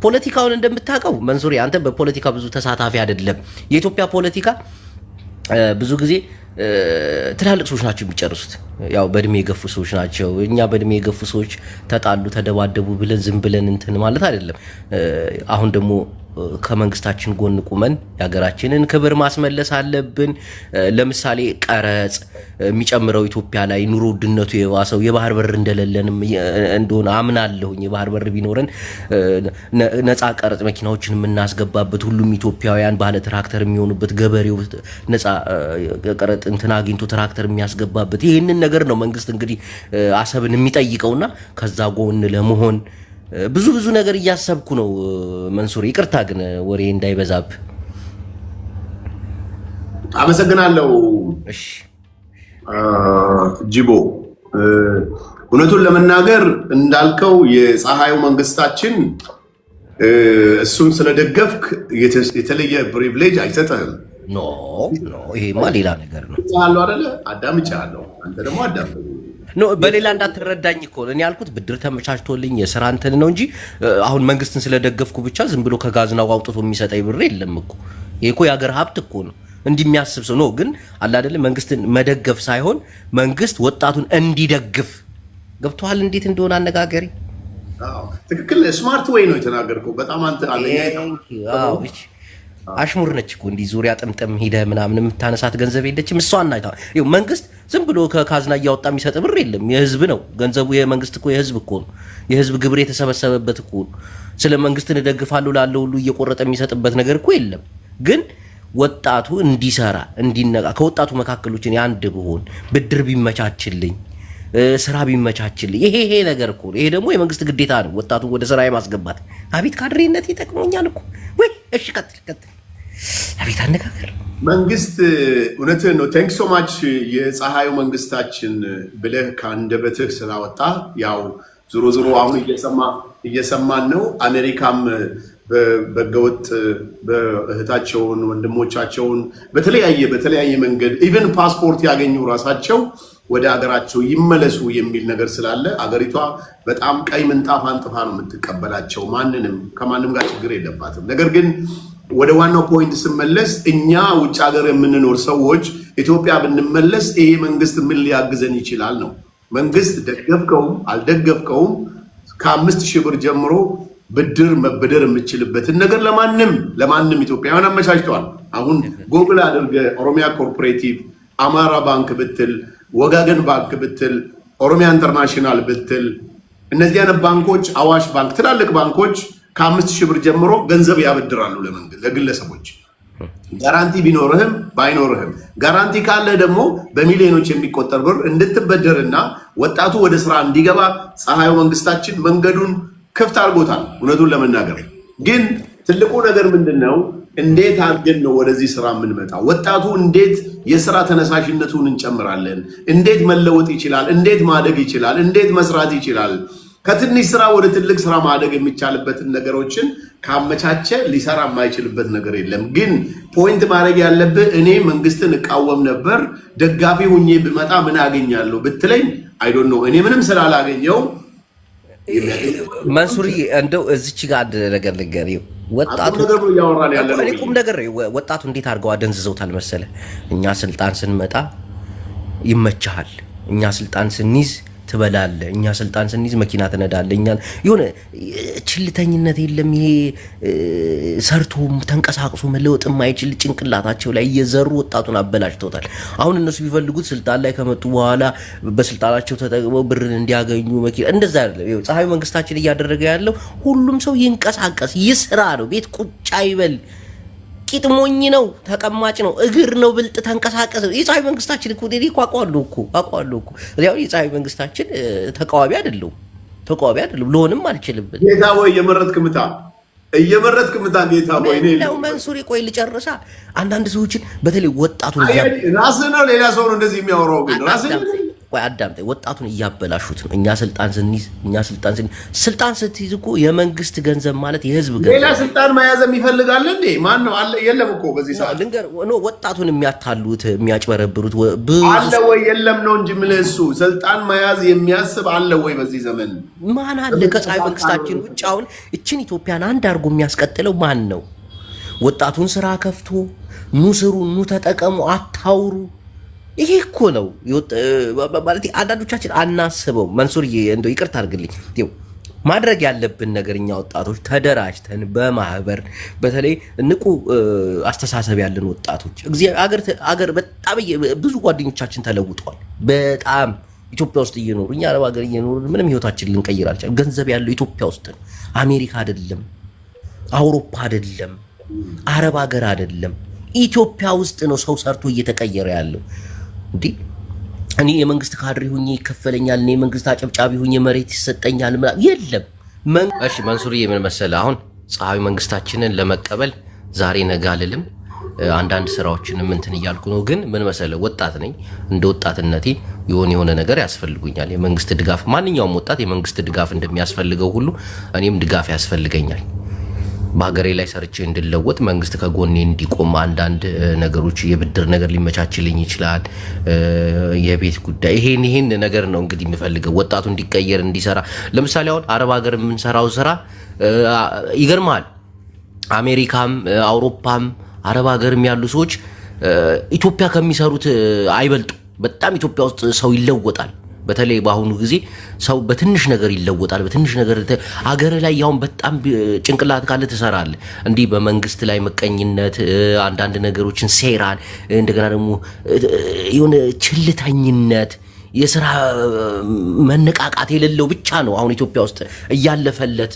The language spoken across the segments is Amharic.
ፖለቲካውን እንደምታውቀው መንሱሪ አንተ በፖለቲካ ብዙ ተሳታፊ አይደለም የኢትዮጵያ ፖለቲካ ብዙ ጊዜ ትላልቅ ሰዎች ናቸው የሚጨርሱት ያው በእድሜ የገፉ ሰዎች ናቸው እኛ በእድሜ የገፉ ሰዎች ተጣሉ ተደባደቡ ብለን ዝም ብለን እንትን ማለት አይደለም አሁን ደግሞ ከመንግስታችን ጎን ቁመን ያገራችንን ክብር ማስመለስ አለብን ለምሳሌ ቀረጽ የሚጨምረው ኢትዮጵያ ላይ ኑሮ ውድነቱ የባሰው የባህር በር እንደሌለንም እንደሆነ አምናለሁኝ የባህር በር ቢኖረን ነፃ ቀረጽ መኪናዎችን የምናስገባበት ሁሉም ኢትዮጵያውያን ባለ ትራክተር የሚሆኑበት ገበሬው ነፃ ቀረጥ እንትን አግኝቶ ትራክተር የሚያስገባበት ይሄንን ነገር ነው መንግስት እንግዲህ አሰብን የሚጠይቀውና ከዛ ጎን ለመሆን ብዙ ነገር እያሰብኩ ነው መንሱር ይቅርታ ግን ወሬ እንዳይበዛብ አመሰግናለሁ እሺ ጂቦ እውነቱን ለመናገር እንዳልከው የፀሐዩ መንግስታችን እሱን ስለደገፍክ የተለየ ፕሪቪሌጅ አይሰጥህም ኖ ይሄማ ሌላ ነገር ነው አለው አይደለ አዳምጫለሁ አንተ ደግሞ አዳምጥ ኖ በሌላ እንዳትረዳኝ እኮ እኔ ያልኩት ብድር ተመቻችቶልኝ የሥራ እንትን ነው እንጂ አሁን መንግስትን ስለደገፍኩ ብቻ ዝም ብሎ ከጋዝናው አውጥቶ የሚሰጠኝ ብር የለም እኮ ይሄ እኮ ያገር ሀብት እኮ ነው እንዲሚያስብ ሰው ነው ግን አላ አይደለ መንግስትን መደገፍ ሳይሆን መንግስት ወጣቱን እንዲደግፍ ገብቷል እንዴት እንደሆነ አነጋገሪ አዎ ትክክል ስማርት ዌይ ነው የተናገርከው በጣም አንተ አለኛ አዎ አሽሙር ነች እኮ እንዲ ዙሪያ ጥምጥም ሄደ ምናምን የምታነሳት ገንዘብ የለችም እሷን አይታ ይኸው መንግስት ዝም ብሎ ከካዝና እያወጣ የሚሰጥ ብር የለም የህዝብ ነው ገንዘቡ የመንግስት እኮ የህዝብ እኮ ነው የህዝብ ግብር የተሰበሰበበት እኮ ነው ስለ መንግስትን እደግፋለሁ ላለው ሁሉ እየቆረጠ የሚሰጥበት ነገር እኮ የለም ግን ወጣቱ እንዲሰራ እንዲነቃ ከወጣቱ መካከሎች እኔ አንድ ብሆን ብድር ቢመቻችልኝ ስራ ቢመቻችልኝ ይሄ ነገር እኮ ይሄ ደግሞ የመንግስት ግዴታ ነው ወጣቱ ወደ ስራ የማስገባት አቤት ካድሬነት ይጠቅመኛል እኮ ወይ እሺ ቀጥል አቤት አነጋገር መንግስት እውነትህን ነው ቴንክስ ሶ ማች የፀሐዩ መንግስታችን ብለህ ከአንደበትህ ስላወጣ ያው ዞሮ አሁን እየሰማን ነው አሜሪካም በገወጥ በእህታቸውን ወንድሞቻቸውን በተለያየ መንገድ ኢቭን ፓስፖርት ያገኙ ራሳቸው ወደ ሀገራቸው ይመለሱ የሚል ነገር ስላለ አገሪቷ በጣም ቀይ ምንጣፍ አንጥፋ ነው የምትቀበላቸው ከማንም ጋር ችግር የለባትም ነገር ግን ወደ ዋናው ፖይንት ስመለስ እኛ ውጭ ሀገር የምንኖር ሰዎች ኢትዮጵያ ብንመለስ ይሄ መንግስት ምን ሊያግዘን ይችላል ነው መንግስት ደገፍከውም አልደገፍከውም ከ5000 ብር ጀምሮ ብድር መበደር የምችልበትን ነገር ለማንም ኢትዮጵያውያን አመቻችተዋል አሁን ጎግል አድርገ ኦሮሚያ ኮርፖሬቲቭ አማራ ባንክ ብትል ወጋገን ባንክ ብትል ኦሮሚያ ኢንተርናሽናል ብትል እነዚህ አይነት ባንኮች አዋሽ ባንክ ትላልቅ ባንኮች ከ5000 ብር ጀምሮ ገንዘብ ያበድራሉ ለግለሰቦች ጋራንቲ ቢኖርህም ባይኖርህም ጋራንቲ ካለ ደግሞ በሚሊዮኖች የሚቆጠር ብር እንድትበደርና ወጣቱ ወደ ስራ እንዲገባ ፀሐዩ መንግስታችን መንገዱን ክፍት አድርጎታል እውነቱን ለመናገር ግን ትልቁ ነገር ምንድነው እንዴት አድርገን ነው ወደዚህ ስራ የምንመጣው ወጣቱ እንዴት የሥራ ተነሳሽነቱን እንጨምራለን እንዴት መለወጥ ይችላል እንዴት ማደግ ይችላል እንዴት መስራት ይችላል ከትንሽ ስራ ወደ ትልቅ ስራ ማደግ የሚቻልበትን ነገሮችን ካመቻቸ ሊሰራ የማይችልበት ነገር የለም ግን ፖይንት ማድረግ ያለብህ እኔ መንግስትን እቃወም ነበር ደጋፊ ሆኜ ብመጣ ምን አገኛለሁ ብትለኝ አይ ዶንት ኖ እኔ ምንም ስላላገኘው መንሱሪ እንደው እዚች ጋር አንድ ነገር ልንገርህ ወጣቱ ቁም ነገር ወጣቱ እንዴት አድርገው አደንዝዘውታል መሰለ እኛ ስልጣን ስንመጣ ይመቻል እኛ ስልጣን ስንይዝ ትበላለህ እኛ ስልጣን ስንይዝ መኪና ትነዳለህ እኛ የሆነ ችልተኝነት የለም ይሄ ሰርቶ ተንቀሳቅሶ መለወጥ የማይችል ጭንቅላታቸው ላይ እየዘሩ ወጣቱን አበላሽተውታል አሁን እነሱ ቢፈልጉት ስልጣን ላይ ከመጡ በኋላ በስልጣናቸው ተጠቅመው ብርን እንዲያገኙ መኪና እንደዛ አይደለም ይኸው ፀሐዩ መንግስታችን እያደረገ ያለው ሁሉም ሰው ይንቀሳቀስ ይስራ ነው ቤት ቁጭ አይበል ቂጥሞኝ ነው ተቀማጭ ነው እግር ነው ብልጥ ተንቀሳቀስ የፀሐዩ መንግስታችን እኮ ዴዲ አቋቋሉ እኮ ያው የፀሐዩ መንግስታችን ተቃዋሚ አይደለም ለሆንም አልችልም ጌታ ወይ እየመረጥክ ምታ ጌታ ወይ ነው መንሱሪ ቆይ ልጨርሳ አንዳንድ ሰዎችን በተለይ ወጣቱ ራስህ ነው ሌላ ሰው ነው እንደዚህ የሚያወራው ግን ራስህ ቆይ አዳምጠኝ። ወጣቱን እያበላሹት ነው። እኛ ስልጣን ስትይዝ እኮ የመንግስት ገንዘብ ማለት የህዝብ ገንዘብ። ሌላ ስልጣን መያዝ የሚፈልጋል እንዴ? ማን ነው አለ? የለም እኮ በዚህ ሰዓት ልንገር ነው። ወጣቱን የሚያታሉት የሚያጭበረብሩት አለ ወይ? የለም ነው እንጂ ምን እሱ ስልጣን መያዝ የሚያስብ አለ ወይ በዚህ ዘመን? ማን አለ? ከፀሐይ መንግስታችን ውጭ አሁን እችን ኢትዮጵያን አንድ አድርጎ የሚያስቀጥለው ማን ነው? ወጣቱን ስራ ከፍቶ ኑ ስሩ፣ ኑ ተጠቀሙ፣ አታውሩ። ይሄ እኮ ነው ማለት አንዳንዶቻችን አናስበው። መንሱርዬ እንደው ይቅርታ አድርግልኝ። ማድረግ ያለብን ነገር እኛ ወጣቶች ተደራጅተን በማህበር በተለይ ንቁ አስተሳሰብ ያለን ወጣቶች አገር በጣም ብዙ ጓደኞቻችን ተለውጧል። በጣም ኢትዮጵያ ውስጥ እየኖሩ እኛ አረብ ሀገር እየኖሩ ምንም ህይወታችን ልንቀይር አልቻልንም። ገንዘብ ያለው ኢትዮጵያ ውስጥ ነው። አሜሪካ አይደለም፣ አውሮፓ አይደለም፣ አረብ ሀገር አይደለም፣ ኢትዮጵያ ውስጥ ነው ሰው ሰርቶ እየተቀየረ ያለው። እንዴ እኔ የመንግስት ካድሬ ሁኜ ይከፈለኛል፣ እኔ የመንግስት አጨብጫቢ ሁኜ መሬት ይሰጠኛል ማለት የለም። እሺ መንሱርዬ፣ ምን መሰለህ አሁን ፀሐይ መንግስታችንን ለመቀበል ዛሬ ነገ አልልም፣ አንዳንድ ስራዎችንም እንትን እያልኩ ነው። ግን ምን መሰለህ ወጣት ነኝ። እንደ ወጣትነቴ የሆነ ነገር ያስፈልጉኛል። የመንግስት ድጋፍ፣ ማንኛውም ወጣት የመንግስት ድጋፍ እንደሚያስፈልገው ሁሉ እኔም ድጋፍ ያስፈልገኛል። በሀገሬ ላይ ሰርቼ እንድለወጥ መንግስት ከጎኔ እንዲቆም አንዳንድ ነገሮች የብድር ነገር ሊመቻችልኝ ይችላል። የቤት ጉዳይ ይሄን ነገር ነው እንግዲህ የሚፈልገው ወጣቱ እንዲቀየር እንዲሰራ። ለምሳሌ አሁን አረብ ሀገር የምንሰራው ስራ ይገርማል። አሜሪካም አውሮፓም አረብ ሀገርም ያሉ ሰዎች ኢትዮጵያ ከሚሰሩት አይበልጡ። በጣም ኢትዮጵያ ውስጥ ሰው ይለወጣል። በተለይ በአሁኑ ጊዜ ሰው በትንሽ ነገር ይለወጣል። በትንሽ ነገር አገር ላይ ያውን በጣም ጭንቅላት ካለ ትሰራለህ። እንዲህ በመንግስት ላይ መቀኝነት፣ አንዳንድ ነገሮችን ሴራን፣ እንደገና ደግሞ የሆነ ችልተኝነት፣ የስራ መነቃቃት የሌለው ብቻ ነው አሁን ኢትዮጵያ ውስጥ እያለፈለት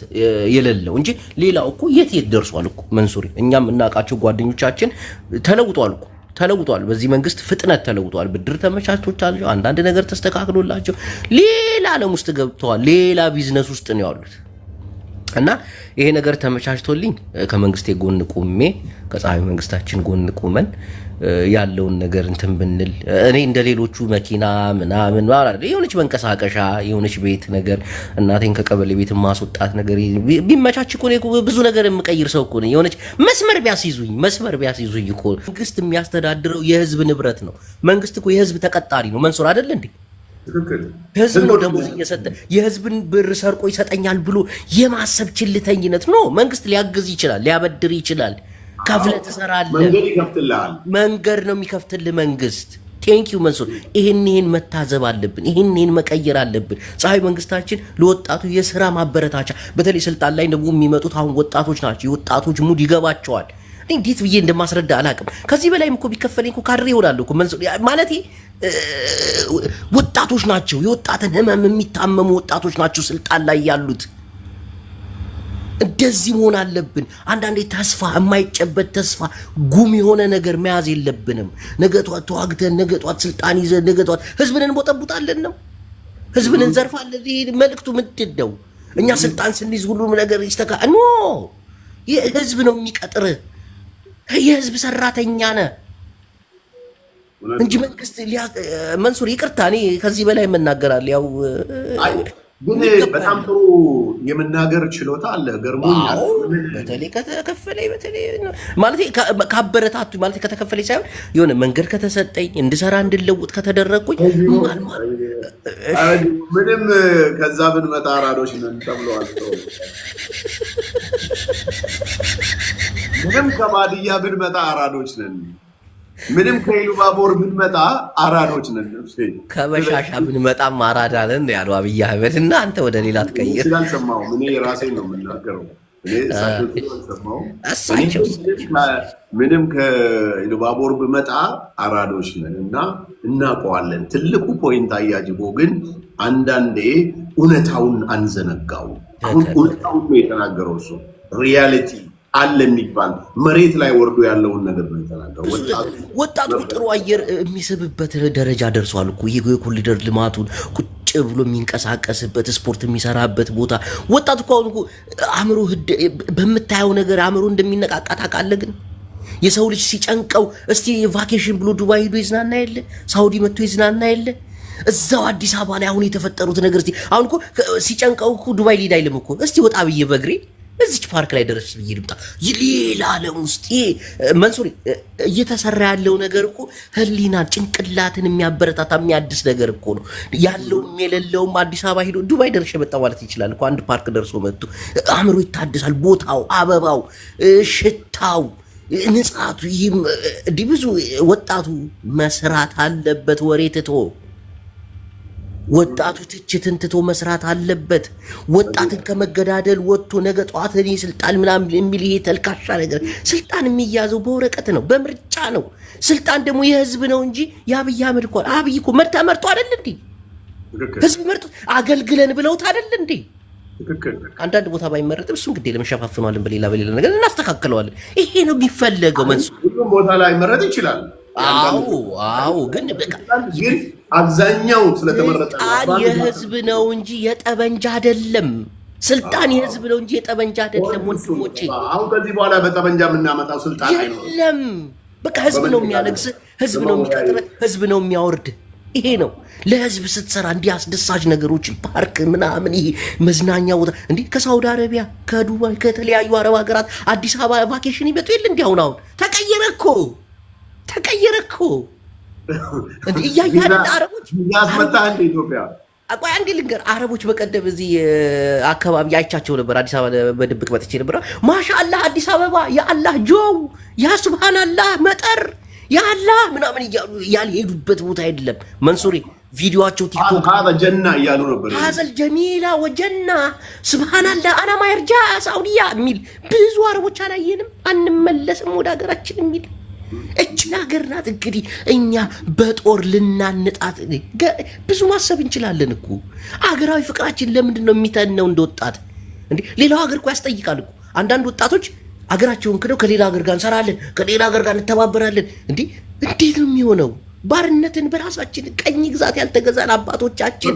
የሌለው እንጂ ሌላው እኮ የት ደርሷል እኮ መንሱሪ። እኛም እናውቃቸው ጓደኞቻችን ተለውጧል እኮ ተለውጧል። በዚህ መንግስት ፍጥነት ተለውጧል። ብድር ተመቻችቶላቸው አንዳንድ ነገር ተስተካክሎላቸው ሌላ ዓለም ውስጥ ገብተዋል። ሌላ ቢዝነስ ውስጥ ነው ያሉት። እና ይሄ ነገር ተመቻችቶልኝ ከመንግስቴ ጎን ቆሜ ከፀሐይ መንግስታችን ጎን ቆመን ያለውን ነገር እንትን ብንል እኔ እንደሌሎቹ መኪና ምናምን ማለት የሆነች መንቀሳቀሻ የሆነች ቤት ነገር እናቴን ከቀበሌ ቤት ማስወጣት ነገር ቢመቻች እኮ ነው ብዙ ነገር የምቀይር ሰው እኮ ነው። የሆነች መስመር ቢያስይዙኝ እኮ መንግስት የሚያስተዳድረው የህዝብ ንብረት ነው። መንግስት እኮ የህዝብ ተቀጣሪ ነው። መንሱር አይደል እንዴ? ህዝብ ነው ደሞዝ እየሰጠ የህዝብን ብር ሰርቆ ይሰጠኛል ብሎ የማሰብ ችልተኝነት ነው። መንግስት ሊያግዝ ይችላል፣ ሊያበድር ይችላል። ከፍለህ ትሰራለህ። መንገድ ነው የሚከፍትልህ መንግስት። ቴንኪው መንሱር። ይሄን መታዘብ አለብን። ይሄን መቀየር አለብን። ፀሐይ መንግስታችን ለወጣቱ የስራ ማበረታቻ፣ በተለይ ስልጣን ላይ ደግሞ የሚመጡት አሁን ወጣቶች ናቸው። የወጣቶች ሙድ ይገባቸዋል። እንዴት ብዬ እንደማስረዳ አላውቅም። ከዚህ በላይም እኮ ቢከፈለኝ እኮ ካድሬ ይሆናል እኮ መንሱር። ማለት ወጣቶች ናቸው፣ የወጣትን ህመም የሚታመሙ ወጣቶች ናቸው ስልጣን ላይ ያሉት። እንደዚህ መሆን አለብን። አንዳንዴ ተስፋ የማይጨበት ተስፋ ጉም የሆነ ነገር መያዝ የለብንም። ነገ ጧት ተዋግተን ነገ ጧት ስልጣን ይዘን ነገ ጧት ህዝብን እንቦጠቡጣለን ነው፣ ህዝብን እንዘርፋለን። ይሄ መልእክቱ ምንድን ነው? እኛ ስልጣን ስንይዝ ሁሉም ነገር ኖ ህዝብ ነው የሚቀጥር። የህዝብ ሰራተኛ ነህ እንጂ መንግስት መንሱር ይቅርታ፣ እኔ ከዚህ በላይ የምናገራለሁ። ያው ግን በጣም ጥሩ የመናገር ችሎታ አለ። ገርሞኛል። በተለይ ከተከፈለኝ በተለይ ማለት ካበረታቱ ማለት ከተከፈለኝ ሳይሆን የሆነ መንገድ ከተሰጠኝ እንድሰራ እንድለውጥ ከተደረግኩኝ ምንም ከዛ ብንመጣ አራዶች ነን ተብለዋል። ምንም ከባድያ ብንመጣ አራዶች ነን። ምንም ከኢሉባቦር ብንመጣ አራዶች ነን። ከበሻሻ ብንመጣም አራዳ ነን ያለው አብይ አህመድ። እና አንተ ወደ ሌላ ትቀይር። ስላልሰማው እኔ ራሴን ነው የምናገረው። ምንም ከኢሉባቦር ብመጣ አራዶች ነን እና እናውቀዋለን። ትልቁ ፖይንት አያጅቦ ግን አንዳንዴ እውነታውን አንዘነጋው። አሁን እውነታውን ነው የተናገረው እሱ ሪያሊቲ አለ የሚባል መሬት ላይ ወርዶ ያለውን ነገር ነው የተናገረው። ወጣቱ ጥሩ አየር የሚስብበት ደረጃ ደርሷል እኮ የኮሪደር ልማቱን ቁጭ ብሎ የሚንቀሳቀስበት ስፖርት የሚሰራበት ቦታ ወጣቱ እኮ አሁን አእምሮ በምታየው ነገር አእምሮ እንደሚነቃቃ ታውቃለህ። ግን የሰው ልጅ ሲጨንቀው እስቲ ቫኬሽን ብሎ ዱባይ ሄዶ ይዝናና የለ፣ ሳውዲ መጥቶ ይዝናና የለ፣ እዛው አዲስ አበባ ላይ አሁን የተፈጠሩት ነገር እስቲ አሁን እኮ ሲጨንቀው እኮ ዱባይ ሊሄድ አይልም እኮ እስቲ ወጣ ብዬ በእግሬ እዚች ፓርክ ላይ ደረስ ብዬ ልምጣ ይሌላ ዓለም ውስጥ መንሱሪ እየተሰራ ያለው ነገር እኮ ህሊናን ጭንቅላትን የሚያበረታታ የሚያድስ ነገር እኮ ነው ያለውም የሌለውም አዲስ አበባ ሄዶ ዱባይ ደርሼ መጣ ማለት ይችላል እኮ አንድ ፓርክ ደርሶ መጥቶ አእምሮ ይታደሳል ቦታው አበባው ሽታው ንጻቱ እንዲህ ብዙ ወጣቱ መስራት አለበት ወሬ ትቶ ወጣቱ ትችትን ትቶ መስራት አለበት ወጣትን ከመገዳደል ወጥቶ ነገ ጧት እኔ ስልጣን ምናምን የሚል ይሄ ተልካሻ ነገር ስልጣን የሚያዘው በወረቀት ነው በምርጫ ነው ስልጣን ደግሞ የህዝብ ነው እንጂ የአብይ አህመድ እኮ አብይ እኮ መርጦ አይደል እንዴ ህዝብ መርጦ አገልግለን ብለውት አይደል እንዴ አንዳንድ ቦታ ባይመረጥም እሱን ግዴ ለመሸፋፍነዋለን በሌላ ነገር እናስተካክለዋለን ይሄ ነው የሚፈለገው ሁሉም ቦታ ላይ መረጥ ይችላል አዎ ግን አብዛኛው ስለተመረጠ የህዝብ ነው እንጂ የጠበንጃ አይደለም ስልጣን የህዝብ ነው እንጂ የጠበንጃ አይደለም ወንድሞቼ አሁን ከዚህ በኋላ በጠበንጃ የምናመጣው ስልጣን አይደለም በቃ ህዝብ ነው የሚያነግስ ህዝብ ነው የሚቀጥር ህዝብ ነው የሚያወርድ ይሄ ነው ለህዝብ ስትሰራ እንዲህ አስደሳች ነገሮችን ፓርክ ምናምን ይሄ መዝናኛ ቦታ እንዴ ከሳውዲ አረቢያ ከዱባይ ከተለያዩ አረብ ሀገራት አዲስ አበባ ቫኬሽን ይመጡ የለ እንዴ አሁን ተቀየረ እኮ እንዴ እያያለ አረቦች ያስመጣ እንደ ኢትዮጵያ አቋይ አንዴ ልንገር አረቦች በቀደም እዚህ አካባቢ አይቻቸው ነበር አዲስ አበባ በድብቅ መጥቼ ነበር ማሻአላህ አዲስ አበባ ያ አላህ ጆው ያ ሱብሃንአላህ መጠር ያ አላህ ምናምን ያልሄዱበት ቦታ አይደለም መንሱሪ ቪዲዮአቸው ቲክቶክ هذا جنة እያሉ ነበር هذا الجميل وجنة ሱብሃንአላህ انا ما يرجع ሳውዲያ ሚል ብዙ አረቦች አላየንም አንመለስም ወደ ሀገራችን ሚል እችና ሀገር ናት እንግዲህ እኛ በጦር ልናንጣት ብዙ ማሰብ እንችላለን እኮ አገራዊ ፍቅራችን ለምንድን ነው የሚተነው እንደወጣት እንዴ ሌላው ሀገር እኮ ያስጠይቃል እኮ አንዳንድ ወጣቶች አገራቸውን ክደው ከሌላ ሀገር ጋር እንሰራለን ከሌላ ሀገር ጋር እንተባበራለን እንዴ እንዴት ነው የሚሆነው ባርነትን በራሳችን ቀኝ ግዛት ያልተገዛን አባቶቻችን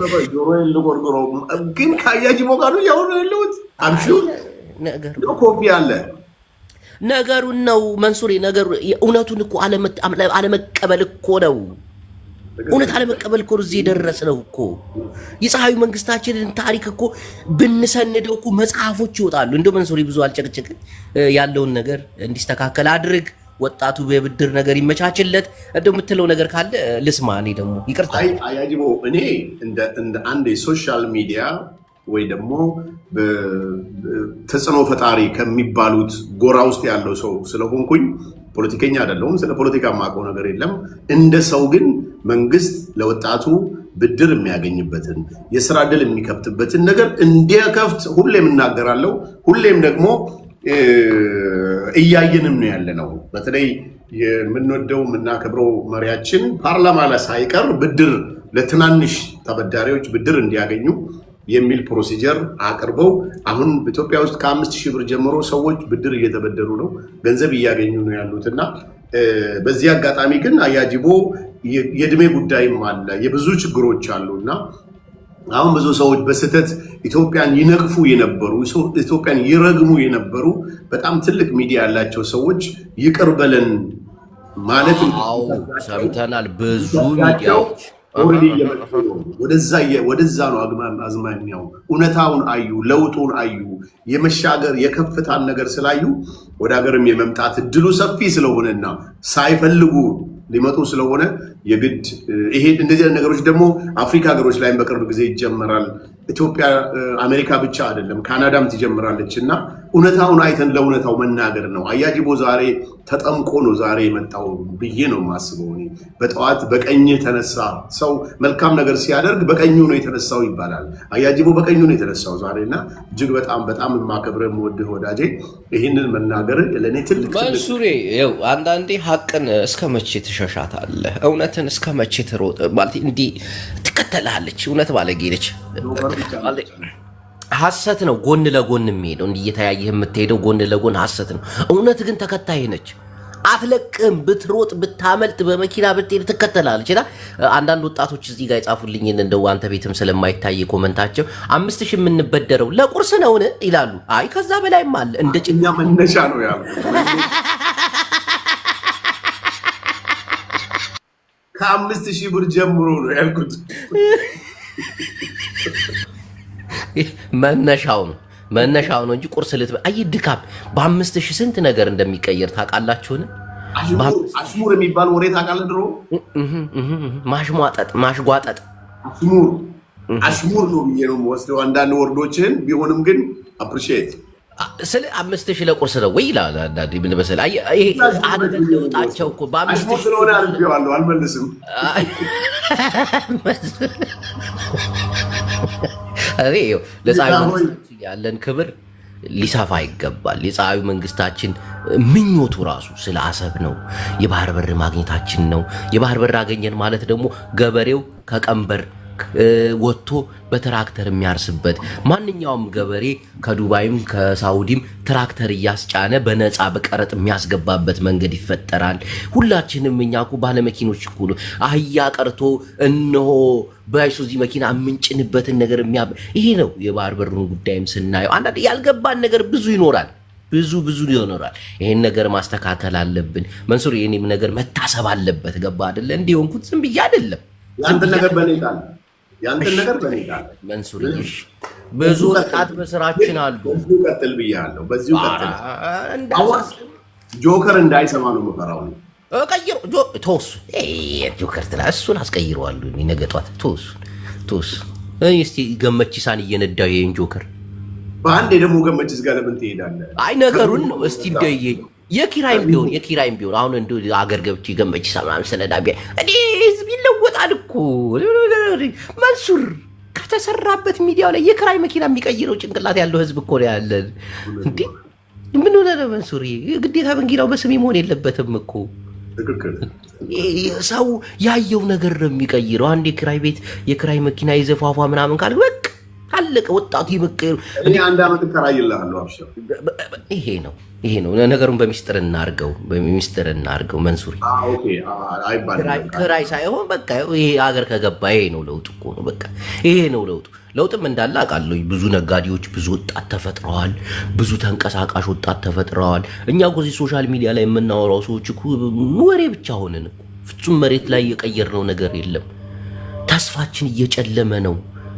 ግን ካያጅቦ ጋር ያው ነው ያሉት አምሹ ነገር ኮፒ አለ ነገሩን ነው መንሱሪ ነገሩ እውነቱን እኮ አለመቀበል እኮ ነው እውነት አለመቀበል እኮ እዚህ ደረስነው እኮ የፀሐዩ መንግስታችንን ታሪክ እኮ ብንሰንደው እኮ መጽሐፎች ይወጣሉ እንደው መንሱሪ ብዙ አልጨቅጭቅ ያለውን ነገር እንዲስተካከል አድርግ ወጣቱ በብድር ነገር ይመቻችለት እንደው የምትለው ነገር ካለ ልስማ እኔ ደግሞ ይቅርታ አያጅቦ እኔ እንደ አንድ የሶሻል ሚዲያ ወይ ደግሞ ተጽዕኖ ፈጣሪ ከሚባሉት ጎራ ውስጥ ያለው ሰው ስለሆንኩኝ ፖለቲከኛ አይደለሁም ስለ ፖለቲካ ማውቀው ነገር የለም እንደ ሰው ግን መንግስት ለወጣቱ ብድር የሚያገኝበትን የስራ ዕድል የሚከፍትበትን ነገር እንዲያከፍት ሁሌም እናገራለሁ ሁሌም ደግሞ እያየንም ነው ያለነው በተለይ የምንወደው የምናከብረው መሪያችን ፓርላማ ላይ ሳይቀር ብድር ለትናንሽ ተበዳሪዎች ብድር እንዲያገኙ የሚል ፕሮሲጀር አቅርበው አሁን በኢትዮጵያ ውስጥ ከ5000 ብር ጀምሮ ሰዎች ብድር እየተበደሩ ነው ገንዘብ እያገኙ ነው ያሉትና በዚህ አጋጣሚ ግን አያጅቦ የእድሜ ጉዳይም አለ የብዙ ችግሮች አሉና አሁን ብዙ ሰዎች በስተት ኢትዮጵያን ይነቅፉ የነበሩ ኢትዮጵያን ይረግሙ የነበሩ በጣም ትልቅ ሚዲያ ያላቸው ሰዎች ይቅር በለን ማለት ሰምተናል ብዙ ሚዲያዎች ወደዛ ነው አዝማሚያው እውነታውን አዩ ለውጡን አዩ የመሻገር የከፍታን ነገር ስላዩ ወደ ሀገርም የመምጣት እድሉ ሰፊ ስለሆነና ሳይፈልጉ ሊመጡ ስለሆነ የግድ ይሄ እንደዚህ ነገሮች ደግሞ አፍሪካ ሀገሮች ላይም በቅርብ ጊዜ ይጀመራል ኢትዮጵያ አሜሪካ ብቻ አይደለም ካናዳም ትጀምራለች እና እውነታውን አይተን ለእውነታው መናገር ነው አያጅቦ ዛሬ ተጠምቆ ነው ዛሬ የመጣው ብዬ ነው የማስበው እኔ በጠዋት በቀኝ ተነሳ ሰው መልካም ነገር ሲያደርግ በቀኙ ነው የተነሳው ይባላል አያጅቦ በቀኙ ነው የተነሳው ዛሬና እጅግ በጣም የማከብረው የምወድህ ወዳጄ ይህንን መናገር ለእኔ ትልቅ መንሱሬ ይኸው አንዳንዴ ሀቅን እስከ መቼ ትሸሻታለህ እውነትን እስከ መቼ ትሮጥ ማለት እንዲህ ትከተላለች እውነት ባለጌ ነች ሐሰት ነው ጎን ለጎን የሚሄደው እንዲህ እየተያየህ የምትሄደው ጎን ለጎን ሐሰት ነው እውነት ግን ተከታይ ነች አትለቅም ብትሮጥ ብታመልጥ በመኪና ብትሄድ ትከተላለች እና አንዳንድ ወጣቶች እዚህ ጋር የጻፉልኝን እንደው አንተ ቤትም ስለማይታይ ኮመንታቸው 5000 የምንበደረው ለቁርስ ነውን ይላሉ አይ ከዛ በላይም አለ እንደ ጭኛ መነሻ ነው ያለው ከ5000 ብር ጀምሮ ነው ያልኩት። መነሻው ነው እንጂ ቁርስ አይ ድካም በ5000 ስንት ነገር እንደሚቀየር ታውቃላችሁን? አሽሙር የሚባል ወሬ ታውቃለህ? ድሮ ማሽጓጠጥ አሽሙር ነው ብዬ ነው የምወስደው አንዳንድ ወርዶችን ቢሆንም ግን አፕሪሺየት ስለ 5000 ለቁርስ ነው ወይ ይላል። አንዳንዴ ምን መሰለህ ይሄ አንድ ለውጣቸው እኮ በ5000 ስለሆነ አልፌዋለሁ አልመልስም። አሬ ለፀሐዩ ያለን ክብር ሊሰፋ ይገባል። የፀሐዩ መንግስታችን ምኞቱ ራሱ ስለ አሰብ ነው፣ የባህር በር ማግኘታችን ነው። የባህር በር አገኘን ማለት ደግሞ ገበሬው ከቀንበር ወጥቶ በትራክተር የሚያርስበት ማንኛውም ገበሬ ከዱባይም ከሳውዲም ትራክተር እያስጫነ በነፃ በቀረጥ የሚያስገባበት መንገድ ይፈጠራል። ሁላችንም እኛ እኮ ባለመኪኖች እኮ አህያ ቀርቶ እነሆ በአይሱዚ መኪና የምንጭንበትን ነገር ይሄ ነው። የባህር በሩን ጉዳይም ስናየው አንዳንድ ያልገባን ነገር ብዙ ይኖራል። ይኖራል። ይሄን ነገር ማስተካከል አለብን። መንሱር የኔም ነገር መታሰብ አለበት። ገባ አይደለ? እንዲህ ሆንኩት ዝም ብዬ አይደለም። ያንተ ነገር በኔታል መንሱር ብዙ ወጣት በስራችን አሉ። በዚሁ ቀጥል ብያለሁ። በዚሁ ቀጥል። ጆከር እንዳይሰማ ነው የምፈራው። ቀይሩ ተወሱ። ጆከር ትላ እሱን አስቀይረዋለሁ ነገ ጠዋት። ተወሱ እስቲ ገመቺሳን እየነዳው ይሄን ጆከር በአንዴ ደግሞ ገመቺስ ጋር ለምን ትሄዳለህ? አይ ነገሩን ነው እስቲ እንደየ የኪራይም ቢሆን አሁን እንደ አገር ገብቼ ገመቺሳ ምናምን ስለዳቢ እኔ ህዝብ ይለወጣል እኮ መንሱር ከተሰራበት ሚዲያው ላይ የኪራይ መኪና የሚቀይረው ጭንቅላት ያለው ህዝብ እኮ ነው ያለን። እንዴ ምን ሆነ ነው መንሱር? ግዴታ መንጊራው በስሜ መሆን የለበትም እኮ። ሰው ያየው ነገር ነው የሚቀይረው። አንድ የኪራይ ቤት የኪራይ መኪና ይዘፋፋ ምናምን ካለ በቃ አለቀ። ወጣቱ ይመቀየሩ። እኔ አንድ አመት እከራይልሃለሁ። አብሽር። ይሄ ነው ነገሩን በሚስጥር እናርገው መንሱሪ። ክራይ ሳይሆን በቃ ይሄ ሀገር ከገባ ይሄ ነው ለውጥ እኮ ነው። በቃ ይሄ ነው ለውጡ። ለውጥም እንዳለ አውቃለሁ። ብዙ ነጋዴዎች፣ ብዙ ወጣት ተፈጥረዋል። ብዙ ተንቀሳቃሽ ወጣት ተፈጥረዋል። እኛ እኮ እዚህ ሶሻል ሚዲያ ላይ የምናወራው ሰዎች እኮ ወሬ ብቻ ሆነን እኮ ፍጹም መሬት ላይ የቀየርነው ነገር የለም። ተስፋችን እየጨለመ ነው።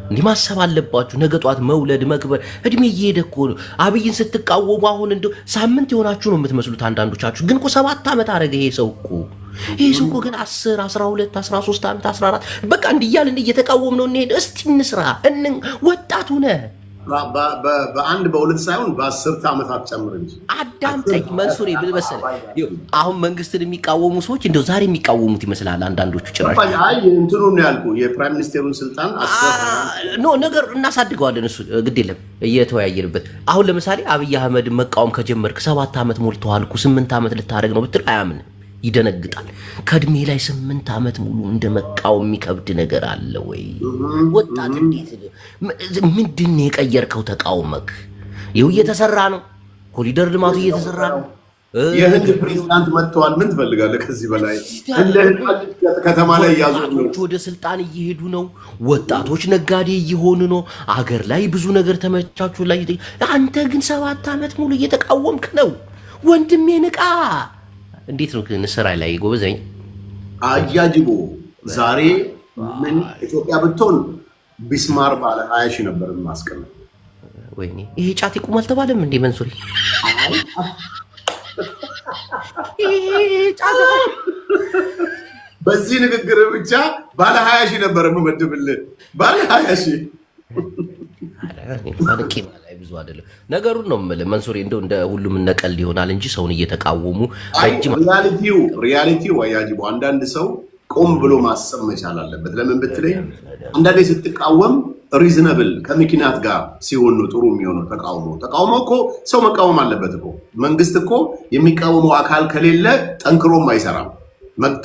እንዲህ ማሰብ አለባችሁ። ነገ ጧት መውለድ መክበር እድሜ እየሄደ እኮ ነው። አብይን ስትቃወሙ አሁን እንደው ሳምንት የሆናችሁ ነው የምትመስሉት አንዳንዶቻችሁ። ግን እኮ 7 ዓመት አረገ ይሄ ሰው እኮ። ይሄ ሰው እኮ ግን 10 12 13 ዓመት 14 በቃ እንዲያልን እየተቃወም ነው። እንሄድ እስቲ እንስራ። ወጣቱ ነህ በአንድ በሁለት ሳይሆን በ10 ዓመታት ጨምር እንጂ አዳምጠኝ መንሱሬ። ብል መሰለህ አሁን መንግስትን የሚቃወሙ ሰዎች እንደው ዛሬ የሚቃወሙት ይመስላል አንዳንዶቹ። ጭራሽ አይ እንትኑ ነው ያልኩ የፕራይም ሚኒስቴሩን ስልጣን ነገር እናሳድገዋለን። እሱ ግድ የለም እየተወያየንበት። አሁን ለምሳሌ አብይ አህመድ መቃወም ከጀመርክ 7 ዓመት ሞልተዋል እኮ 8 ዓመት ልታደርግ ነው ብትል አያምን፣ ይደነግጣል። ከእድሜ ላይ 8 ዓመት ሙሉ እንደ መቃወም የሚከብድ ነገር አለ ወይ? ወጣት እንዴት ምንድን የቀየርከው? ተቃውመክ ይኸው እየተሰራ ነው። ኮሪደር ልማቱ እየተሰራ ነው። የህንድ ፕሬዚዳንት መጥተዋል። ምን ትፈልጋለህ ከዚህ በላይ? ከተማ ላይ ያዙ ወደ ስልጣን እየሄዱ ነው። ወጣቶች ነጋዴ እየሆኑ ነው። አገር ላይ ብዙ ነገር ተመቻቹ ላይ። አንተ ግን 7 ዓመት ሙሉ እየተቃወምክ ነው። ወንድሜ ንቃ። እንዴት ነው ግን ስራ ላይ ጎበዘኝ አያጅቦ ዛሬ ምን ኢትዮጵያ ብትሆን ቢስማር ባለ 20 ሺህ ነበር ማስቀመጥ። ወይኔ ይሄ ጫት ይቁም አልተባለም እንዴ መንሱሪ? በዚህ ንግግር ብቻ ባለ 20 ሺህ ነበር የምመድብልህ። ባለ 20 ሺህ ብዙ አይደለም ነገሩን ነው የምልህ መንሱሪ። እንደው እንደ ሁሉም ነቀል ይሆናል እንጂ ሰውን እየተቃወሙ ሪያሊቲው አያጅቦ አንዳንድ ሰው ቆም ብሎ ማሰብ መቻል አለበት። ለምን ብትለኝ አንዳንዴ ስትቃወም ሪዝነብል ከምክንያት ጋር ሲሆን ነው ጥሩ የሚሆነው። ተቃውሞ እኮ ሰው መቃወም አለበት እኮ። መንግስት እኮ የሚቃወመው አካል ከሌለ ጠንክሮም አይሰራም።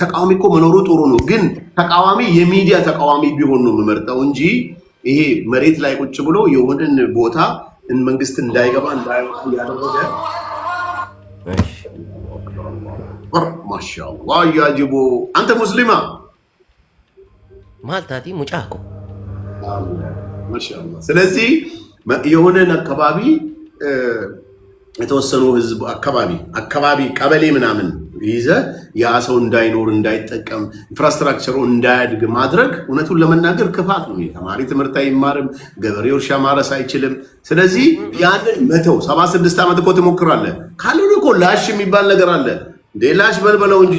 ተቃዋሚ እኮ መኖሩ ጥሩ ነው፣ ግን ተቃዋሚ የሚዲያ ተቃዋሚ ቢሆን ነው የምመርጠው እንጂ ይሄ መሬት ላይ ቁጭ ብሎ የሆነን ቦታ መንግስት እንዳይገባ እንዳይወጣ ያደረገ ማሻአላህ ያጅቦ አንተ ሙስሊማ ማልታቲ ሙጫቆ ማሻአላህ። ስለዚህ የሆነን አካባቢ የተወሰኑ ህዝብ አካባቢ ቀበሌ ምናምን ይዘ ያ ሰው እንዳይኖር እንዳይጠቀም ኢንፍራስትራክቸሩ እንዳያድግ ማድረግ እውነቱን ለመናገር ክፋት ነው። ተማሪ ትምህርት አይማርም፣ ገበሬው እርሻ ማረስ አይችልም። ስለዚህ ያንን መተው 76 ዓመት እኮ ትሞክራለህ። ካልሆነ እኮ ላሽ የሚባል ነገር አለ። ላሽ በልበለው እንጂ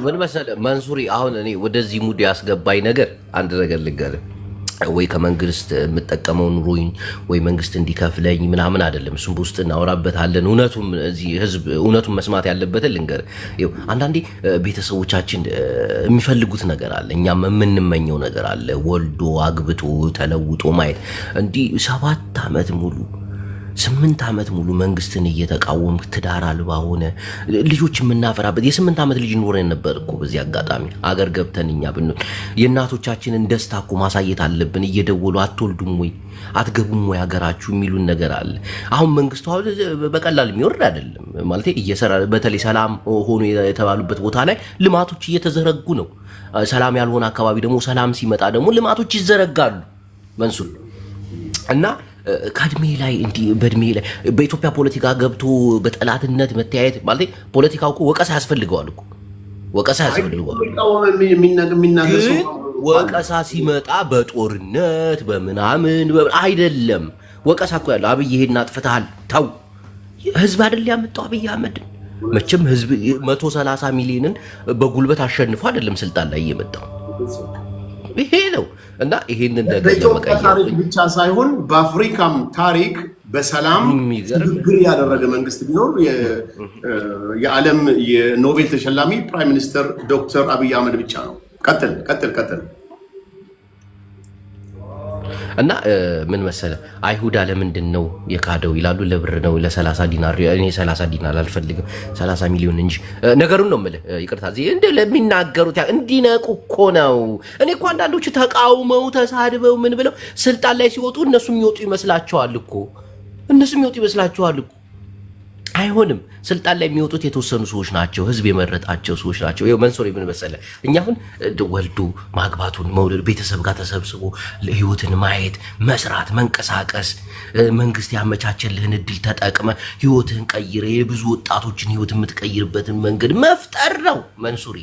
ምን መሰለህ መንሱሪ፣ አሁን እኔ ወደዚህ ሙድ ያስገባኝ ነገር አንድ ነገር ልንገርህ። ወይ ከመንግስት የምጠቀመው ኑሮኝ ወይ መንግስት እንዲከፍለኝ ምናምን አይደለም። እሱም በውስጥ እናወራበታለን። እውነቱም እዚህ ህዝብ እውነቱን መስማት ያለበትን ልንገር። አንዳንዴ ቤተሰቦቻችን የሚፈልጉት ነገር አለ፣ እኛም የምንመኘው ነገር አለ። ወልዶ አግብቶ ተለውጦ ማየት። እንዲህ 7 ዓመት ሙሉ 8 ዓመት ሙሉ መንግስትን እየተቃወም ትዳር አልባ ሆነ ልጆች የምናፈራበት የ8 ዓመት ልጅ ኖረን ነበር እኮ። በዚህ አጋጣሚ አገር ገብተን እኛ ብንሆን የእናቶቻችንን ደስታ እኮ ማሳየት አለብን። እየደወሉ አትወልዱም ወይ አትገቡም ወይ ሀገራችሁ የሚሉን ነገር አለ። አሁን መንግስቱ በቀላል የሚወርድ አይደለም ማለት እየሰራ በተለይ ሰላም ሆኖ የተባሉበት ቦታ ላይ ልማቶች እየተዘረጉ ነው። ሰላም ያልሆነ አካባቢ ደግሞ ሰላም ሲመጣ ደግሞ ልማቶች ይዘረጋሉ መንሱር እና ከእድሜ ላይ እንዲህ በእድሜ ላይ በኢትዮጵያ ፖለቲካ ገብቶ በጠላትነት መተያየት ማለት ፖለቲካው እኮ ወቀሳ ያስፈልገዋል እኮ ወቀሳ ያስፈልገዋል። ወቀሳ ሲመጣ በጦርነት በምናምን አይደለም። ወቀሳ እኮ ያለው አብይ ይሄን አጥፍተሃል ተው። ህዝብ አይደል ያመጣው አብይ አህመድ። መቼም ህዝብ 130 ሚሊዮንን በጉልበት አሸንፎ አይደለም ስልጣን ላይ የመጣው። ይሄ ነው እና ይሄንን ነገር ለመቀየር ብቻ ሳይሆን በአፍሪካም ታሪክ በሰላም ንግግር ያደረገ መንግስት ቢኖር የዓለም የኖቤል ተሸላሚ ፕራይም ሚኒስተር ዶክተር አብይ አህመድ ብቻ ነው። ቀጥል እና ምን መሰለ አይሁዳ ለምንድን ነው የካደው ይላሉ። ለብር ነው ለ30 ዲናር። እኔ 30 ዲናር አልፈልግም 30 ሚሊዮን እንጂ ነገሩን ነው የምልህ። ይቅርታ እዚህ እንደ ለሚናገሩት እንዲነቁ እኮ ነው። እኔ እኮ አንዳንዶቹ ተቃውመው ተሳድበው ምን ብለው ስልጣን ላይ ሲወጡ እነሱ የሚወጡ ይመስላቸዋል እኮ አይሆንም። ስልጣን ላይ የሚወጡት የተወሰኑ ሰዎች ናቸው፣ ህዝብ የመረጣቸው ሰዎች ናቸው። ይኸው መንሱር ምን መሰለህ እኛ አሁን ወልዶ ማግባቱን መውለድ ቤተሰብ ጋር ተሰብስቦ ህይወትን ማየት መስራት መንቀሳቀስ መንግስት ያመቻቸልህን እድል ተጠቅመ ህይወትህን ቀይረ የብዙ ወጣቶችን ህይወት የምትቀይርበትን መንገድ መፍጠር ነው መንሱሪ።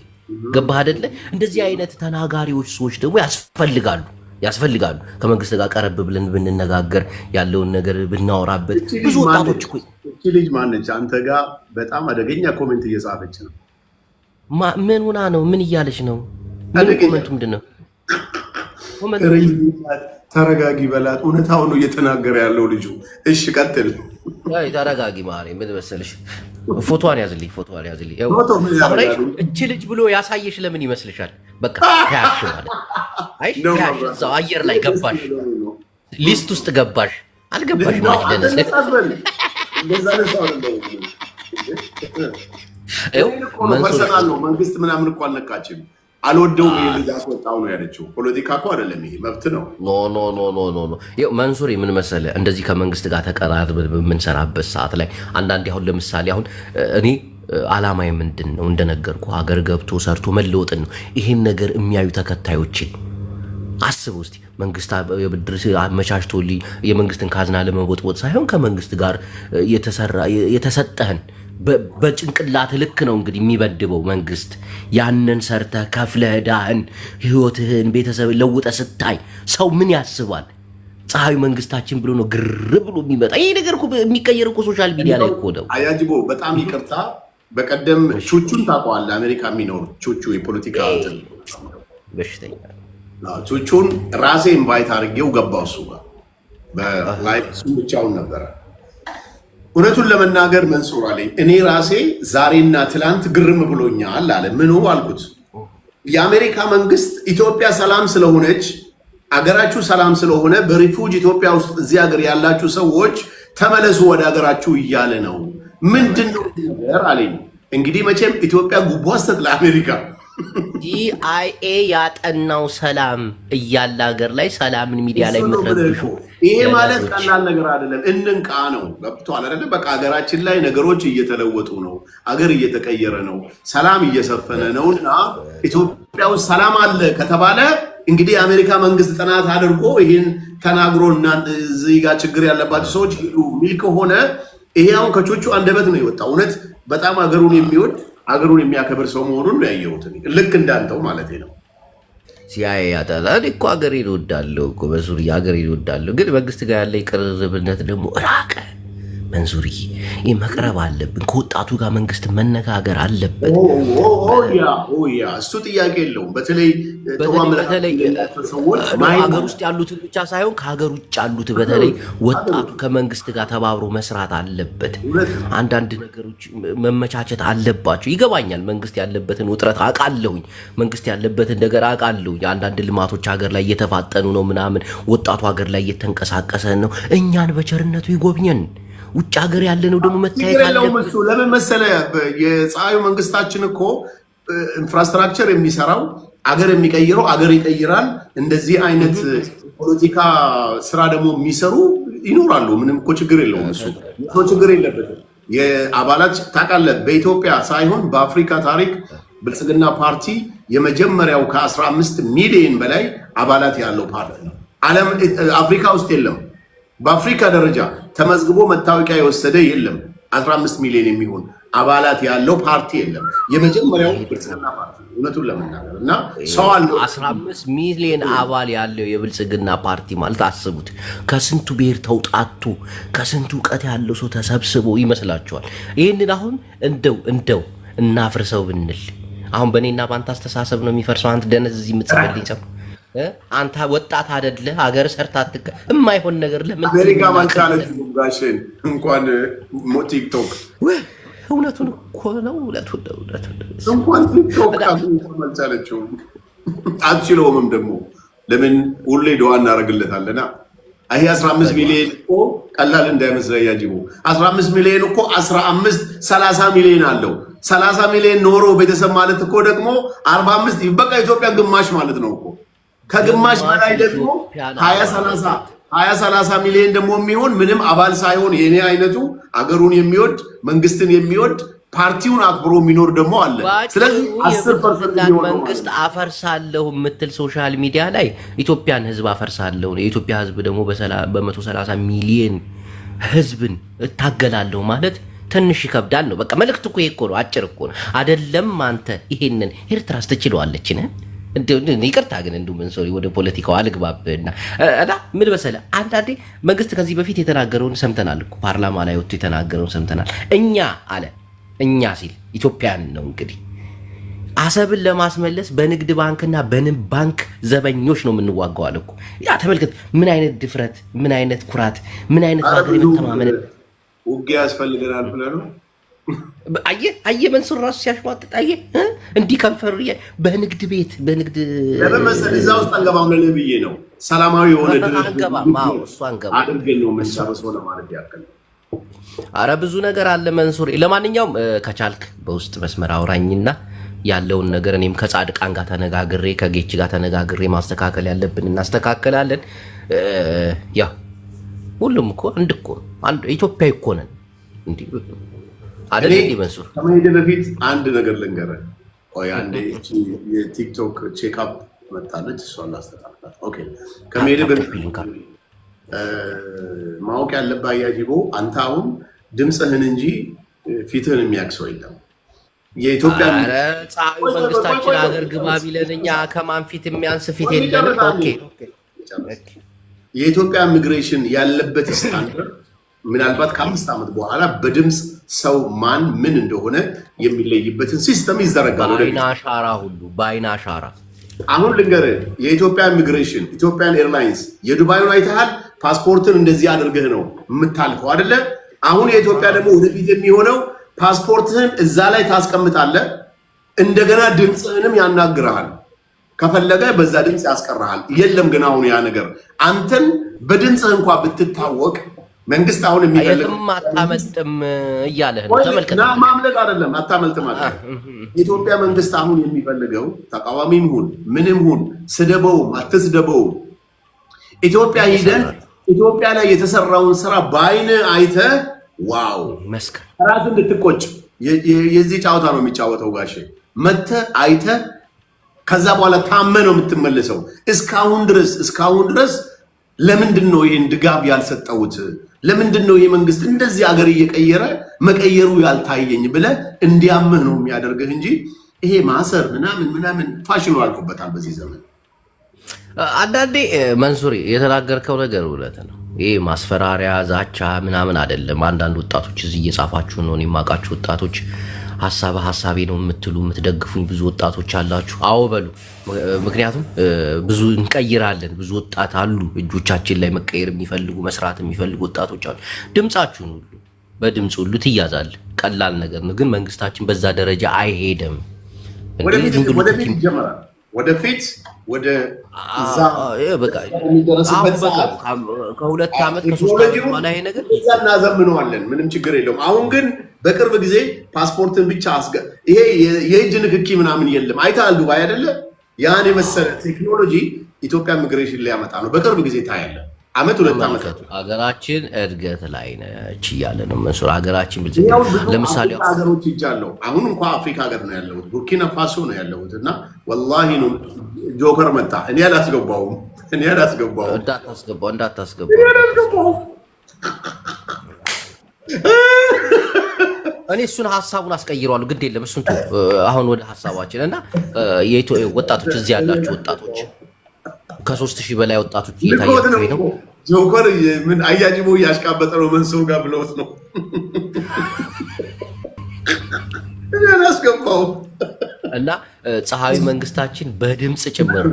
ገባህ አይደለ? እንደዚህ አይነት ተናጋሪዎች ሰዎች ደግሞ ያስፈልጋሉ። ከመንግስት ጋር ቀረብ ብለን ብንነጋገር ያለውን ነገር ብናወራበት ብዙ ወጣቶች እኮ እቺ ልጅ ማነች አንተ ጋር በጣም አደገኛ ኮሜንት እየጻፈች ነው። ምን ሆና ነው? ምን እያለች ነው? ምን ኮሜንቱ ምንድነው? ተረጋጊ በላት። እውነታውን ነው እየተናገረ ያለው ልጁ። እሺ ቀጥል። አይ ተረጋጊ ማሪ። ምን መሰለሽ ፎቶዋን ያዝልኝ። እቺ ልጅ ብሎ ያሳየሽ ለምን ይመስልሻል? በቃ ታያሽ ማለት አይ ታያሽ እዛው አየር ላይ ገባሽ፣ ሊስት ውስጥ ገባሽ። አልገባሽ ማለት ለነሰ መንግስት ምናምን እኮ አልነካችም። አልወደውም ልጅ አስወጣው ነው ያለችው። ፖለቲካ እኮ አይደለም ይሄ መብት ነው። ኖ መንሱር ምን መሰለህ እንደዚህ ከመንግስት ጋር ተቀራርበን በምንሰራበት ሰዓት ላይ አንዳንዴ አሁን ለምሳሌ አሁን እኔ አላማዬ ምንድን ነው እንደነገርኩ ሀገር ገብቶ ሰርቶ መለወጥን ነው። ይሄን ነገር የሚያዩ ተከታዮቼ አስበው እስቲ መንግስት የብድር አመቻችቶልኝ የመንግስትን ካዝና ለመቦጥቦጥ ሳይሆን ከመንግስት ጋር የተሰጠህን በጭንቅላት ልክ ነው እንግዲህ የሚበድበው መንግስት። ያንን ሰርተህ ከፍለህ ዕዳህን ህይወትህን ቤተሰብ ለውጠ ስታይ ሰው ምን ያስባል? ፀሐዩ መንግስታችን ብሎ ነው ግር ብሎ የሚመጣ። ይሄ ነገር እኮ የሚቀየር እኮ ሶሻል ሚዲያ ላይ እኮ ነው። አያጅቦ በጣም ይቅርታ። በቀደም ቹቹን ታውቀዋለህ? አሜሪካ የሚኖር ቹቹ የፖለቲካ በሽተኛ ቹቹን ራሴ ኢንቫይት አድርጌው ገባው እሱ ጋር በላይቭ እሱ ብቻውን ነበረ። እውነቱን ለመናገር መንሱር አለኝ እኔ ራሴ ዛሬና ትላንት ግርም ብሎኛል አለ። ምኑ አልኩት፣ የአሜሪካ መንግስት ኢትዮጵያ ሰላም ስለሆነች አገራችሁ ሰላም ስለሆነ በሪፉጅ ኢትዮጵያ ውስጥ እዚህ ሀገር ያላችሁ ሰዎች ተመለሱ ወደ ሀገራችሁ እያለ ነው። ምንድን ነው ነገር አለኝ። እንግዲህ መቼም ኢትዮጵያ ጉቦ አስተት ለአሜሪካ ዲአይኤ ያጠናው ሰላም እያለ ሀገር ላይ ሰላምን ሚዲያ ላይ የምትረብሹ ይሄ ማለት ቀላል ነገር አይደለም። እንንቃ ነው። ገብቶሃል አይደለ? በቃ ሀገራችን ላይ ነገሮች እየተለወጡ ነው። ሀገር እየተቀየረ ነው። ሰላም እየሰፈነ ነውና ኢትዮጵያ ውስጥ ሰላም አለ ከተባለ እንግዲህ የአሜሪካ መንግስት ጥናት አድርጎ ይህን ተናግሮ እዚህ ጋር ችግር ያለባቸው ሰዎች ሂዱ ሚል ከሆነ ይሄ አሁን ከቾቹ አንደበት ነው የወጣው። እውነት በጣም አገሩን የሚወድ አገሩን የሚያከብር ሰው መሆኑን ነው ያየሁት። ልክ እንዳንተው ማለት ነው። ሲያይ ያጣላል እኮ አገሬን እወዳለሁ እኮ በሱሪ አገሬን እወዳለሁ፣ ግን መንግስት ጋር ያለ ቅርርብነት ደግሞ ራቀ። መንሱሪ ይህ መቅረብ አለብን። ከወጣቱ ጋር መንግስት መነጋገር አለበት። እሱ ጥያቄ የለውም። በተለይ ሀገር ውስጥ ያሉትን ብቻ ሳይሆን ከሀገር ውጭ ያሉት በተለይ ወጣቱ ከመንግስት ጋር ተባብሮ መስራት አለበት። አንዳንድ ነገሮች መመቻቸት አለባቸው። ይገባኛል። መንግስት ያለበትን ውጥረት አውቃለሁኝ። መንግስት ያለበትን ነገር አውቃለሁኝ። አንዳንድ ልማቶች ሀገር ላይ እየተፋጠኑ ነው ምናምን፣ ወጣቱ ሀገር ላይ እየተንቀሳቀሰ ነው። እኛን በቸርነቱ ይጎብኘን። ውጭ ሀገር ያለ ነው ደግሞ መታየት አለበት። ለምን መሰለህ? የፀሐዩ መንግስታችን እኮ ኢንፍራስትራክቸር የሚሰራው አገር የሚቀይረው አገር ይቀይራል። እንደዚህ አይነት ፖለቲካ ስራ ደግሞ የሚሰሩ ይኖራሉ። ምንም እኮ ችግር የለውም። እሱ ችግር የለበትም። የአባላት ታውቃለህ፣ በኢትዮጵያ ሳይሆን በአፍሪካ ታሪክ ብልጽግና ፓርቲ የመጀመሪያው ከ15 ሚሊዮን በላይ አባላት ያለው ፓርቲ ነው። አፍሪካ ውስጥ የለም። በአፍሪካ ደረጃ ተመዝግቦ መታወቂያ የወሰደ የለም። 15 ሚሊዮን የሚሆን አባላት ያለው ፓርቲ የለም። የመጀመሪያው ብልጽግና ፓርቲ እውነቱን ለመናገር እና ሰው አለ 15 ሚሊዮን አባል ያለው የብልጽግና ፓርቲ ማለት አስቡት። ከስንቱ ብሔር ተውጣቱ ከስንቱ እውቀት ያለው ሰው ተሰብስቦ ይመስላችኋል? ይህንን አሁን እንደው እናፍርሰው ብንል አሁን በእኔና በአንተ አስተሳሰብ ነው የሚፈርሰው። አንተ ደነዝ እዚህ የምትጽፈልኝ ሰው አንተ ወጣት አይደለ? ሀገር ሰርታ አትቀ የማይሆን ነገር ለምን አሜሪካ ማንቻለች? ጋሽን እንኳን ቲክቶክ እውነቱን እኮ ነው። እንኳን ቲክቶክ ማንቻለችው አትችለውም። ደግሞ ለምን ሁሌ ደዋ እናደርግለታለና ይሄ 15 ሚሊዮን እኮ ቀላል እንዳይመስለህ ያጂቡ 15 ሚሊዮን እኮ 30 ሚሊዮን አለው። 30 ሚሊዮን ኖሮ ቤተሰብ ማለት እኮ ደግሞ 45 በቃ ኢትዮጵያ ግማሽ ማለት ነው እኮ። ከግማሽ በላይ ደግሞ 20-30 ሚሊዮን ደግሞ የሚሆን ምንም አባል ሳይሆን የኔ አይነቱ አገሩን የሚወድ መንግስትን የሚወድ ፓርቲውን አክብሮ የሚኖር ደግሞ አለ። ስለዚህ 10% መንግስት አፈርሳለሁ የምትል ሶሻል ሚዲያ ላይ ኢትዮጵያን ህዝብ አፈርሳለሁ፣ የኢትዮጵያ ህዝብ ደግሞ በ130 ሚሊዮን ህዝብን እታገላለሁ ማለት ትንሽ ይከብዳል ነው። በቃ መልእክት እኮ ይሄ እኮ ነው። አጭር እኮ ነው አይደለም? አንተ ይሄንን ኤርትራስ ትችለዋለች ነህ? ይቅርታ ግን እንዱ መንሶሪ ወደ ፖለቲካው አልግባብና እና ምን መሰለህ፣ አንዳንዴ መንግስት ከዚህ በፊት የተናገረውን ሰምተናል እኮ ፓርላማ ላይ ወጥቶ የተናገረውን ሰምተናል። እኛ ሲል ኢትዮጵያን ነው እንግዲህ አሰብን ለማስመለስ በንግድ ባንክና በንብ ባንክ ዘበኞች ነው የምንዋጋው አለ እኮ። ያ ተመልከት፣ ምን አይነት ድፍረት፣ ምን አይነት ኩራት፣ ምን አይነት ሀገር የምተማመን ውጊያ ያስፈልገናል ብለህ ነው። አየህ መንሱር ራሱ ሲያሽሟጥጥ አየህ። እንዲህ ከንፈር በንግድ ቤት በንግድ ለመመሰል እዛ ውስጥ አንገባም ለኔ ብዬ ነው። ሰላማዊ የሆነ ድርድር አድርገን ነው የምንጨርሰው ለማለት ያክል። አረ ብዙ ነገር አለ መንሱር። ለማንኛውም ከቻልክ በውስጥ መስመር አውራኝና ያለውን ነገር እኔም ከጻድቃን ጋር ተነጋግሬ ከጌች ጋር ተነጋግሬ ማስተካከል ያለብን እናስተካከላለን። ያው ሁሉም እኮ አንድ እኮ አንድ ኢትዮጵያ እኮ ነን እንዴ አይደል? መንሱር ከመሄድ በፊት አንድ ነገር ልንገርህ። ቆይ አንዴ የቲክቶክ ቼክአፕ መጣለች፣ እሷን ላስተካክላት። ኦኬ ከመሄድ በፊት ማወቅ ያለብህ አያጅቦ፣ አንተ አሁን ድምፅህን እንጂ ፊትህን የሚያክሰው የለም። የኢትዮጵያ መንግስታችን ሀገር ግባ ቢለን እኛ ከማን ፊት የሚያንስ ፊት የለንም። ኦኬ የኢትዮጵያ ኢሚግሬሽን ያለበት ስታንዳርድ ምናልባት ከ5 ዓመት በኋላ በድምፅ ሰው ማን ምን እንደሆነ የሚለይበትን ሲስተም ይዘረጋል። በአይን አሻራ አሁን ልንገርህ፣ የኢትዮጵያ ኢሚግሬሽን ኢትዮጵያን ኤርላይንስ የዱባዩን አይተሃል። ፓስፖርትን እንደዚህ አድርገህ ነው የምታልፈው አይደለ? አሁን የኢትዮጵያ ደግሞ ወደፊት የሚሆነው ፓስፖርትህን እዛ ላይ ታስቀምጣለህ። እንደገና ድምፅህንም ያናግርሃል። ከፈለገ በዛ ድምፅ ያስቀርሃል። የለም ግን አሁን ያ ነገር አንተን በድምፅህ እንኳ ብትታወቅ መንግስት አሁን የሚፈልግ አታመልጥም እያለህ ነው። ተመልከት፣ ማምለጥ አይደለም አታመልጥ ማለት የኢትዮጵያ መንግስት አሁን የሚፈልገው ተቃዋሚም ሁን ምንም ሁን ስደበውም አትስደበውም ኢትዮጵያ ሂደህ ኢትዮጵያ ላይ የተሰራውን ስራ በአይን አይተህ ዋው መስከር ራስ እንድትቆጭ የዚህ ጫወታ ነው የሚጫወተው ጋሼ። መተህ አይተህ ከዛ በኋላ ታመህ ነው የምትመለሰው። እስካሁን ድረስ ለምንድን ነው ይህን ድጋፍ ያልሰጠውት? ለምንድን ነው የመንግስት እንደዚህ አገር እየቀየረ መቀየሩ ያልታየኝ ብለህ እንዲያምህ ነው የሚያደርግህ እንጂ ይሄ ማሰር ምናምን ፋሽኑ አልቆበታል በዚህ ዘመን። አንዳንዴ መንሱሪ የተናገርከው ነገር እውነት ነው። ይሄ ማስፈራሪያ ዛቻ ምናምን አይደለም። አንዳንድ ወጣቶች እዚህ እየጻፋችሁ ነው፣ የማውቃችሁ ወጣቶች ሀሳቤ ነው የምትሉ የምትደግፉኝ ብዙ ወጣቶች አላችሁ። አዎ በሉ። ምክንያቱም ብዙ እንቀይራለን። ብዙ ወጣት አሉ እጆቻችን ላይ መቀየር የሚፈልጉ መስራት የሚፈልጉ ወጣቶች አሉ። ድምጻችሁን ሁሉ በድምጽ ሁሉ ትያዛል። ቀላል ነገር ነው፣ ግን መንግስታችን በዛ ደረጃ አይሄድም። ወደፊት ይጀምራል። ወደፊት ወደ እዛ ከሁለት ዓመት ከ3 ዓመት በኋላ ይሄ ነገር እናዘምነዋለን። ምንም ችግር የለውም። አሁን ግን በቅርብ ጊዜ ፓስፖርትን ብቻ ይሄ የእጅ ንክኪ ምናምን የለም። አይተሃል ዱባይ አይደለ? ያን የመሰለ ቴክኖሎጂ ኢትዮጵያ ኢሚግሬሽን ሊያመጣ ነው። በቅርብ ጊዜ ታያለ። አመት 2 ዓመት ሀገራችን እድገት ላይ ነች እያለ ነው መንሱር። ሀገራችን ለምሳሌ ሀገሮች ይጃለው። አሁን እንኳን አፍሪካ ሀገር ነው ያለሁት፣ ቡርኪና ፋሶ ነው ያለሁት እና ወላሂ ነው ጆከር መጣ። እኔ አላስገባውም። እንዳታስገባው እኔ እሱን ሀሳቡን አስቀይረዋለሁ። ግድ የለም እሱን አሁን ወደ ሀሳባችን እና ወጣቶች እዚህ ያላችሁ ወጣቶች ከ3000 በላይ ወጣቶች እየታያችሁ ነው። ጆከር ምን አያጅቦ እያሽቃበጠ ነው መንሱር ጋር ብለውት ነው ያስገባው እና ፀሐዩ መንግስታችን በድምጽ ጭምር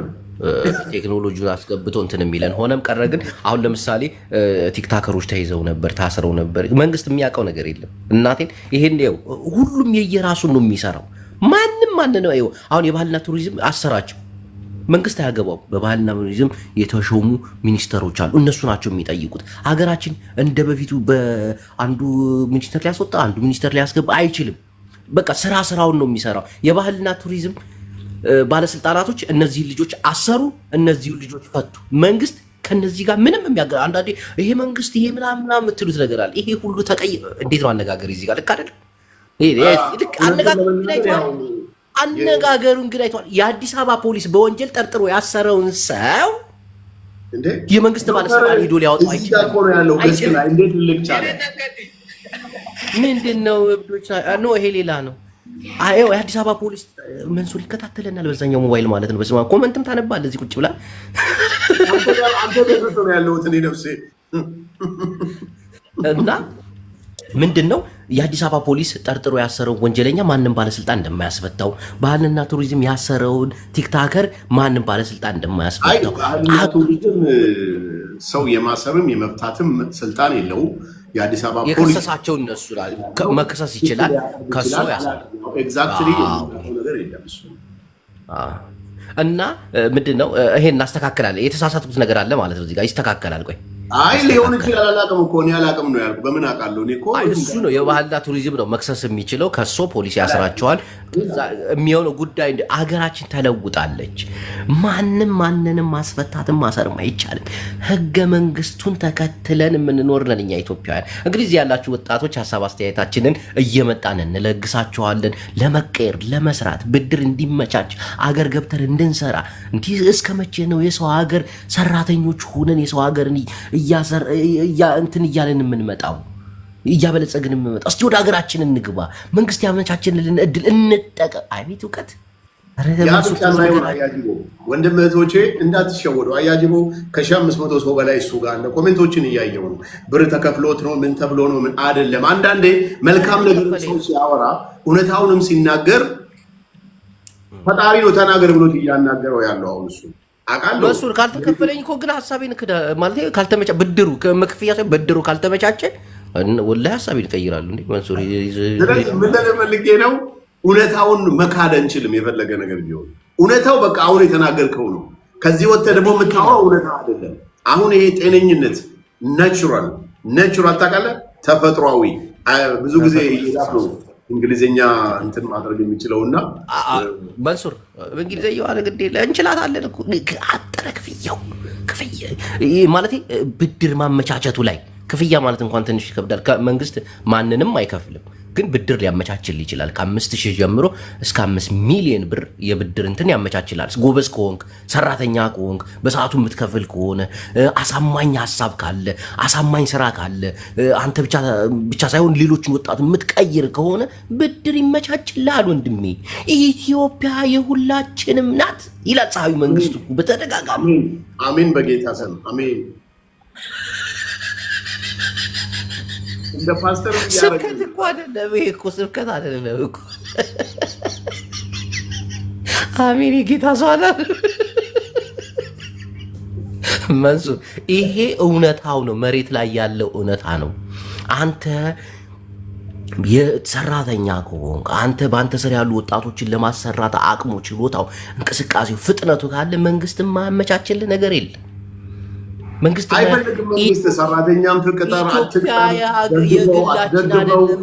ቴክኖሎጂውን አስገብቶ እንትን የሚለን ሆነም ቀረ። ግን አሁን ለምሳሌ ቲክታከሮች ተይዘው ነበር፣ ታስረው ነበር። መንግስት የሚያውቀው ነገር የለም። እናቴን ይሄን ሁሉም የየራሱን ነው የሚሰራው። ማንም ነው አሁን የባህልና ቱሪዝም አሰራቸው መንግስት አያገባው። በባህልና ቱሪዝም የተሾሙ ሚኒስተሮች አሉ፣ እነሱ ናቸው የሚጠይቁት። ሀገራችን እንደ በፊቱ በአንዱ ሚኒስተር ሊያስወጣ አንዱ ሚኒስተር ሊያስገባ አይችልም። በቃ ስራውን ነው የሚሰራው። የባህልና ቱሪዝም ባለስልጣናቶች እነዚህ ልጆች አሰሩ፣ እነዚህ ልጆች ፈቱ። መንግስት ከነዚህ ጋር ምንም የሚያገር አንዳንዴ ይሄ መንግስት ይሄ ምናምን የምትሉት ነገር አለ። ይሄ ሁሉ እንዴት ነው አነጋገር እዚህ ጋር ልክ አይደለም። ልክ አነጋገሩን ግን አይተዋል። የአዲስ አበባ ፖሊስ በወንጀል ጠርጥሮ ያሰረውን ሰው የመንግስት ባለስልጣን ሄዶ ሊያወጣው አይችልም። ምንድን ነው እብዶች ነው? ይሄ ሌላ ነው። የአዲስ አበባ ፖሊስ መንሱር ይከታተለናል በዛኛው ሞባይል ማለት ነው። በስማ ኮመንትም ታነባለህ እዚህ ቁጭ ብላ እና ምንድን ነው የአዲስ አበባ ፖሊስ ጠርጥሮ ያሰረው ወንጀለኛ ማንም ባለስልጣን እንደማያስፈታው፣ ባህልና ቱሪዝም ያሰረውን ቲክታከር ማንም ባለስልጣን እንደማያስፈታው። ቱሪዝም ሰው የማሰርም የመፍታትም ስልጣን የለውም። የአዲስ አበባ ፖሊስ የከሰሳቸው እነሱ መከሰስ ይችላል። ከሱ እና ምንድን ነው ይሄን እናስተካክላለን። የተሳሳቱት ነገር አለ ማለት ነው። እዚህ ጋር ይስተካከላል። ቆይ አይ ሊሆን ይችላል። አላውቅም እኮ እኔ አላውቅም ነው ያልኩት። በምን አውቃለሁ? እኔ እኮ እሱ ነው የባህልና ቱሪዝም ነው መክሰስ የሚችለው። ከሶ ፖሊስ ያስራቸዋል። የሚሆነው ጉዳይ አገራችን ተለውጣለች። ማንንም ማስፈታትም ማሰርም አይቻልም። ህገ መንግስቱን ተከትለን የምንኖር ነን እኛ ኢትዮጵያውያን። እንግዲህ እዚህ ያላችሁ ወጣቶች ሀሳብ አስተያየታችንን እየመጣን እንለግሳችኋለን። ለመቀየር ለመስራት ብድር እንዲመቻች አገር ገብተን እንድንሰራ እንዲህ እስከ መቼ ነው የሰው ሀገር ሰራተኞች ሆነን የሰው ሀገርን እንትን እያለን የምንመጣው እያበለጸግን የምንመጣው? እስቲ ወደ ሀገራችን እንግባ። መንግስት ያመቻችንልን እድል እንጠቀም። አቤት እውቀት! ወንድም እህቶቼ እንዳትሸወዱ። አያጅቦ ከ1500 ሰው በላይ እሱ ጋር አለ። ኮሜንቶችን እያየው ነው። ብር ተከፍሎት ነው ምን ተብሎ ነው ምን አይደለም። አንዳንዴ መልካም ነገር ሰው ሲያወራ እውነታውንም ሲናገር ፈጣሪ ነው ተናገር ብሎት እያናገረው ያለው አሁን እሱ መንሱር ካልተከፈለኝ እኮ ግን ሀሳቤን ማለት ካልተመቻ ብድሩ መክፍያ ሳይሆን ብድሩ ካልተመቻቸ ወላሂ ሀሳቤን እቀይራለሁ። እንዴ መንሱር ምን ለፈልጌ ነው? እውነታውን መካድ አንችልም። የፈለገ ነገር ቢሆን እውነታው በቃ አሁን የተናገርከው ነው። ከዚህ ወጥተህ ደግሞ የምታወራው እውነታ አይደለም። አሁን ይሄ ጤነኝነት ናቹራል ታውቃለህ፣ ተፈጥሯዊ ብዙ ጊዜ ይላል ነው እንግሊዘኛ እንትን ማድረግ የሚችለውና መንሱር በእንግሊዘኛው አለ ግዴ እንችላታለን እኮ አጠረ ክፍያ ማለት ብድር ማመቻቸቱ ላይ ክፍያ ማለት እንኳን ትንሽ ይከብዳል። መንግስት ማንንም አይከፍልም። ግን ብድር ሊያመቻችል ይችላል። ከ5,000 ጀምሮ እስከ 5 ሚሊዮን ብር የብድር እንትን ያመቻችላል። ጎበዝ ከሆንክ፣ ሰራተኛ ከሆንክ፣ በሰዓቱ የምትከፍል ከሆነ፣ አሳማኝ ሀሳብ ካለ፣ አሳማኝ ስራ ካለ፣ አንተ ብቻ ሳይሆን ሌሎችን ወጣት የምትቀይር ከሆነ ብድር ይመቻችላል። ወንድሜ ኢትዮጵያ የሁላችንም ናት ይላል ፀሐዩ መንግስቱ በተደጋጋሚ። አሜን፣ በጌታ ስም አሜን። እንደ ፓስተር ስብከት እኮ አይደለም ይሄ እኮ ስብከት አይደለም እኮ። አሜን የጌታ ሰው አለ መንሱር። ይሄ እውነታው ነው፣ መሬት ላይ ያለው እውነታ ነው። አንተ የሰራተኛ ከሆንክ አንተ በአንተ ስር ያሉ ወጣቶችን ለማሰራት አቅሙ፣ ችሎታው፣ እንቅስቃሴው፣ ፍጥነቱ ካለ መንግስት ማመቻችልህ ነገር የለም። መንግስት አይፈልግም። መንግስት ሰራተኛም ፍቅጠር የግላችን አይደለም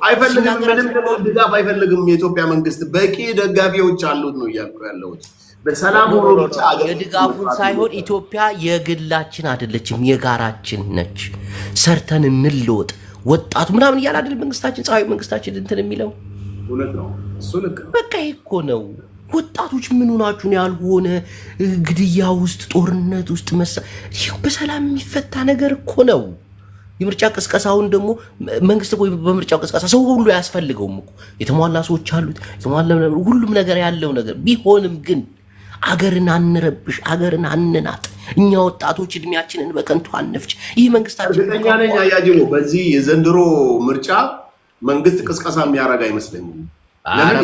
አይፈልግም። ምንም ድጋፍ አይፈልግም። የኢትዮጵያ መንግስት በቂ ደጋፊዎች አሉት ነው እያልኩ ያለሁት። በሰላም ሆኖ ብቻ የድጋፉን ሳይሆን ኢትዮጵያ የግላችን አይደለችም፣ የጋራችን ነች። ሰርተን እንለወጥ ወጣቱ ምናምን እያለ አይደል መንግስታችን ፀሐዩ መንግስታችን እንትን የሚለው እውነት ነው። እሱ ልክ ነው። በቃ ይሄ እኮ ነው። ወጣቶች ምን ሆናችሁን? ያልሆነ ግድያ ውስጥ ጦርነት ውስጥ በሰላም የሚፈታ ነገር እኮ ነው። የምርጫ ቅስቀሳውን ደግሞ መንግስት እኮ በምርጫው ቅስቀሳ ሰው ሁሉ አያስፈልገውም እኮ የተሟላ ሰዎች አሉት፣ የተሟላ ሁሉም ነገር ያለው ነገር ቢሆንም ግን አገርን አንረብሽ፣ አገርን አንናጥ። እኛ ወጣቶች እድሜያችንን በከንቱ አንፍጭ። ይህ መንግስታችን እርግጠኛ ነኝ አያጅቦ በዚህ የዘንድሮ ምርጫ መንግስት ቅስቀሳ የሚያደርግ አይመስለኝም።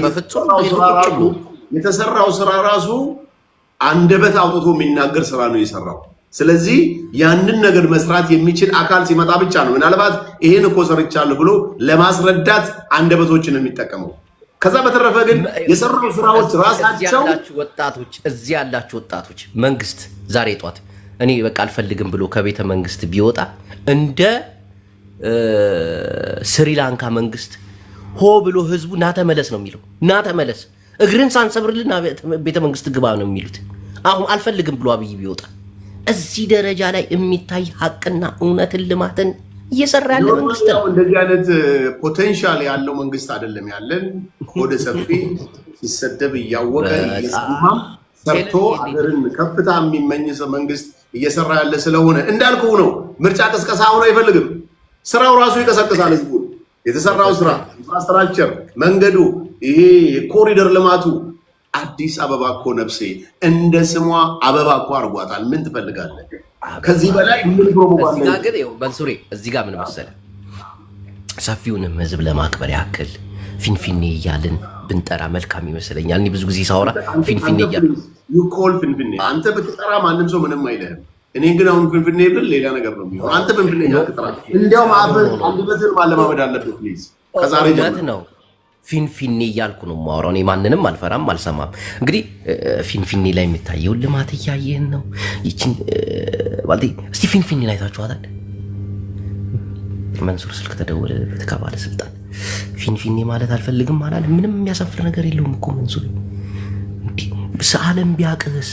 በፍጹም የተሰራው ስራ ራሱ አንደበት አውጥቶ የሚናገር ስራ ነው የሰራው። ስለዚህ ያንን ነገር መስራት የሚችል አካል ሲመጣ ብቻ ነው ምናልባት ይሄን እኮ ሰርቻለሁ ብሎ ለማስረዳት አንደበቶችን የሚጠቀመው። ከዛ በተረፈ ግን የሰራው ስራዎች ራሳቸው ወጣቶች እዚህ ያላችሁ ወጣቶች መንግስት ዛሬ ጧት እኔ በቃ አልፈልግም ብሎ ከቤተ መንግስት ቢወጣ እንደ ስሪላንካ መንግስት ሆ ብሎ ህዝቡ ናተመለስ ነው የሚለው። ናተመለስ እግርን ሳንሰብርልን ቤተ መንግስት ግባ ነው የሚሉት። አሁን አልፈልግም ብሎ አብይ ቢወጣ እዚህ ደረጃ ላይ የሚታይ ሀቅና እውነትን ልማትን እየሰራ ያለ መንግስት ነው። እንደዚህ አይነት ፖቴንሻል ያለው መንግስት አይደለም ያለን። ወደ ሰፊ ሲሰደብ እያወቀ እየሰማም ሰርቶ ሀገርን ከፍታ የሚመኝ መንግስት እየሰራ ያለ ስለሆነ እንዳልኩህ ነው። ምርጫ ቅስቀሳ ሆኖ አይፈልግም። ስራው ራሱ ይቀሰቅሳል ህዝቡ። የተሰራው ስራ ኢንፍራስትራክቸር፣ መንገዱ፣ ይሄ የኮሪደር ልማቱ አዲስ አበባ እኮ ነፍሴ እንደ ስሟ አበባ እኮ አርጓታል። ምን ትፈልጋለህ ከዚህ በላይ? ምን ፕሮፖጋንዳ እዚህ ጋር ግን መንሱሬ እዚህ ጋር ምን መሰለህ ሰፊውንም ህዝብ ለማክበር ያክል ፊንፊኔ እያልን ብንጠራ መልካም ይመስለኛል። እኔ ብዙ ጊዜ ሳወራ ፊንፊኔ እያልን ዩኮል ፊንፊኔ አንተ ብትጠራ ማንም ሰው ምንም አይልህም። እኔ ግን አሁን ፊንፊኔ ብል ሌላ ነገር ነው የሚሆነው። አንተ ፊንፊኔ ያልተጠራ እንዲያውም አንደበትህን ማለማመድ አለብህ ፕሊዝ። ከዛሬ ጀምሮ ነው ፊንፊኔ እያልኩ ነው የማወራው። እኔ ማንንም አልፈራም አልሰማም። እንግዲህ ፊንፊኔ ላይ የሚታየውን ልማት እያየን ነው። ይችን ባልቴ እስቲ ፊንፊኔ ላይ ታችኋታል? መንሱር ስልክ ተደወለበት ከባለስልጣን። ፊንፊኔ ማለት አልፈልግም አላለም። ምንም የሚያሳፍር ነገር የለውም እኮ መንሱር። ሰዓለም ቢያቅስ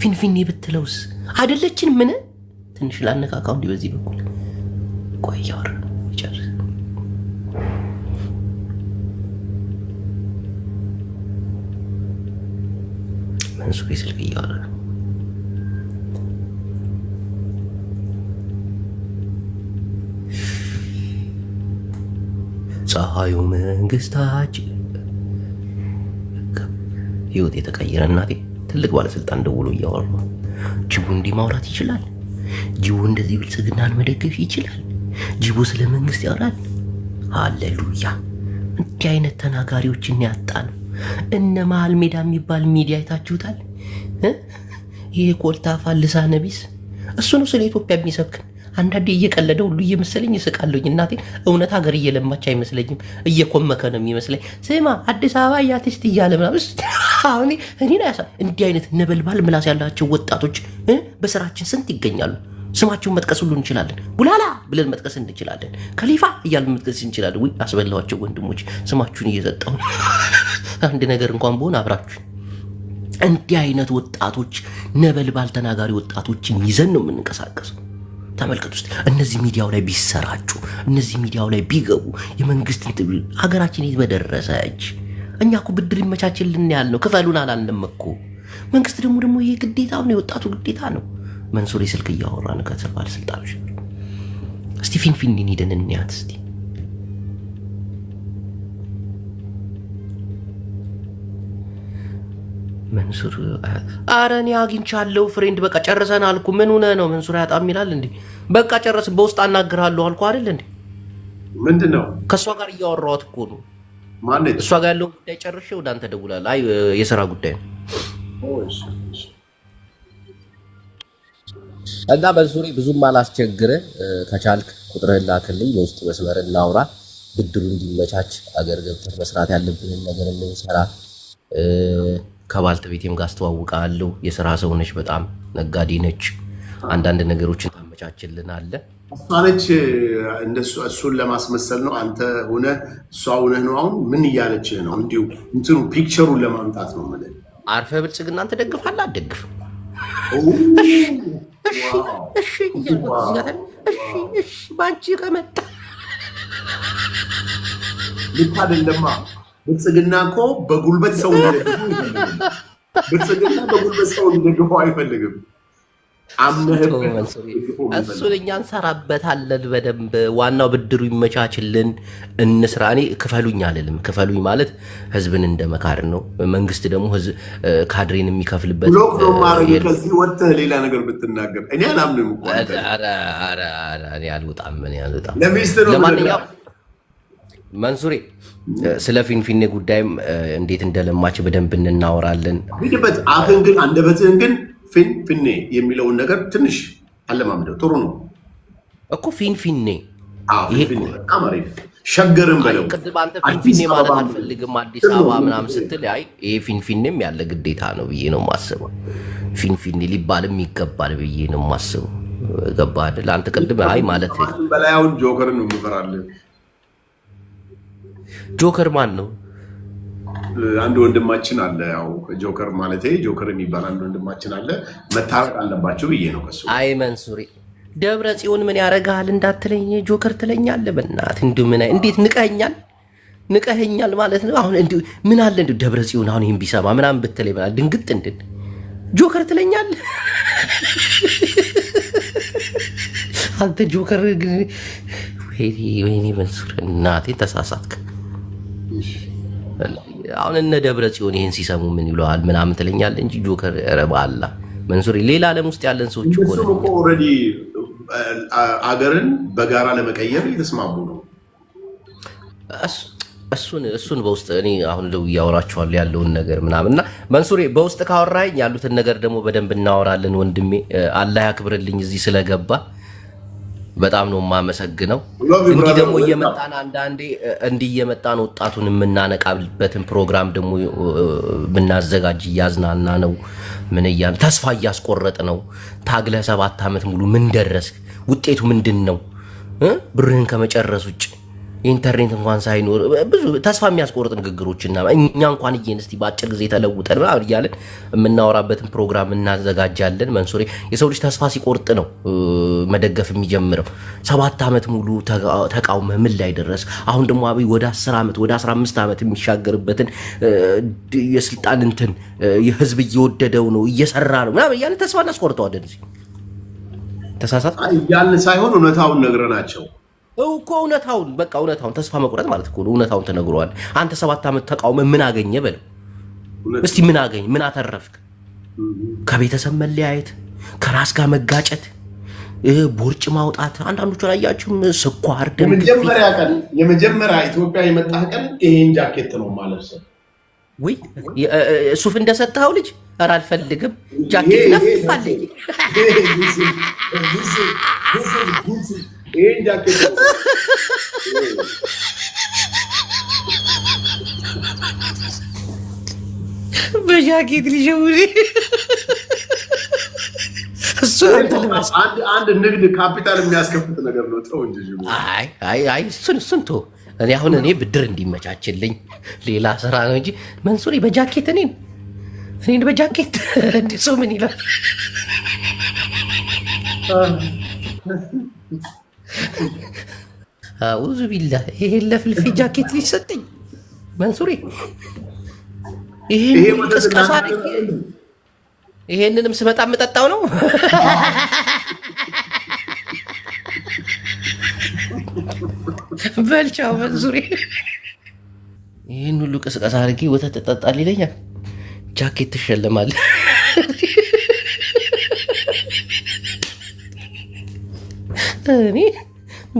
ፊንፊኔ ብትለውስ አይደለችን? ምን ትንሽ ላነካካው እንዲህ በዚህ በኩል ቆይ እያወራ ይጨርስ። መንሱር ስልክ እያወራ ነው። ፀሐዩ መንግስታችን ህይወት የተቀየረ እናቴ ትልቅ ባለስልጣን ደውሎ እያወራ ጅቡ እንዲህ ማውራት ይችላል። ጅቡ እንደዚህ ብልጽግናን መደገፍ ይችላል። ጅቡ ስለ መንግስት ያወራል። ሃሌሉያ! እንዲህ አይነት ተናጋሪዎችን ያጣ ነው። እነ መሀል ሜዳ የሚባል ሚዲያ አይታችሁታል? ይሄ ኮልታፋ ልሳነ ቢስ እሱ ነው ስለ ኢትዮጵያ የሚሰብክን። አንዳንዴ እየቀለደ ሁሉ እየመሰለኝ እስቃለሁኝ። እናቴ እውነት ሀገር እየለማች አይመስለኝም፣ እየኮመከ ነው የሚመስለኝ። ስማ አዲስ አበባ ያቴስት እያለ ምናምን እኔ እንዲህ አይነት ነበልባል ምላስ ያላቸው ወጣቶች በስራችን ስንት ይገኛሉ። ስማቸውን መጥቀስ ሁሉ እንችላለን። ቡላላ ብለን መጥቀስ እንችላለን። ከሊፋ እያልን መጥቀስ እንችላለን። ውይ አስበላኋቸው ወንድሞች፣ ስማችሁን እየሰጠሁ አንድ ነገር እንኳን በሆነ አብራችሁ። እንዲህ አይነት ወጣቶች ነበልባል ተናጋሪ ወጣቶችን ይዘን ነው የምንንቀሳቀሰው። ተመልከቱ ውስጥ እነዚህ ሚዲያው ላይ ቢሰራጩ እነዚህ ሚዲያው ላይ ቢገቡ የመንግስት ሀገራችን የት በደረሰች። እኛ እኮ ብድር ይመቻችልን ያልነው ክፈሉን አላልንም እኮ። መንግስት ደግሞ ይሄ ግዴታው ነው፣ የወጣቱ ግዴታ ነው። መንሱሬ ስልክ እያወራን ከባለስልጣኖች እስቲ ፊንፊኔን ሄደን እንያት እስቲ። መንሱር ኧረ እኔ አግኝቻለሁ ፍሬንድ በቃ ጨርሰናል እኮ። ምን ሆነህ ነው መንሱር አያጣም ይላል እንዴ? በቃ ጨረስን፣ በውስጥ አናግርሃለሁ አልኩ አይደል እንዴ? ምንድን ነው? ከእሷ ጋር እያወራኋት እኮ ነው። ማነች? እሷ ጋር ያለውን ጉዳይ ጨርሼ ወደ አንተ እደውላለሁ። አይ የሥራ ጉዳይ ነው። እና መንሱሬ ብዙም አላስቸግርህ፣ ከቻልክ ቁጥርህን ላክልኝ፣ በውስጥ መስመር እናውራ፣ ብድሩ እንዲመቻች አገር ገብተህ መስራት ያለብንን ነገር እንሰራ። ከባልተቤቴም ጋር አስተዋውቃለሁ። የሥራ ሰው ነች፣ በጣም ነጋዴ ነች። አንዳንድ ነገሮችን ታመቻችልናለህ። እሷ ነች እንደሱ እሱን ለማስመሰል ነው። አንተ ሆነህ እሷ ሆነህ ነው። አሁን ምን እያለች ነው? እንዲሁ እንትኑ ፒክቸሩን ለማምጣት ነው ማለት። አርፈህ ብልጽግናን ትደግፋለህ አትደግፍም? እሺ በአንቺ ከመጣ ልክ አይደለማ። ብልጽግና እኮ በጉልበት ሰው እንዲደግፈው አይፈልግም። ብልጽግና በጉልበት ሰው እንዲደግፈው አይፈልግም። እሱን እኛ እንሰራበታለን በደንብ። ዋናው ብድሩ ይመቻችልን፣ እንስራ። እኔ ክፈሉኝ አልልም። ክፈሉኝ ማለት ህዝብን እንደ መካር ነው። መንግስት ደግሞ ካድሬን የሚከፍልበት ብሎክ ነው ማድረግ። ከዚህ ወጥተህ ሌላ ነገር ብትናገር እኔ አላምንም እኮ። እኔ አልወጣም። ለማንኛውም መንሱሬ ስለ ፊንፊኔ ጉዳይም እንዴት እንደለማች በደንብ እናወራለን። ሂድበት። አፍን ግን አንደበትህን ግን ፊንፊኔ የሚለውን ነገር ትንሽ አለማምደው። ጥሩ ነው እኮ ፊንፊኔ። ሸገርን በለው። ቅድም አንተ ፊንፊኔ ማለት አልፈልግም አዲስ አበባ ምናምን ስትል አይ ይሄ ፊንፊኔም ያለ ግዴታ ነው ብዬ ነው የማስበው። ፊንፊኔ ሊባልም ይገባል ብዬ ነው የማስበው። ገባህ አይደል? አንተ ቅድም አይ ማለት በላዩን ጆከርን ነው የምፈራለሁ። ጆከር ማን ነው? አንድ ወንድማችን አለ። ያው ጆከር ማለት ጆከር የሚባል አንድ ወንድማችን አለ። መታረቅ አለባቸው ብዬ ነው ከሱ። አይ መንሱሬ ደብረ ጽዮን ምን ያደርግሃል እንዳትለኝ ጆከር ትለኛለህ። በእናትህ እንዴት ንቀኸኛል ማለት ነው። አሁን ምን አለ ደብረ ጽዮን አሁን ይህን ቢሰማ ምናምን ብትለኝ ምናምን ድንግጥ እንድን ጆከር ትለኛለህ አንተ ጆከር። ወይኔ መንሱር እናቴን ተሳሳትክ። አሁን እነ ደብረ ጽዮን ይሄን ሲሰሙ ምን ይለዋል ምናምን ትለኛለህ እንጂ ጆከር ረባላ መንሱሪ ሌላ ዓለም ውስጥ ያለን ሰዎች እኮ ነው። ኦልሬዲ አገርን በጋራ ለመቀየር እየተስማሙ ነው። እሱን በውስጥ እኔ አሁን ደው እያወራችኋለሁ ያለውን ነገር ምናምንና መንሱሪ በውስጥ ካወራኝ ያሉትን ነገር ደግሞ በደንብ እናወራለን። ወንድሜ አላህ ያክብርልኝ እዚህ ስለገባ በጣም ነው የማመሰግነው። እንዲህ ደግሞ እየመጣን አንዳንዴ እንዲህ እየመጣን ወጣቱን የምናነቃበትን ፕሮግራም ደግሞ ብናዘጋጅ እያዝናና ነው። ምን እያን ተስፋ እያስቆረጥ ነው። ታግለህ 7 ዓመት ሙሉ ምን ደረስክ? ውጤቱ ምንድን ነው? ብርህን ከመጨረስ ውጭ ኢንተርኔት እንኳን ሳይኖር ብዙ ተስፋ የሚያስቆርጥ ንግግሮችና እኛ እንኳን እስቲ በአጭር ጊዜ ተለውጠን እያለን የምናወራበትን ፕሮግራም እናዘጋጃለን። መንሱሬ የሰው ልጅ ተስፋ ሲቆርጥ ነው መደገፍ የሚጀምረው። 7 ዓመት ሙሉ ተቃውመ ምን ላይ ደረስ? አሁን ደግሞ አብይ ወደ 10 ዓመት ወደ 15 ዓመት የሚሻገርበትን የስልጣን እንትን የህዝብ እየወደደው ነው እየሰራ ነው ምናምን እያለን ተስፋ እናስቆርጠዋለን። እዚህ ተሳሳት እያልን ሳይሆን እውነታውን ነግረናቸው እኮ እውነታውን በቃ እውነታውን ተስፋ መቁረጥ ማለት እኮ እውነታውን ተነግሯል። አንተ 7 ዓመት ተቃውመ ምን አገኘ በለው እስቲ። ምን አገኘ? ምን አተረፍክ? ከቤተሰብ መለያየት፣ ከራስ ጋር መጋጨት፣ ቦርጭ ማውጣት። አንዳንዶቹን አያችሁም? ስኳር፣ ደም ግፊት። የመጀመሪያ ኢትዮጵያ የመጣህ ቀን ይሄን ጃኬት ነው ማለት ነው ወይ? ሱፍ እንደሰጠኸው ልጅ ኧረ አልፈልግም ጃኬት ነፋልኝ። ይሄን ጃኬት በጃኬት ሊሸውሪ እሱ አንድ ንግድ ካፒታል የሚያስከፍት ነገር ነው። ተው እንጂ አይ እሱን ተው። እኔ አሁን ብድር እንዲመቻችልኝ ሌላ ስራ ነው እንጂ መንሱሪ በጃኬት እኔን በጃኬት እንደ ሰው ምን ይላል? አውዙ ቢላ ይሄን ለፍልፌ ጃኬት ሊሰጠኝ መንሱሬ ይሄን ቅስቀሳ ይሄንንም ስመጣ የምጠጣው ነው። በልቻው መንሱሬ ይሄን ሁሉ ቅስቀሳ አድርጌ ወተት ትጠጣል ይለኛል። ጃኬት ትሸለማለህ። እኔ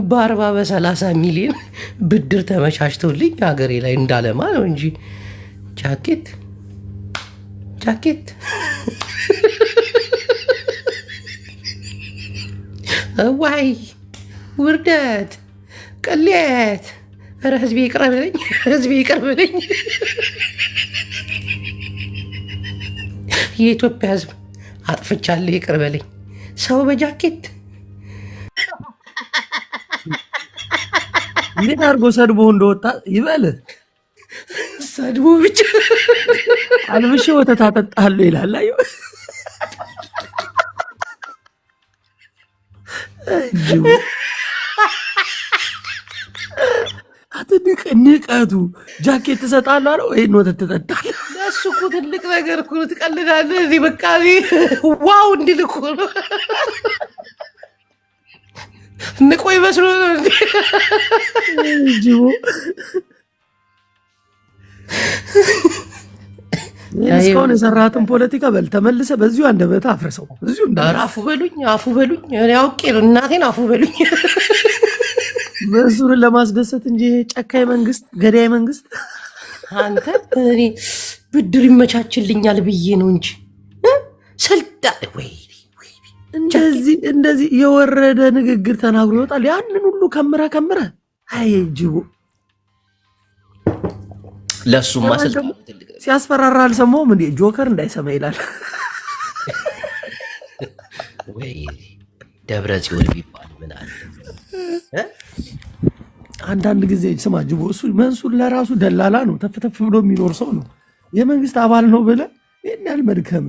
በ40 በ30 ሚሊዮን ብድር ተመቻችቶልኝ ሀገሬ ላይ እንዳለማ ነው እንጂ ጃኬት ዋይ ውርደት ቅሌት። ኧረ ህዝቤ ይቅረብልኝ፣ ህዝቤ ይቅረብልኝ። የኢትዮጵያ ህዝብ አጥፍቻለሁ፣ ይቅርበልኝ። ሰው በጃኬት እንዴት አድርጎ ሰድቦ እንደወጣ ይበል። ሰድቦ ብቻ አልብሼ ወተት አጠጣለሁ ይላል። አዩ ንቀቱ ጃኬት ትሰጣለህ አለው። ይሄን ወተት ትጠጣለህ። ለእሱ እኮ ትልቅ ነገር እኮ ነው። ትቀልዳለህ። እዚህ በቃ ዋው እንዲል እኮ ነው። ንቆ ይመስሎ ነው እንዴ? ጅቦ እስካሁን የሰራትን ፖለቲካ በል ተመልሰ በዚሁ አንደበት አፍርሰው። እዚሁ አፉ በሉኝ፣ አፉ በሉኝ። እኔ አውቄ ነው እናቴን አፉ በሉኝ። መንሱርን ለማስደሰት እንጂ ጨካኝ መንግስት፣ ገዳይ መንግስት። አንተ እኔ ብድር ይመቻችልኛል ብዬ ነው እንጂ ሰልጣን ወይ እንደዚህ የወረደ ንግግር ተናግሮ ይወጣል። ያንን ሁሉ ከምረ አይ ጅቦ ለሱማ ሰልጣን ሲያስፈራራ አልሰማውም እንዴ? ጆከር እንዳይሰማ ይላል። ወይ ደብረ ጽዮን ቢባል ምን አለ? አንዳንድ ጊዜ ስማ ጅቦ፣ እሱ መንሱር ለራሱ ደላላ ነው፣ ተፍተፍ ብሎ የሚኖር ሰው ነው። የመንግስት አባል ነው ብለህ ይህን ያህል መድከም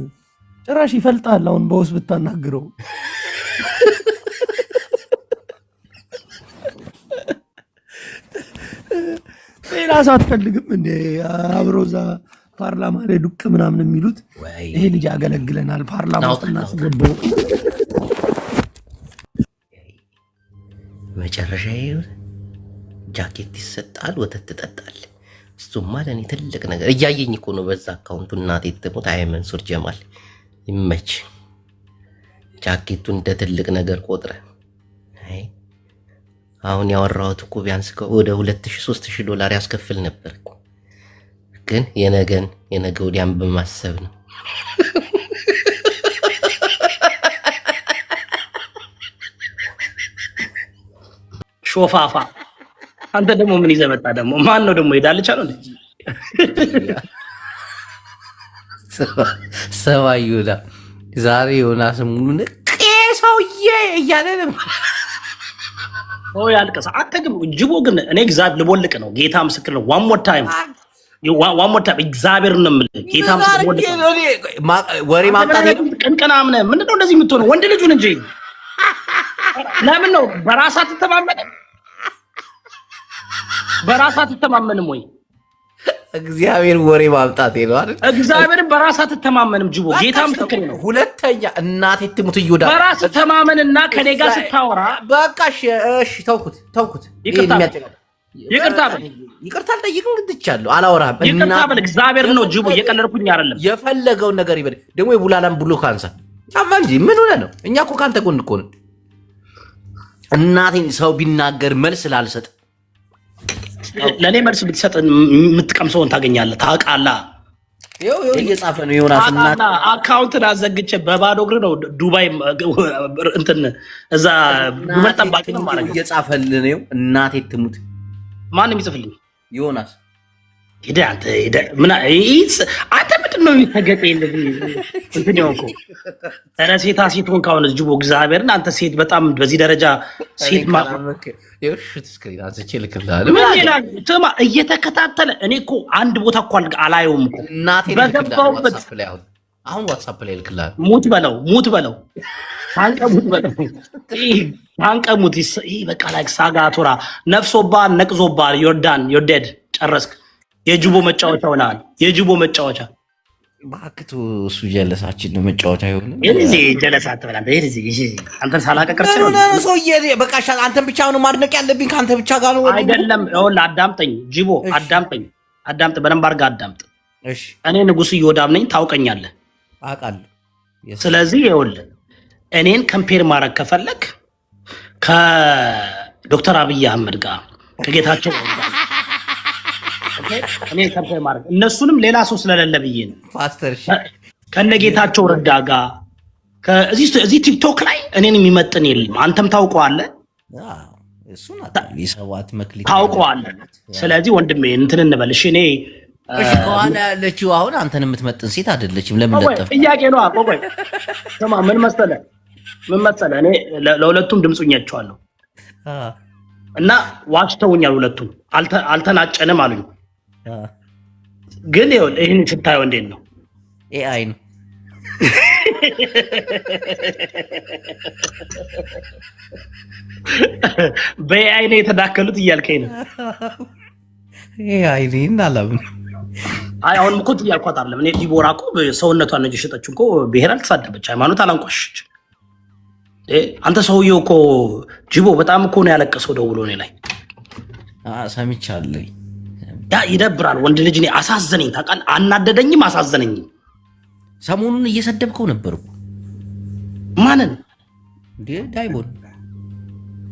ጭራሽ ይፈልጣል። አሁን በውስጥ ብታናግረው ሌላ ሰው አትፈልግም እንዴ? አብረው እዛ ፓርላማ ላይ ዱቅ ምናምን የሚሉት ይሄ ልጅ ያገለግለናል ፓርላማ ውስጥ እናስገባው። መጨረሻ ጃኬት ይሰጣል፣ ወተት ትጠጣል። እሱማ ለእኔ ትልቅ ነገር እያየኝ እኮ ነው በዛ አካውንቱ። እናቴ ትሙት። አይ መንሱር ጀማል ይመች። ጃኬቱን እንደ ትልቅ ነገር ቆጥረ። አይ አሁን ያወራሁት እኮ ቢያንስ ወደ $2000-3000 ያስከፍል ነበር፣ ግን የነገ ወዲያን በማሰብ ነው። ሾፋፋ አንተ ደግሞ ምን ይዘህ መጣ? ደግሞ ማን ነው ደግሞ ሄዳልቻ ነው እንዴ? ሰባዩላ ዛሬ ዮናስ ሙሉ ሰውዬ እያለ ነበር። ያልቀሳ አንተ ግን ጅቦ ግን እኔ እግዚአብሔር ልቦልቅ ነው። ጌታ ምስክር ነው። ዋን ሞር ታይም እግዚአብሔር ነው የምልህ። ጌታ ምስክር ነው። ወሬ ማምጣት ቅንቅናም ነህ። ምንድነው እንደዚህ የምትሆነው? ወንድ ልጁን እንጂ ለምን ነው በራሳ ትተማመንም? በራሳ ትተማመንም ወይ? እግዚአብሔር ወሬ ማምጣት ነው አይደል? እግዚአብሔር በራሳ ትተማመንም ጅቦ። ጌታ ምስክር ነው። ሁለተኛ እናቴ ትሙት ይወዳ በራስ ተማመንና ከኔ ጋር ስታወራ በቃ እሺ ተውኩት። ይቅርታ አልጠይቅም፣ ግድቻለሁ፣ አላወራም። ይቅርታ በል። እግዚአብሔር ነው ጅቦ፣ እየቀለድኩኝ አይደለም። የፈለገውን ነገር ይበል። ደግሞ የቡላላን ብሎ ካንሳ አማ እንጂ ምን ሆነ ነው? እኛ እኮ ካንተ ጎን እኮ ነው። እናቴን ሰው ቢናገር መልስ ላልሰጥ ለእኔ መልስ ብትሰጥ የምትቀምሰውን ታገኛለህ። ታውቃለህ። ይኸው እየጻፈ ነው ዮናስ። እናት አካውንትን አዘግቼ በባዶ እግር ነው ዱባይ እንትን እዛ ዱባይ ጠባቂ ነው ማለት እየጻፈልህ ነው። እናቴ ትሙት። ማን የሚጽፍልኝ? ዮናስ ሄደ። አንተ ምንድን ነው የሚተገጠ እንትን የሆንኩ? ኧረ ሴታ ሴት ሆንክ አሁን ጅቦ። እግዚአብሔርን አንተ ሴት በጣም በዚህ ደረጃ ሴት እየተከታተለ እኔ እኮ አንድ ቦታ እኮ አላየውም እኮ በገባሁበት አሁን ዋትስአፕ ላይ ልክልሃል። ሙት በለው ታንቀሙት በለው ታንቀሙት። ይህ በቃ ላይ ሳጋቶራ ነፍሶባል ነቅዞባል። ዮርዳን ዮርዴድ ጨረስክ። የጅቦ መጫወቻ ሆናል። የጅቦ መጫወቻ ባክቱ እሱ ጀለሳችን ነው መጫወቻ ይሆን እዚህ ጀለሳ አትበላ። አንተን ሳላቀቅርስ ነው ሰውዬ። በቃ አንተን ብቻ ነው ማድነቅ ያለብኝ፣ ከአንተ ብቻ ጋር ነው አይደለም። ይኸውልህ አዳምጠኝ ጅቦ፣ አዳምጥ፣ በደንብ አድርገህ አዳምጥ። እሺ እኔ ንጉስ እዮዳብ ነኝ፣ ታውቀኛለህ። አውቃለሁ። ስለዚህ ይኸውልህ እኔን ከምፔር ማድረግ ከፈለክ ከዶክተር አብይ አህመድ ጋር ከጌታቸው እኔ ከምፔር ማድረግ እነሱንም ሌላ ሰው ስለሌለ ብዬ ነው ፓስተር። ከነጌታቸው ረዳ ጋር እዚህ ቲክቶክ ላይ እኔን የሚመጥን የለም። አንተም ታውቀዋለህ፣ እሱን ይሰዋት መክሊት ታውቀዋለህ። ስለዚህ ወንድሜ እንትን እንበልሽ። እኔ እሺ ከኋላ ያለችው አሁን አንተን የምትመጥን ሴት አይደለችም። ለምን ለጠፍ ጥያቄ ነው። ቆይ ስማ፣ ምን መሰለህ እኔ ለሁለቱም ድምፁኛቸዋለሁ እና ዋሽተውኛል። ሁለቱም አልተናጨንም አሉኝ። ግን ይኸውልህ ይህን ስታየው እንዴት ነው? ኤአይ ነው። በኤአይ ነው የተዳከሉት እያልከኝ ነው? ኤአይ እናላምን። አይ አሁንም እኮ እያልኳት አይደለም። እኔ ዲቦራ እኮ ሰውነቷን ነው የሸጠችው እኮ። ብሔር አልተሳደበች፣ ሃይማኖት አላንቋሸች። አንተ ሰውዬው እኮ ጅቦ በጣም እኮ ነው ያለቀሰው ደውሎ እኔ ላይ ሰምቻለሁ። ያ ይደብራል። ወንድ ልጅ እኔ አሳዘነኝ፣ ታውቃለህ። አናደደኝም አሳዘነኝም። ሰሞኑን እየሰደብከው ነበር እኮ። ማንን እንዴ? ዳይቦን?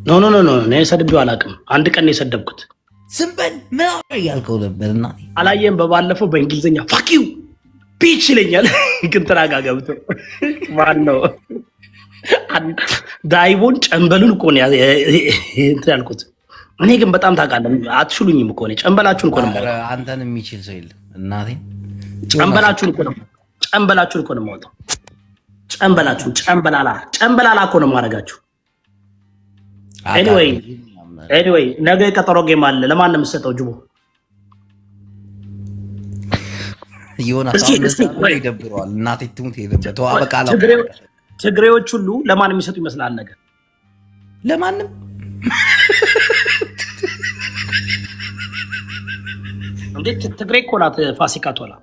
ኖ እኔ ሰድቤው አላውቅም። አንድ ቀን ነው የሰደብኩት። ዝም በል ምን ያልከው ነበር? እና አላየም? በባለፈው በእንግሊዝኛ ፋክ ዩ ቢች ይለኛል። ግን ተናጋ ገብቶ ማን ነው ዳይቦን? ጨንበሉን እኮ ነው እንትን ያልኩት። እኔ ግን በጣም ታውቃለህ፣ አትሽሉኝም እኮ ነው። ጨንበላችሁን እኮ ነው የማወጣው። አንተን የሚችል ሰው የለም እናቴ። ጨንበላችሁን እኮ ነው የማወጣው። ጨንበላችሁን ጨንበላላ እኮ ነው የማደርጋችሁ። ኤኒዌይ ነገ የቀጠሮ ጌም አለ። ለማን ነው የምትሰጠው ጅቦ? ይደብረዋል። እናቴ ትሙት የለበት በቃ ትግሬዎች ሁሉ ለማን የሚሰጡ ይመስላል? ነገር ለማንም እንዴት? ትግሬ እኮ ናት ፋሲካ ቶላ።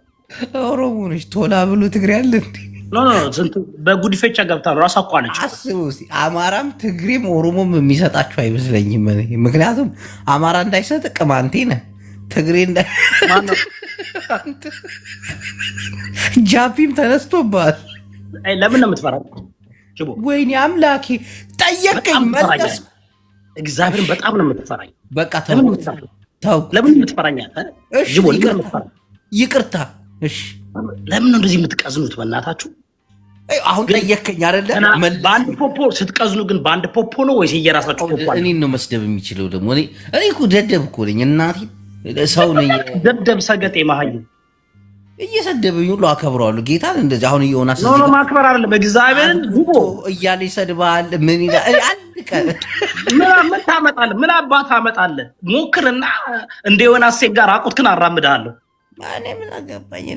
ኦሮሞ ነች ቶላ ብሎ ትግሬ አለ እንዴ? ስንቱ በጉዲፈቻ ገብታ ነው ራሷ እኮ አለች። አስቡ እስኪ አማራም ትግሬም ኦሮሞም የሚሰጣቸው አይመስለኝም። ምክንያቱም አማራ እንዳይሰጥ ቅማንቴ ነህ፣ ትግሬ ጃፒም ተነስቶባል። ለምን ነው የምትፈራው? ወይኔ አምላኬ ጠየቀኝ መለስ። እግዚአብሔርን በጣም ነው የምትፈራኝ። በቃ ለምን የምትፈራኛል? ይቅርታ። እሺ ለምን ነው እንደዚህ የምትቀዝኑት? በእናታችሁ አሁን ጠየቀኝ አይደለ? በአንድ ፖፖ ስትቀዝኑ ግን በአንድ ፖፖ ነው ወይስ የየራሳችሁ ፖፖ? እኔን ነው መስደብ የሚችለው ደግሞ። እኔ እኮ ደደብ እኮ ነኝ እናቴ፣ ሰው ነኝ። ደደብ ሰገጤ መሀይም እየሰደበኝ ሁሉ አከብረዋለሁ ጌታን። እንደዚህ አሁን እየሆነ ማክበር አይደለም እግዚአብሔርን ጉቦ እያለ ይሰድባል። ምን ይላል? አንድ ቀን ምን ታመጣለህ? ምን አባት ታመጣለህ? ሞክርና እንደ የሆነ አሴት ጋር አቁትክን አራምድሃለሁ። ማን ምን አገባኝ?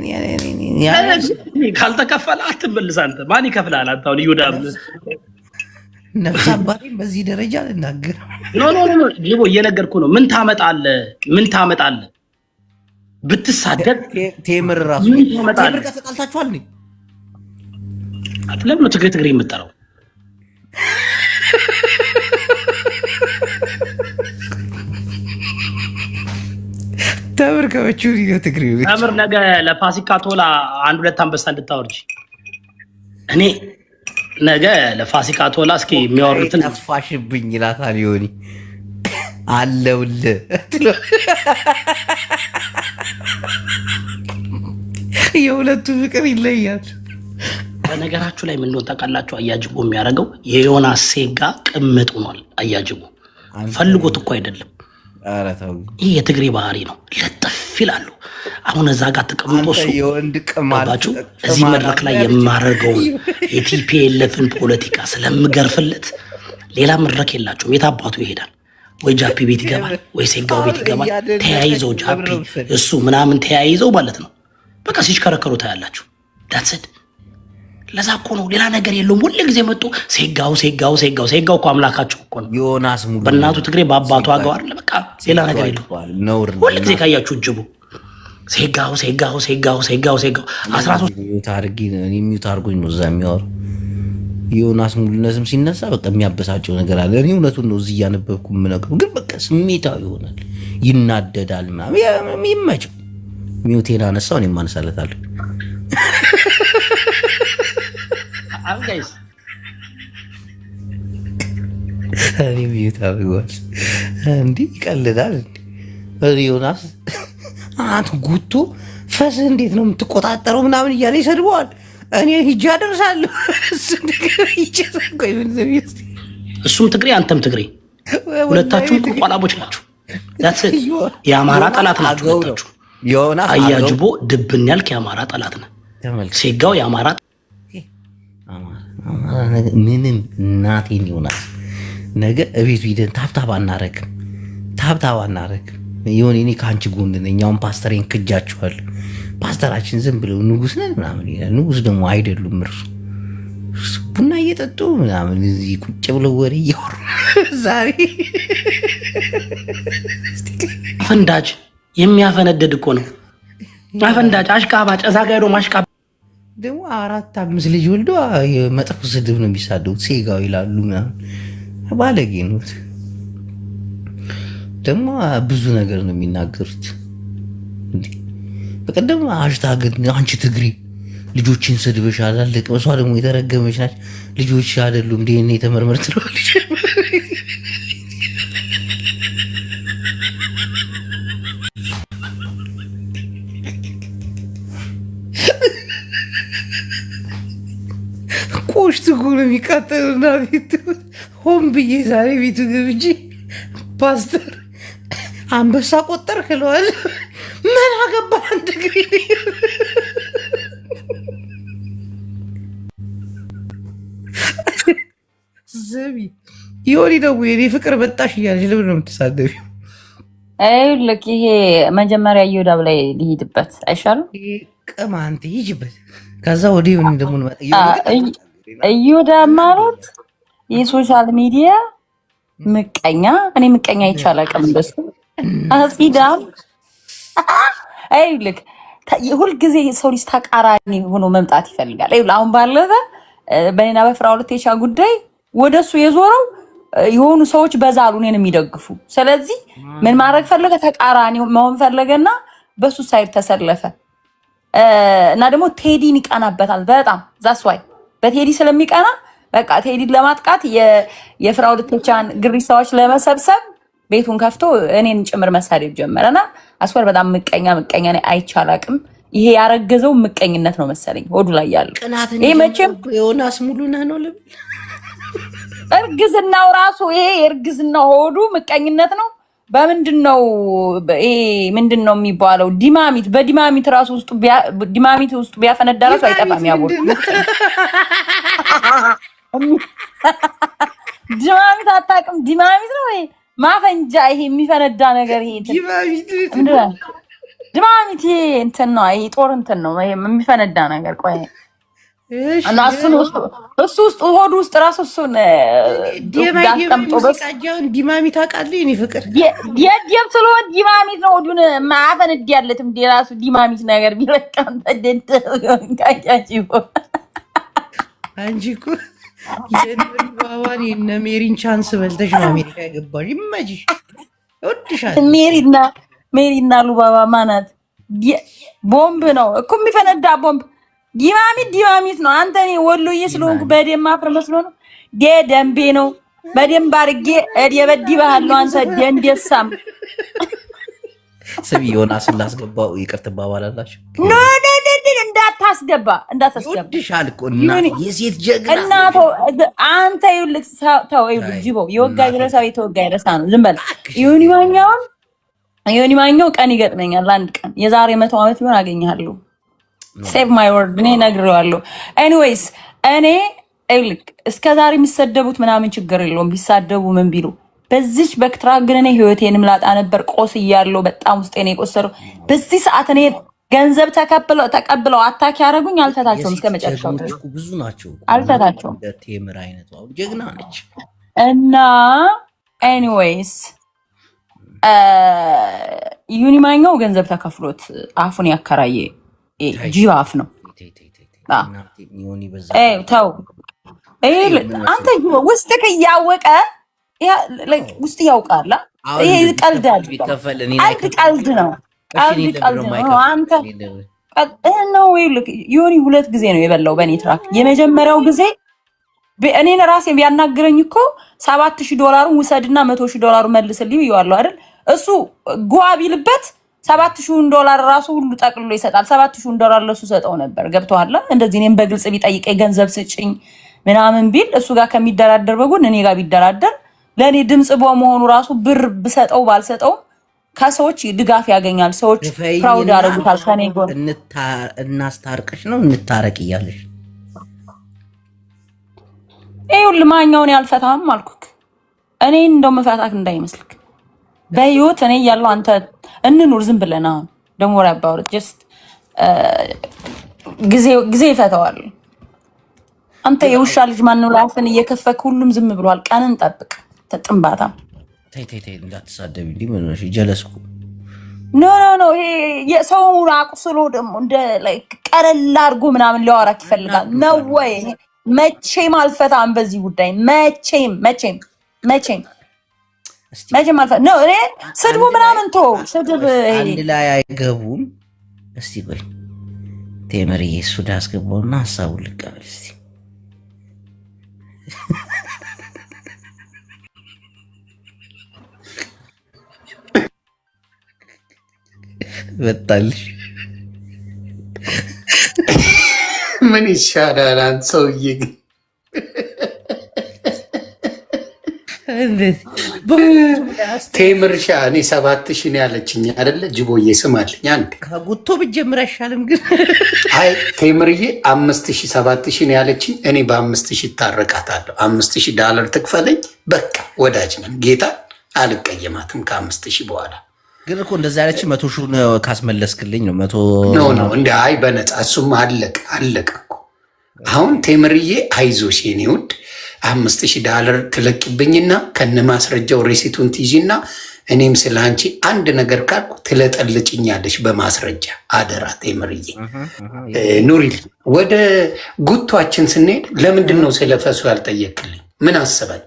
ካልተከፈለ አትመልስ። አንተ ማን ይከፍልሃል? አንተ አሁን ይሁዳ ነፍስ አባቴን በዚህ ደረጃ ልናገር? ኖ ጅቦ እየነገርኩህ ነው። ምን ታመጣለህ? ብትሳደብ ቴምር ራሱ ቴምር ጋር ተጣልታችኋል? ለምን ነው ትግሬ የምጠራው? ተምር ከወቹ ነው ትግሬ ተምር ነገ ለፋሲካ ቶላ 1-2 አንበሳ እንድታወርጂ። እኔ ነገ ለፋሲካ ቶላ እስኪ የሚያወሩትን ጠፋሽብኝ ይላታል። ዮኒ አለውልህ የሁለቱ ፍቅር ይለያል። በነገራችሁ ላይ ምን እንደሆነ ታውቃላችሁ? አያጅቦ የሚያደርገው የዮናስ ሴጋ ቅምጥ ሆኗል። አያጅቦ ፈልጎት እኮ አይደለም። ይህ የትግሬ ባህሪ ነው። ለጥፍ ይላሉ። አሁን እዛ ጋር ተቀምጦ ባችሁ እዚህ መድረክ ላይ የማደርገውን የቲፒኤልኤፍን ፖለቲካ ስለምገርፍለት ሌላ መድረክ የላቸውም። የት አባቱ ይሄዳል? ወይ ጃፒ ቤት ይገባል፣ ወይ ሴጋው ቤት ይገባል። ተያይዘው ጃፒ እሱ ምናምን ተያይዘው ማለት ነው። በቃ ሲሽከረከሩ ታያላችሁ። ዳትሰድ ለዛ እኮ ነው ሌላ ነገር የለውም። ሁሉ ጊዜ መጡ ሴጋው እኮ አምላካቸው እኮ ነው። ዮናስ ሙሉ በእናቱ ትግሬ በአባቱ አገው አይደል? በቃ ሌላ ነገር የለውም። ሁሉ ጊዜ ካያችሁ ጅቡ ሴጋው 13 ሚዩት አድርጎኝ ነው እዛ የሚያወራው። ዮናስ ሙሉነትም ሲነሳ በቃ የሚያበሳጨው ነገር አለ። እኔ እውነቱን ነው እዚህ እያነበብኩ የምነግረው፣ ግን በቃ ስሜታዊ ይሆናል፣ ይናደዳል ምናምን። ይመቸው። ሚዩቴን አነሳው፣ እኔም አነሳለታለሁ። ጋይስ እኔ ሚዩት አድርጓል። እንዲህ ይቀልዳል። ዮናስ አንተ ጉቶ ፈስ እንዴት ነው የምትቆጣጠረው ምናምን እያለ ይሰድበዋል። እኔ ሂጅ አደርሳለሁ። እሱም ትግሬ አንተም ትግሬ፣ ሁለታችሁም ቁልቋላቦች ናችሁ። የአማራ ጠላት ናችሁ ሁለታችሁ። አያጅቦ ድብን ያልክ የአማራ ጠላት ነህ። ሴጋው የአማራ ምንም እናቴን ይሆናል። ነገ እቤቱ ሂደን ታብታብ አናረግም። የሆነ እኔ ከአንቺ ጎን ነኝ። አሁን ፓስተሬን ክጃችኋለሁ። ፓስተራችን ዝም ብለው ንጉስ ነን ምናምን ይላል። ንጉስ ደግሞ አይደሉም። እርሱ ቡና እየጠጡ ምናምን እዚህ ቁጭ ብለው ወሬ እያወሩ ዛሬ አፈንዳጅ የሚያፈነደድ እኮ ነው። አፈንዳጅ አሽቃባጭ፣ እዛ ጋ ሄዶ ማሽቃባጭ ደግሞ 4-5 ልጅ ወልዶ መጥፎ ስድብ ነው የሚሳደቡት። ሴጋው ይላሉ ምናምን። ባለጌ ነው ደግሞ ብዙ ነገር ነው የሚናገሩት። በቀደም ሃሽታግ አንቺ ትግሬ ልጆችን ስድበሻል አላለቅም። እሷ ደግሞ የተረገመች ናች። ልጆች አይደሉም ዲኤንኤ ተመርመር ትለዋለች። ቆሽት እኮ ነው የሚቃጠሉና ቤቱ ሆን ብዬ ዛሬ ቤቱ ገብቼ ፓስተር አንበሳ ቆጠር ክለዋል። ምን አገባ አንድ ግሪ ዘቢ ይሆን ነው የኔ ፍቅር በጣሽ እያለች ለምን ነው የምትሳደቢው? ልክ ይሄ መጀመሪያ እዮዳብ ላይ ሊሄድበት አይሻልም? ቅማንት ይጅበት ከዛ ወዲህ ምን ደግሞ እዮዳብ ማለት የሶሻል ሚዲያ ምቀኛ። እኔ ምቀኛ ይቻላል ቀም እንደሱ አጽዳም ልክ ሁልጊዜ ሰው ልጅ ተቃራኒ ሆኖ መምጣት ይፈልጋል። አሁን ባለፈ በእኔና በፍራኦል ቴቻ ጉዳይ ወደሱ የዞረው የሆኑ ሰዎች በዛሉ እኔን የሚደግፉ። ስለዚህ ምን ማድረግ ፈለገ? ተቃራኒ መሆን ፈለገና በሱ ሳይድ ተሰለፈ። እና ደግሞ ቴዲን ይቀናበታል በጣም ዛስዋይ በቴዲ ስለሚቀና በቃ ቴዲን ለማጥቃት የፍራኦል ቴቻን ግሪሳዎች ለመሰብሰብ ቤቱን ከፍቶ እኔን ጭምር መሳደብ ጀመረና አስወር በጣም ምቀኛ ነኝ። አይቻላቅም። ይሄ ያረገዘው ምቀኝነት ነው መሰለኝ ሆዱ ላይ ያለው። ይሄ መቼም ዮናስ ሙሉነህ ነው ልብ እርግዝናው ራሱ ይሄ የእርግዝናው ሆዱ ምቀኝነት ነው። በምንድነው ይሄ ምንድነው የሚባለው? ዲማሚት በዲማሚት ራሱ ውስጥ ዲማሚት ውስጥ ቢያፈነዳ ራሱ አይጠፋም ያቦል ዲማሚት አታውቅም? ዲማሚት ነው ይሄ ማፈንጃ፣ ይሄ የሚፈነዳ ነገር ይሄ ዲማሚት ይሄ እንትን ነው። ይሄ ጦር እንትን ነው ይሄ የሚፈነዳ ነገር። ቆይ እና እሱ ውስጥ ሆዱ ውስጥ ራሱ እሱን ዲማሚት አውቃለሁ የእኔ ፍቅር የደም ስለሆነ ዲማሚት ነው ሆዱን ማፈንድ ያለትም ራሱ ዲማሚት ነገር ቢለቃም ተደንተ አንቺ እኮ የነብሪ ባባን የነ ሜሪን ቻንስ በልተሽ ነው አሜሪካ የገባሽ። ይመችሽ፣ እወድሻለሁ። ሜሪና ሉባባ ማናት? ቦምብ ነው እኮ የሚፈነዳ ቦምብ። ዲማሚት ነው። አንተ እኔ ወሎዬ ስለሆንኩ በደም ማፍረ መስሎ ነው። ደንቤ ነው በደንብ አድርጌ የበዲ ባህል ነው። አንተ ደንደሳም ስቢ ዮናስ ላስገባው ይቅር ትባባላላችሁ። ኖ እንዳታስገባ ይወድሻል እኮ እና የሴት ጀግና እናቶ አንተ ይልክ ተው ጅቦ የወጋ ይረሳው የተወጋ ይረሳ ነው። ዝም በል ዮኒ ማኛው ቀን ይገጥመኛል። አንድ ቀን የዛሬ 100 ዓመት ቢሆን አገኛለሁ። ሴቭ ማይ ወርድ እኔ ነግሬዋለሁ። ኤኒዌይስ እኔ ይልክ እስከዛሬ የሚሰደቡት ምናምን ችግር የለውም ቢሳደቡ ምን ቢሉ በዚች በክትራ ግን እኔ ህይወቴንም ላጣ ነበር። ቆስ እያለሁ በጣም ውስጤ ነው የቆሰለው። በዚህ ሰዓት እኔ ገንዘብ ተቀብለው አታክ ያደረጉኝ አልፈታቸውም እስከ መጨረሻው ብዙ ናቸው አልፈታቸውም። ቴምር አይነቷ ጀግና ነች። እና ኤኒዌይስ ዩኒማኛው ገንዘብ ተከፍሎት አፉን ያከራየ ጅብ አፍ ነው። ተው አንተ ውስጥ እያወቀ ውስጥ ያውቃል። ይሄ ቀልድ ቀልድ ነው። አንተ ነው ዮኒ 2 ጊዜ ነው የበላው በእኔ ትራክ። የመጀመሪያው ጊዜ እኔን ራሴ ቢያናግረኝ እኮ $7,000 ውሰድና $100,000 መልስልኝ ብየዋለሁ አይደል? እሱ ጓ ቢልበት $7,000 ራሱ ሁሉ ጠቅልሎ ይሰጣል። $7,000 ለሱ ሰጠው ነበር። ገብቶሃል? እንደዚህ እኔም በግልጽ ቢጠይቀኝ ገንዘብ ስጭኝ ምናምን ቢል እሱ ጋር ከሚደራደር በጎን እኔ ጋር ቢደራደር ለኔ ድምጽ በመሆኑ ራሱ ብር ብሰጠው ባልሰጠው ከሰዎች ድጋፍ ያገኛል። ሰዎች ፕራውድ ያደርጉታል። ከኔ ጎን እናስታርቅሽ ነው እንታረቅ እያለሽ ይኸውልህ ማኛውን ያልፈታም አልኩክ። እኔ እንደው መፈታክ እንዳይመስልክ በህይወት እኔ ያለው አንተ እንኑር ዝም ብለን አሁን ደግሞ ወራባው ጀስት ጊዜ ይፈታዋል። አንተ የውሻ ልጅ ማን ነው ላፍን እየከፈክ ሁሉም ዝም ብሏል። ቀንን ጠብቅ ተጥምባታ ተይ እንዳትሳደብ እንዴ ምን ነው ጀለስኩ ኖ ይሄ የሰው አቁስሎ ደግሞ እንደ ላይክ ቀለል አድርጎ ምናምን ሊያወራክ ይፈልጋል ነው ወይ? መቼም አልፈታም በዚህ ጉዳይ መቼም አልፈታም ነው። እኔ ስድቡ ምናምን ተው ስድብ አንድ ላይ አይገቡም። እስቲ ቆይ ቴምርዬ እሱ ዳስገባውና ሐሳቡን ልቀበል እስቲ በጣልሽ ምን ይሻላል? አንተ ሰውዬ ግን ቴምርሻ እኔ 7,000 ነው ያለችኝ አይደለ? ጅቦዬ ስማልኝ አንድ ከጉቶ ብጀምር አይሻልም? ግን አይ ቴምርዬ 5,000 7,000 ነው ያለችኝ። እኔ በ5,000 ታረቃታለሁ። $5,000 ትክፈለኝ። በቃ ወዳጅ ነን። ጌታ አልቀየማትም ከ5,000 በኋላ ግን እኮ እንደዛ ያለች 100,000 ካስመለስክልኝ ነው 100 ነው እንደ አይ በነፃ እሱም አለቀ እኮ። አሁን ቴምርዬ አይዞሽ የኔ ውድ $5,000 ትለቅብኝና ከነ ማስረጃው ሬሲቱን ትይዥና እኔም ስለ አንቺ አንድ ነገር ካልኩ ትለጠልጭኛለሽ በማስረጃ አደራ ቴምርዬ ኑሪል። ወደ ጉቷችን ስንሄድ ለምንድን ነው ስለፈሱ ያልጠየቅልኝ? ምን አስበን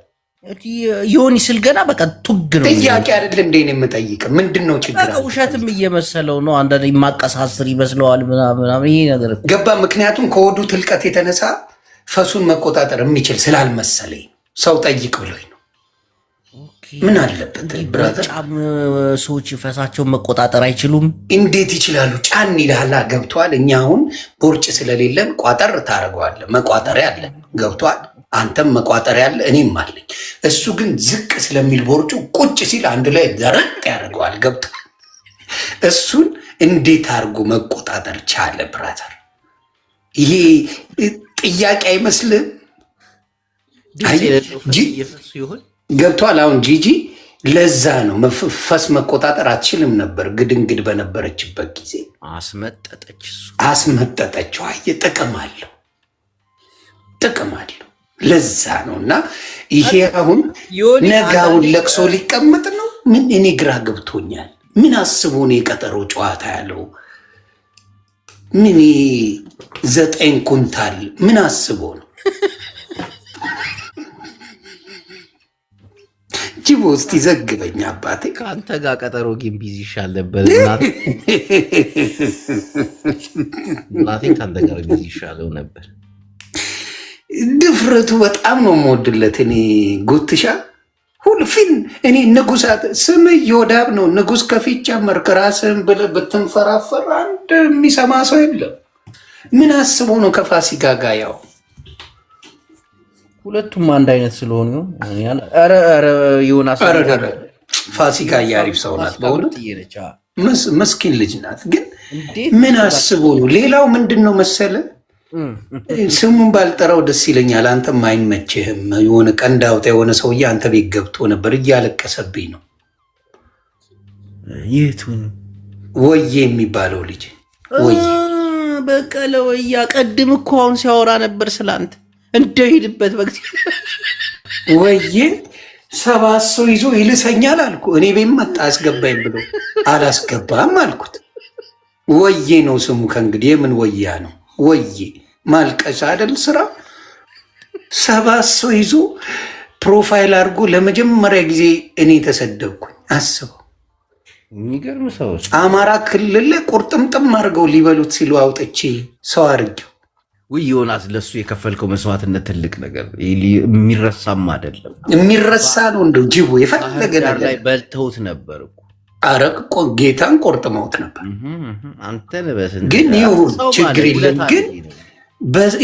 ዮኒ ስል ገና በቃ ቱግ ነው ጥያቄ አይደለም እንዴ ነው የምጠይቅ። ምንድነው ችግር? ውሸትም እየመሰለው ነው አንዳንዴ ማቀሳሰር ይመስለዋል ምናምን ይሄ ነገር ገባ። ምክንያቱም ከወዱ ትልቀት የተነሳ ፈሱን መቆጣጠር የሚችል ስላልመሰለኝ ሰው ጠይቅ ብሎኝ ነው። ምን አለበት ብራዘር? ሰዎች ፈሳቸውን መቆጣጠር አይችሉም። እንዴት ይችላሉ? ጫን ይልሃላ። ገብቷል። እኛ አሁን ቦርጭ ስለሌለን ቋጠር ታደርገዋለህ። መቋጠሪያ አለን። ገብቷል። አንተም መቋጠሪያ አለ እኔም አለኝ። እሱ ግን ዝቅ ስለሚል ቦርጩ ቁጭ ሲል አንድ ላይ ዘረጥ ያደርገዋል። ገብቷል። እሱን እንዴት አድርጎ መቆጣጠር ቻለ ብራዘር? ይሄ ጥያቄ አይመስልም? ገብቷል። አሁን ጂጂ ለዛ ነው ፈስ መቆጣጠር አትችልም ነበር። ግድንግድ በነበረችበት ጊዜ አስመጠጠችው። አየህ፣ ጥቅም አለው። ለዛ ነው። እና ይሄ አሁን ነጋውን ለቅሶ ሊቀመጥ ነው። ምን እኔ ግራ ገብቶኛል። ምን አስቦ ነው የቀጠሮ ጨዋታ ያለው? ምን 9 ኩንታል ምን አስቦ ነው? ጅቦ እስቲ ዘግበኝ አባቴ። ከአንተ ጋር ቀጠሮ ግን ቢዚ ይሻል ነበር። እናቴ ከአንተ ጋር ቢዚ ይሻለው ነበር። ድፍረቱ በጣም ነው የምወድለት። እኔ ጎትሻ ሁልፊን እኔ ንጉሳት ስም ዮዳብ ነው። ንጉስ ከፊት ጨመርክ ራስህን ብለህ ብትንፈራፈር አንድ የሚሰማ ሰው የለም። ምን አስቦ ነው ከፋሲካ ጋር? ያው ሁለቱም አንድ አይነት ስለሆኑ ዮናስ ፋሲካ አሪፍ ሰው ናት። በእውነት መስኪን ልጅ ናት። ግን ምን አስቦ ነው? ሌላው ምንድን ነው መሰለ ስሙን ባልጠራው ደስ ይለኛል። አንተም አይመችህም። የሆነ ቀንድ አውጣ የሆነ ሰውዬ አንተ ቤት ገብቶ ነበር፣ እያለቀሰብኝ ነው። የቱን? ወዬ የሚባለው ልጅ ወይ በቀለ ወያ ቀድም እኮ አሁን ሲያወራ ነበር ስላንተ እንደሄድበት በግዜ ወዬ ሰባት ሰው ይዞ ይልሰኛል አልኩ። እኔ ቤት መጣ አስገባኝ ብሎ አላስገባም አልኩት። ወዬ ነው ስሙ ከእንግዲህ የምን ወያ ነው? ወዬ ማልቀሻ አይደል ስራ። ሰባት ሰው ይዞ ፕሮፋይል አድርጎ ለመጀመሪያ ጊዜ እኔ ተሰደብኩኝ። አስበው። የሚገርም ሰው አማራ ክልል ላይ ቁርጥምጥም አድርገው ሊበሉት ሲሉ አውጥቼ ሰው አድርጌው። ውይ ዮናስ፣ ለሱ የከፈልከው መስዋዕትነት ትልቅ ነገር የሚረሳም አይደለም። የሚረሳ ነው እንደው ጅቦ የፈለገ ነገር ላይ በልተውት ነበር እኮ። ኧረ ጌታን ቆርጥመውት ነበር። አንተን በስንት ግን ይሁን ችግር የለም። ግን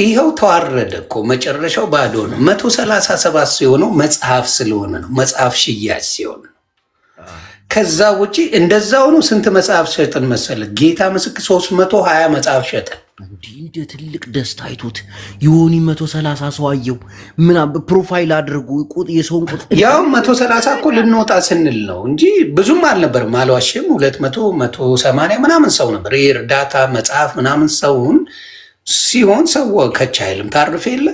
ይኸው ተዋረደ እኮ መጨረሻው ባዶ ነው። 137 ሲሆነው መጽሐፍ ስለሆነ ነው፣ መጽሐፍ ሽያጭ ሲሆን ነው። ከዛ ውጪ እንደዛ ሆኖ ስንት መጽሐፍ ሸጥን መሰለ? ጌታ ምስክር 320 መጽሐፍ ሸጥን። እንዲህ እንደ ትልቅ ደስታ አይቶት የሆኒ 130 ሰው አየው ምናምን ፕሮፋይል አድርጎ የሰውን ቁጥር ያው 130 እኮ ልንወጣ ስንል ነው እንጂ ብዙም አልነበርም። አልዋሽም። 200 180 ምናምን ሰው ነበር። ይህ እርዳታ መጽሐፍ ምናምን ሰውን ሲሆን ሰው ከች አይልም። ታርፍ የለ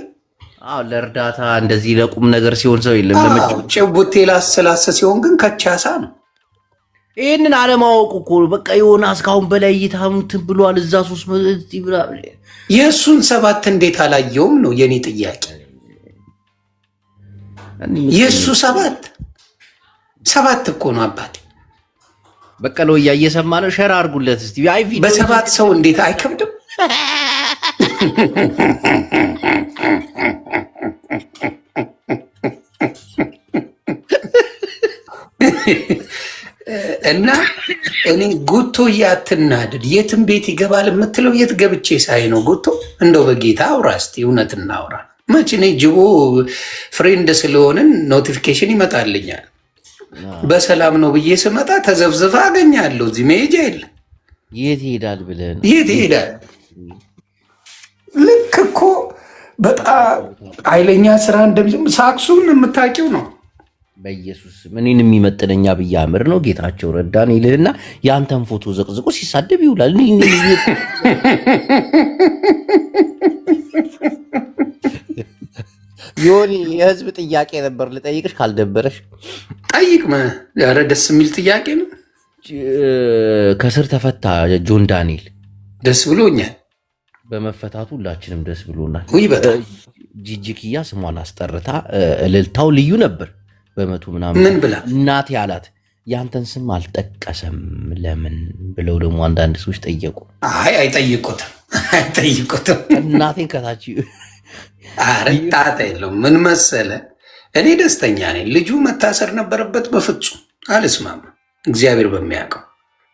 ለእርዳታ እንደዚህ ለቁም ነገር ሲሆን ሰው የለም። ጭቡቴ ላስላሰ ሲሆን ግን ከቻሳ ነው። ይህንን አለማወቁ እኮ በቃ የሆነ እስካሁን በላይ እይታምትን ብሏል። እዛ 300 ብላ የእሱን 7 እንዴት አላየውም ነው የኔ ጥያቄ። የእሱ 7 እኮ ነው አባቴ። በቀለ ወያ እየሰማ ነው። ሸር አድርጉለት እስቲ። በ7 ሰው እንዴት አይከብድም? እና እኔ ጉቶ እያትናድድ የትም ቤት ይገባል የምትለው የት ገብቼ ሳይ ነው? ጉቶ እንደው በጌታ አውራ እስቲ፣ እውነት እናውራ። መች እኔ ጅቦ ፍሬንድ ስለሆንን ኖቲፊኬሽን ይመጣልኛል። በሰላም ነው ብዬ ስመጣ ተዘብዝፋ አገኛለሁ። እዚህ መሄጃ የለ። የት ይሄዳል ብለን የት ይሄዳል? ልክ እኮ በጣም ኃይለኛ ስራ እንደሚጀምር ሳክሱን የምታውቂው ነው። በኢየሱስ ምንን የሚመጥነኛ ብዬ አምር ነው ጌታቸው ረዳን ይልህና የአንተን ፎቶ ዘቅዝቆ ሲሳደብ ይውላል። ዮኒ የህዝብ ጥያቄ ነበር ልጠይቅሽ፣ ካልደበረሽ ጠይቅ። ኧረ ደስ የሚል ጥያቄ ነው። ከስር ተፈታ ጆን ዳንኤል። ደስ ብሎኛል። በመፈታቱ ሁላችንም ደስ ብሎናል። ውይ በጣም ጂጂክያ ስሟን አስጠርታ እልልታው ልዩ ነበር። በመቶ ምናምን ምን ብላ እናቴ አላት። ያንተን ስም አልጠቀሰም ለምን ብለው ደግሞ አንዳንድ ሰዎች ጠየቁ። አይጠይቁትም። እናቴን ከታች ጣጣ የለውም። ምን መሰለ፣ እኔ ደስተኛ ነኝ። ልጁ መታሰር ነበረበት። በፍጹም አልስማማ። እግዚአብሔር በሚያውቀው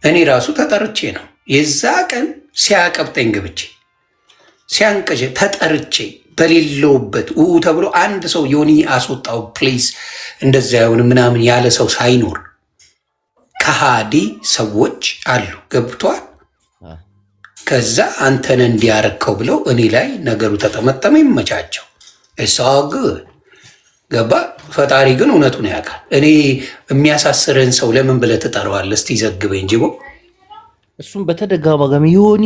እኔ ራሱ ተጠርቼ ነው የዛ ቀን ሲያቀብጠኝ ገብቼ ሲያንቀጀ ተጠርቼ በሌለውበት ተብሎ አንድ ሰው ዮኒ አስወጣው ፕሌስ እንደዛ ይሁን ምናምን ያለ ሰው ሳይኖር ከሃዲ ሰዎች አሉ። ገብቷል። ከዛ አንተን እንዲያረከው ብለው እኔ ላይ ነገሩ ተጠመጠመ። ይመቻቸው። እሳግ ገባ። ፈጣሪ ግን እውነቱን ያውቃል። እኔ የሚያሳስርህን ሰው ለምን ብለህ ትጠራዋለህ? እስቲ ዘግበኝ ጅቦ። እሱም በተደጋጋሚ ዮኒ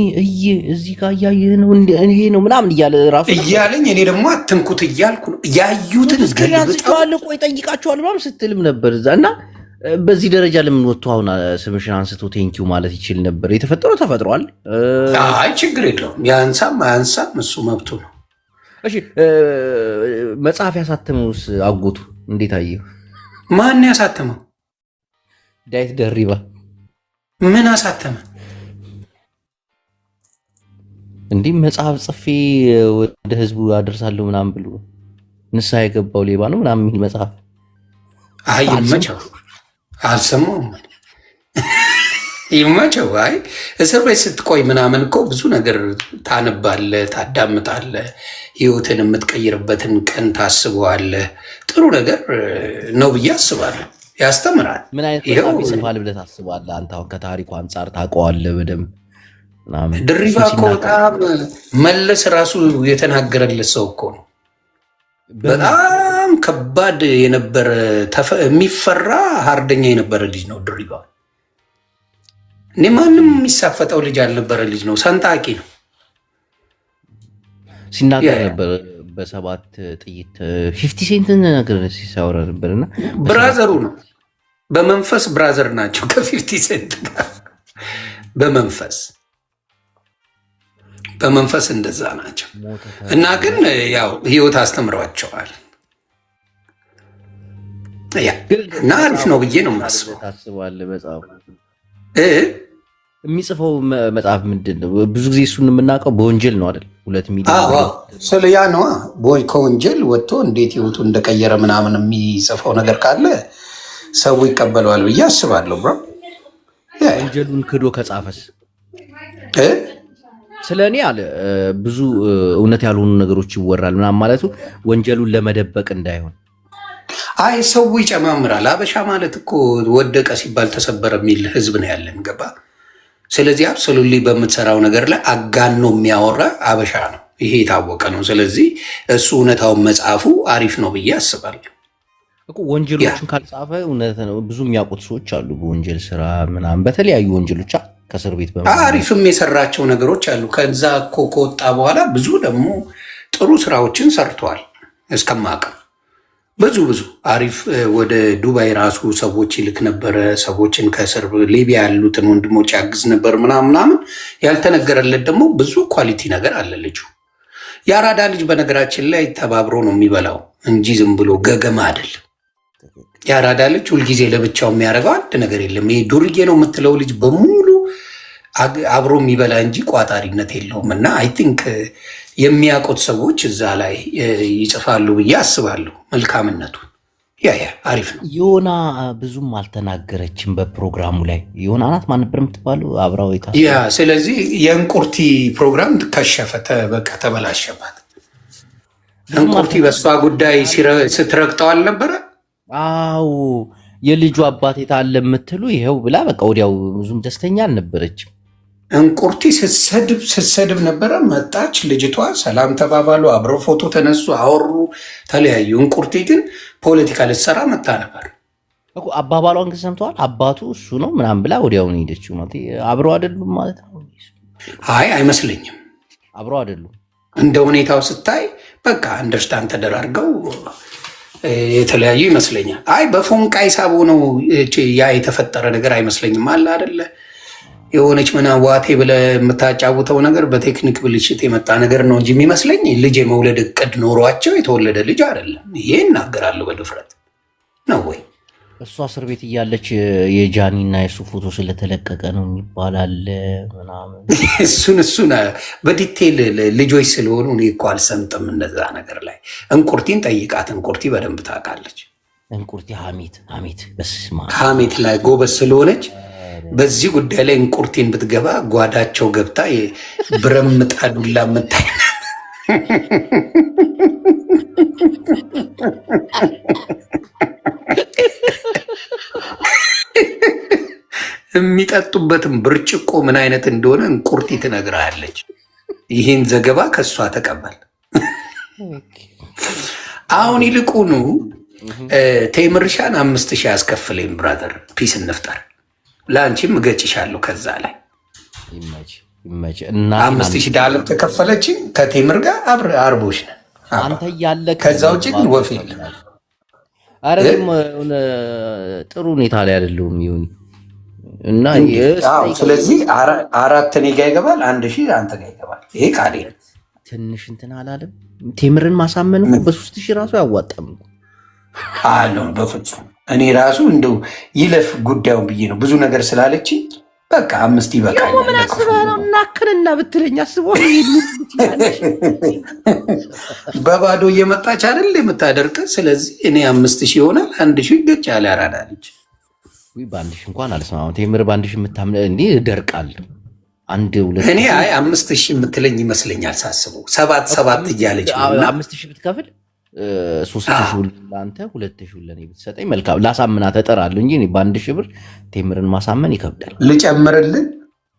እዚህ ጋር እያየህ ነው ይሄ ነው ምናምን እያለ ራሱ እያለኝ እኔ ደግሞ አትንኩት እያልኩ ነው። ያዩትን ገልብጠዋል። ቆይ ጠይቃቸዋል ምናምን ስትልም ነበር እዛ እና በዚህ ደረጃ ለምን ወጥቶ አሁን ስምሽን አንስቶ ቴንኪው ማለት ይችል ነበር። የተፈጠረው ተፈጥሯል። አይ ችግር የለውም። ያንሳም አያንሳም እሱ መብቱ ነው። እሺ መጽሐፍ ያሳተመውስ አጎቱ እንዴት አየው? ማን ያሳተመው? ዳዊት ደሪባ። ምን አሳተመ? እንዲህ መጽሐፍ ጽፌ ወደ ህዝቡ አደርሳለሁ ምናምን ብሎ ንስሐ የገባው ሌባ ነው ምናምን የሚል መጽሐፍ። አይ ይመቸው። አልሰማሁም። ይመቸው። አይ እስር ቤት ስትቆይ ምናምን እኮ ብዙ ነገር ታነባለህ፣ ታዳምጣለህ፣ ህይወትን የምትቀይርበትን ቀን ታስበዋለህ። ጥሩ ነገር ነው ብዬ አስባለሁ። ያስተምራል። ምን አይነት መጽሐፍ ይጽፋል ብለህ ታስባለህ አንተ? አሁን ከታሪኩ አንጻር ታውቀዋለህ በደምብ። ድሪባ እኮ በጣም መለስ ራሱ የተናገረለት ሰው እኮ ነው። በጣም ከባድ የነበረ የሚፈራ ሀርደኛ የነበረ ልጅ ነው ድሪባ። እኔ ማንም የሚሳፈጠው ልጅ አልነበረ ልጅ ነው፣ ሰንጣቂ ነው ሲናገር ነበር። በሰባት ጥይት 50 ሴንት ነገር ሲሳወራ ነበርና ብራዘሩ ነው። በመንፈስ ብራዘር ናቸው ከ50 ሴንት ጋር በመንፈስ እንደዛ ናቸው። እና ግን ያው ህይወት አስተምሯቸዋል። እና አሪፍ ነው ብዬ ነው የማስበው። ታስባለህ መጽሐፉ የሚጽፈው መጽሐፍ ምንድን ነው? ብዙ ጊዜ እሱን የምናውቀው በወንጀል ነው አይደል? 2 ሚሊዮን ስለ ያ ነዋ። ከወንጀል ወጥቶ እንዴት ህይወቱ እንደቀየረ ምናምን የሚጽፈው ነገር ካለ ሰው ይቀበለዋል ብዬ አስባለሁ። ብሮ ወንጀሉን ክዶ ከጻፈስ ስለ እኔ አለ ብዙ እውነት ያልሆኑ ነገሮች ይወራል ምናምን ማለቱ ወንጀሉን ለመደበቅ እንዳይሆን። አይ ሰው ይጨማምራል። አበሻ ማለት እኮ ወደቀ ሲባል ተሰበረ የሚል ህዝብ ነው ያለን፣ ገባ? ስለዚህ አብሶሉትሊ በምትሰራው ነገር ላይ አጋኖ የሚያወራ አበሻ ነው። ይሄ የታወቀ ነው። ስለዚህ እሱ እውነታውን መጽሐፉ አሪፍ ነው ብዬ አስባለሁ። ወንጀሎችን ካልጻፈ እውነት ነው። ብዙ የሚያውቁት ሰዎች አሉ በወንጀል ስራ ምናምን በተለያዩ ወንጀሎች ከእስር ቤት አሪፍም የሰራቸው ነገሮች አሉ። ከዛ እኮ ከወጣ በኋላ ብዙ ደግሞ ጥሩ ስራዎችን ሰርተዋል እስከማውቅም ብዙ አሪፍ። ወደ ዱባይ ራሱ ሰዎች ይልክ ነበረ። ሰዎችን ከእስር ሊቢያ ያሉትን ወንድሞች ያግዝ ነበር ምናምን። ያልተነገረለት ደግሞ ብዙ ኳሊቲ ነገር አለ ልጁ። የአራዳ ልጅ በነገራችን ላይ ተባብሮ ነው የሚበላው እንጂ ዝም ብሎ ገገማ አይደለም። የአራዳ ልጅ ሁልጊዜ ለብቻው የሚያደርገው አንድ ነገር የለም። ይሄ ዱርዬ ነው የምትለው ልጅ በሙሉ አብሮ የሚበላ እንጂ ቋጣሪነት የለውም። እና አይ ቲንክ የሚያውቁት ሰዎች እዛ ላይ ይጽፋሉ ብዬ አስባለሁ። መልካምነቱን ያ አሪፍ ነው። ዮና ብዙም አልተናገረችም በፕሮግራሙ ላይ። ዮና ናት ማን ነበር የምትባለው አብራው ያ። ስለዚህ የእንቁርቲ ፕሮግራም ከሸፈ፣ በቃ ተበላሸባት። እንቁርቲ በእሷ ጉዳይ ስትረግጠው አልነበረ? አዎ የልጁ አባት የታለ የምትሉ ይኸው ብላ በቃ ወዲያው ብዙም ደስተኛ አልነበረችም። እንቁርቲ ስትሰድብ ነበረ። መጣች ልጅቷ፣ ሰላም ተባባሉ፣ አብረው ፎቶ ተነሱ፣ አወሩ፣ ተለያዩ። እንቁርቲ ግን ፖለቲካ ልትሰራ መጣ ነበር። አባባሏን ግን ሰምተዋል። አባቱ እሱ ነው ምናምን ብላ ወዲያውን ሄደችው። አብረው አይደሉም ማለት ነው? አይ አይመስለኝም፣ አብረው አይደሉም። እንደ ሁኔታው ስታይ በቃ አንደርስታንድ ተደራርገው የተለያዩ ይመስለኛል። አይ በፎንቃ ሂሳቡ ነው ያ የተፈጠረ ነገር አይመስለኝም። አለ አይደለ የሆነች ዋቴ ብለህ የምታጫውተው ነገር በቴክኒክ ብልሽት የመጣ ነገር ነው እንጂ የሚመስለኝ ልጅ የመውለድ እቅድ ኖሯቸው የተወለደ ልጅ አይደለም። ይሄ እናገራለሁ በድፍረት ነው። ወይ እሷ እስር ቤት እያለች የጃኒና የሱ ፎቶ ስለተለቀቀ ነው ይባላል ምናምን። እሱን በዲቴል ልጆች ስለሆኑ እኔ እኮ አልሰምጥም እነዛ ነገር ላይ። እንቁርቲን ጠይቃት፣ እንቁርቲ በደንብ ታውቃለች። እንቁርቲ ሐሜት በስማ ሐሜት ላይ ጎበዝ ስለሆነች በዚህ ጉዳይ ላይ እንቁርቲን ብትገባ ጓዳቸው ገብታ ብረም ምጣዱላ ምታይ የሚጠጡበትም ብርጭቆ ምን አይነት እንደሆነ እንቁርቲ ትነግራለች። ይህን ዘገባ ከእሷ ተቀበል። አሁን ይልቁኑ ቴምርሻን 5000 ያስከፍለኝ ብራዘር፣ ፒስ እንፍጠር። ለአንቺም እገጭሻለሁ። ከዛ ላይ ይመች 5000 ዳለር ተከፈለችኝ ከቴምር ጋር አርቦች ነን አንተ እያለ። ከዛ ውጭ ግን ወፍ የለም። አረም ጥሩ ሁኔታ ላይ አይደለም ይሁን እና ስለዚህ 4 እኔ ጋር ይገባል፣ 1000 አንተ ጋር ይገባል። ይሄ ቃሌ ትንሽ እንትን አላለም። ቴምርን ማሳመን በ3000 ራሱ ያዋጣም አለው። በፍጹም እኔ ራሱ እንደው ይለፍ ጉዳዩን ብዬ ነው። ብዙ ነገር ስላለችኝ በቃ 5 ይበቃኛል። ምን አስበህ ነው እናክንና ብትለኝ አስቦ በባዶ እየመጣች አይደል የምታደርቅ። ስለዚህ እኔ 5000 ይሆናል፣ 1000 ይገጭ ያለ አራዳ ልጅ። በ1000 እንኳን አልስማማም። ቴምር በ1000 የምታምን እንዴ እደርቃለሁ። እኔ አይ 5000 የምትለኝ ይመስለኛል ሳስበው 7 እያለች ነው። 5000 ብትከፍል 3000 ለአንተ 2000 ለኔ ብትሰጠኝ መልካም ላሳምናት እጠራለሁ እንጂ እኔ በ1000 ብር ቴምርን ማሳመን ይከብዳል። ልጨምርልን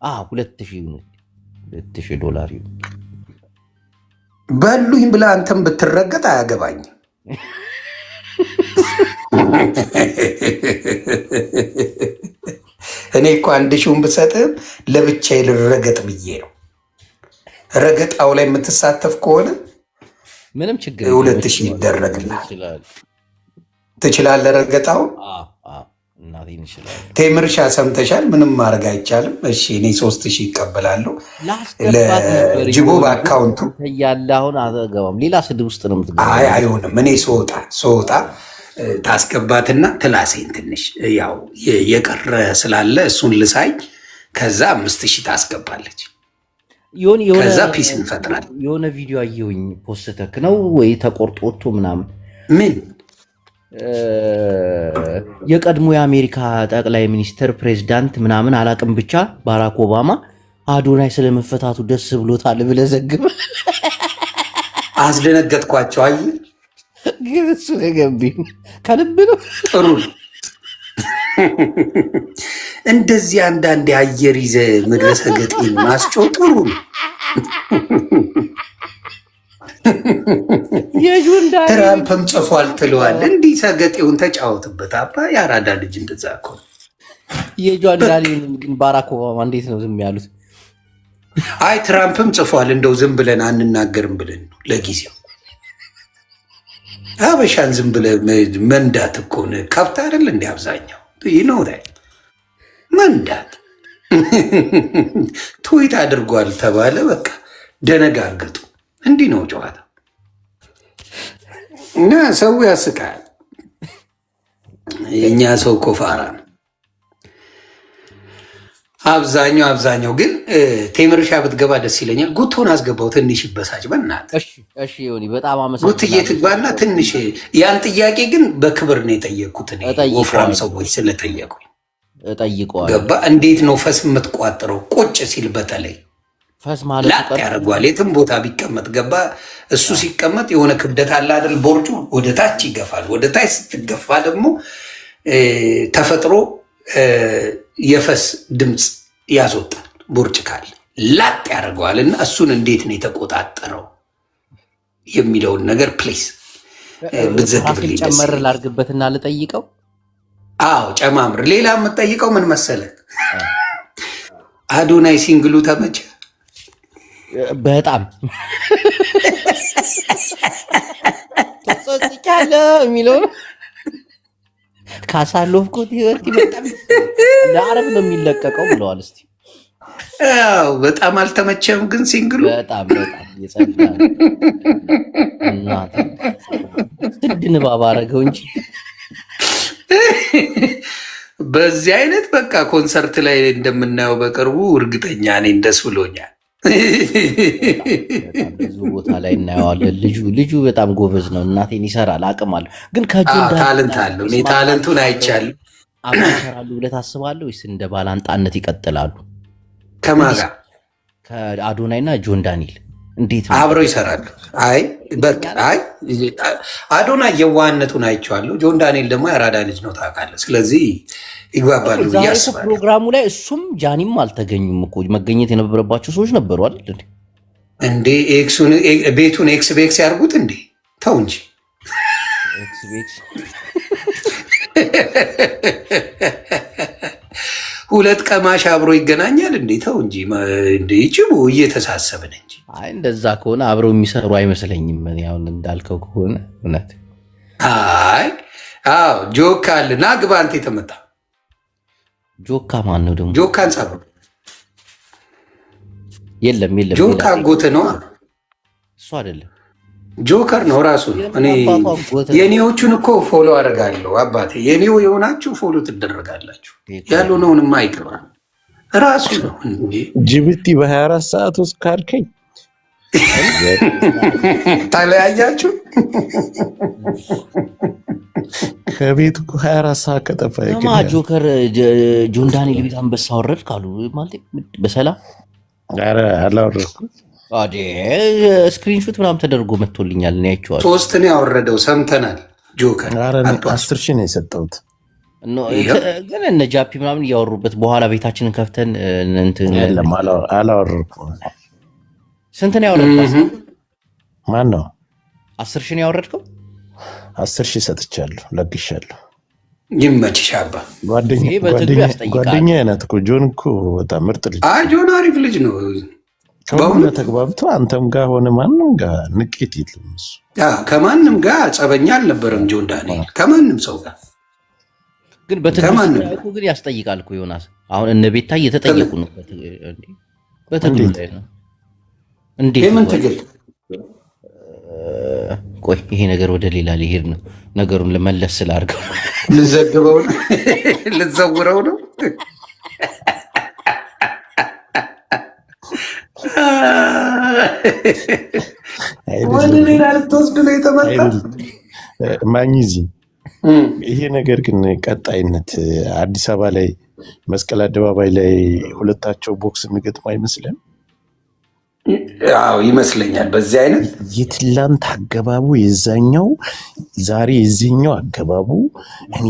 2000 ዶላር በሉኝ ብላ አንተም ብትረገጥ አያገባኝም። እኔ እኮ 1000 ብሰጥህም ለብቻዬ ልረገጥ ብዬ ነው። ረገጣው ላይ የምትሳተፍ ከሆነ ምንም ችግር 2000 ይደረግልሃል። ትችላለህ ረገጣውን። ቴምርሻ ሰምተሻል? ምንም ማድረግ አይቻልም። እሺ እኔ 3000 ይቀበላለሁ። ለጅቦ በአካውንቱ ያለ አሁን አገባም ሌላ ስድብ ውስጥ ነው የምትገባው። አይ አይሆንም። እኔ ስወጣ ታስገባትና ትላሴን ትንሽ ያው የቀረ ስላለ እሱን ልሳይ። ከዛ 5000 ታስገባለች። ከዛ ፒስ እንፈጥራለን። የሆነ ቪዲዮ አየሁኝ ፖስተክ ነው ወይ ተቆርጦ ወጥቶ ምናምን ምን የቀድሞ የአሜሪካ ጠቅላይ ሚኒስትር ፕሬዚዳንት ምናምን አላቅም ብቻ ባራክ ኦባማ አዶናይ ስለመፈታቱ ደስ ብሎታል ብለህ ዘግብ። አስደነገጥኳቸው። አይ ግን እሱ ገቢ ከልብ ነው። ጥሩ እንደዚህ አንዳንድ የአየር ይዘህ መድረሰ ገጤን ማስጮ ጥሩ ነው። ትራምፕም ጽፏል ትለዋል። እንዲህ ሰገጤውን ተጫወትበት። አባ የአራዳ ልጅ እንደዛ እኮ የጆን ዳንኤልን ግን ባራክ ኦባማ እንዴት ነው ዝም ያሉት? አይ ትራምፕም ጽፏል። እንደው ዝም ብለን አንናገርም ብለን ነው ለጊዜው። አበሻን ዝም ብለህ መንዳት እኮ ነው። ከብት አይደል እንደ አብዛኛው ይኖራል መንዳት። ትዊት አድርጓል ተባለ፣ በቃ ደነጋገጡ። እንዲህ ነው ጨዋታ እና ሰው ያስቃል። የእኛ ሰው ኮፋራ ነው አብዛኛው። ግን ቴምርሻ ብትገባ ደስ ይለኛል። ጉቶን አስገባው ትንሽ ይበሳጭ በእናትህ። እሺ ዮኒ በጣም አመሰግናለሁ። ጉትዬ ትግባና ትንሽ ያን ጥያቄ ግን በክብር ነው የጠየቅኩት። እኔ ወፍራም ሰዎች ስለጠየቁኝ እጠይቀዋለሁ። ገባ እንዴት ነው ፈስ የምትቋጥረው? ቁጭ ሲል በተለይ ፈስ ማለት ላጥ ያደርገዋል። የትም ቦታ ቢቀመጥ ገባ እሱ ሲቀመጥ የሆነ ክብደት አለ አይደል? ቦርጩ ወደ ታች ይገፋል። ወደ ታች ስትገፋ ደግሞ ተፈጥሮ የፈስ ድምፅ ያስወጣል። ቦርጭ ካለ ላጥ ያደርገዋል። እና እሱን እንዴት ነው የተቆጣጠረው የሚለውን ነገር ፕሌስ ብትዘግብልኝ። ጨመር ላድርግበትና ልጠይቀው። አዎ ጨማምር። ሌላ የምትጠይቀው ምን መሰለህ? አዶናይ ሲንግሉ ተመቸ? በጣም ተጸጽቻለ የሚለው ካሳለፍኩት ህይወት በጣም ለአረብ ነው የሚለቀቀው ብለዋል። እስቲ አዎ በጣም አልተመቸም ግን ሲንግሉ በጣም የጸዳ እናት ስድ ንባብ አደረገው እንጂ በዚህ አይነት በቃ ኮንሰርት ላይ እንደምናየው በቅርቡ እርግጠኛ ነኝ። ደስ ብሎኛል። ብዙ ቦታ ላይ እናየዋለን። ልጁ በጣም ጎበዝ ነው። እናቴን ይሰራል፣ አቅም አለው። ግን ታለንት አለው። እኔ ታለንቱን አይቻልም። አብረው ይሰራሉ ብለህ ታስባለህ ወይስ እንደ ባላንጣነት ይቀጥላሉ? ከማን ጋር? ከአዶናይና ጆን ዳንኤል እንዴት ነው አብረው ይሰራሉ? አይ በቃ አዶናይ የዋህነቱን አይቼዋለሁ። ጆን ዳንኤል ደግሞ የአራዳ ልጅ ነው ታውቃለህ። ስለዚህ ይግባባሉ ብዬ አስባለሁ። ፕሮግራሙ ላይ እሱም ጃኒም አልተገኙም እኮ መገኘት የነበረባቸው ሰዎች ነበሩ አይደል እንዴ? ቤቱን ኤክስ ቤክስ ያርጉት እንዴ? ተው እንጂ ሁለት ቀማሽ አብሮ ይገናኛል እንዴ? ተው እንጂ እንዴ! ይችቡ እየተሳሰብን እንጂ። አይ እንደዛ ከሆነ አብረው የሚሰሩ አይመስለኝም። አሁን እንዳልከው ከሆነ እውነት። አይ አዎ ጆካ አለ ና ግባ አንተ የተመጣ ጆካ ማን ነው ደግሞ? ጆካን ጸሩ የለም ጆካ ጎተ ነው እሱ አይደለም ጆከር ነው ራሱ። እኔ የኔዎቹን እኮ ፎሎ አደርጋለሁ አባቴ። የኔው የሆናችሁ ፎሎ ትደረጋላችሁ። ያልሆነውንማ አይገባ ራሱ ነው እንጂ ጅቡቲ በ24 ሰዓት ውስጥ ካድከኝ ተለያያችሁ። ከቤት እኮ 24 ሰዓት ከጠፋ ጆከር ጆን ዳንኤል ቤት አንበሳ ወረድ ካሉ ማለት በሰላም አላወረድኩም። ስክሪንሾት ምናምን ተደርጎ መጥቶልኛል። እኔ አይቼዋለሁ። 3 ነው ያወረደው ሰምተናል። ጆከር 10 ሺህ ነው የሰጠሁት። ግን እነ ጃፒ ምናምን እያወሩበት በኋላ ቤታችንን ከፍተን እንትን አላወረድኩም። ስንት ነው ያወረድከው? ማን ነው 10 ሺህ ነው ያወረድከው? 10 ሺህ ሰጥቻለሁ፣ ለግሻለሁ። ይመችሽ አባ። ጓደኛ አይነት እኮ ጆን እኮ በጣም ምርጥ ልጅ። ጆን አሪፍ ልጅ ነው። ከሁሉ ተግባብቶ አንተም ጋር ሆነ ማንም ጋር ንቄት የለም እሱ። ከማንም ጋር ጸበኛ አልነበረም ጆን ዳንኤል ከማንም ሰው ጋር። ግን በትግሉ ግን ያስጠይቃል እኮ ዮናስ። አሁን እነ ቤታ እየተጠየቁ ነው በትግሉ ላይ ነው። እንዴት የምን ትግል? ቆይ ይሄ ነገር ወደ ሌላ ሊሄድ ነው። ነገሩን ለመለስ ስላርገው ልዘግበው ነው ልዘውረው ነው። ወደ ሌላ ልትወስድ ነው የተመጣ ማኝዚ። ይሄ ነገር ግን ቀጣይነት አዲስ አበባ ላይ መስቀል አደባባይ ላይ ሁለታቸው ቦክስ የሚገጥሙ አይመስልም? አዎ ይመስለኛል። በዚህ አይነት የትላንት አገባቡ የዛኛው ዛሬ የዚህኛው አገባቡ እኔ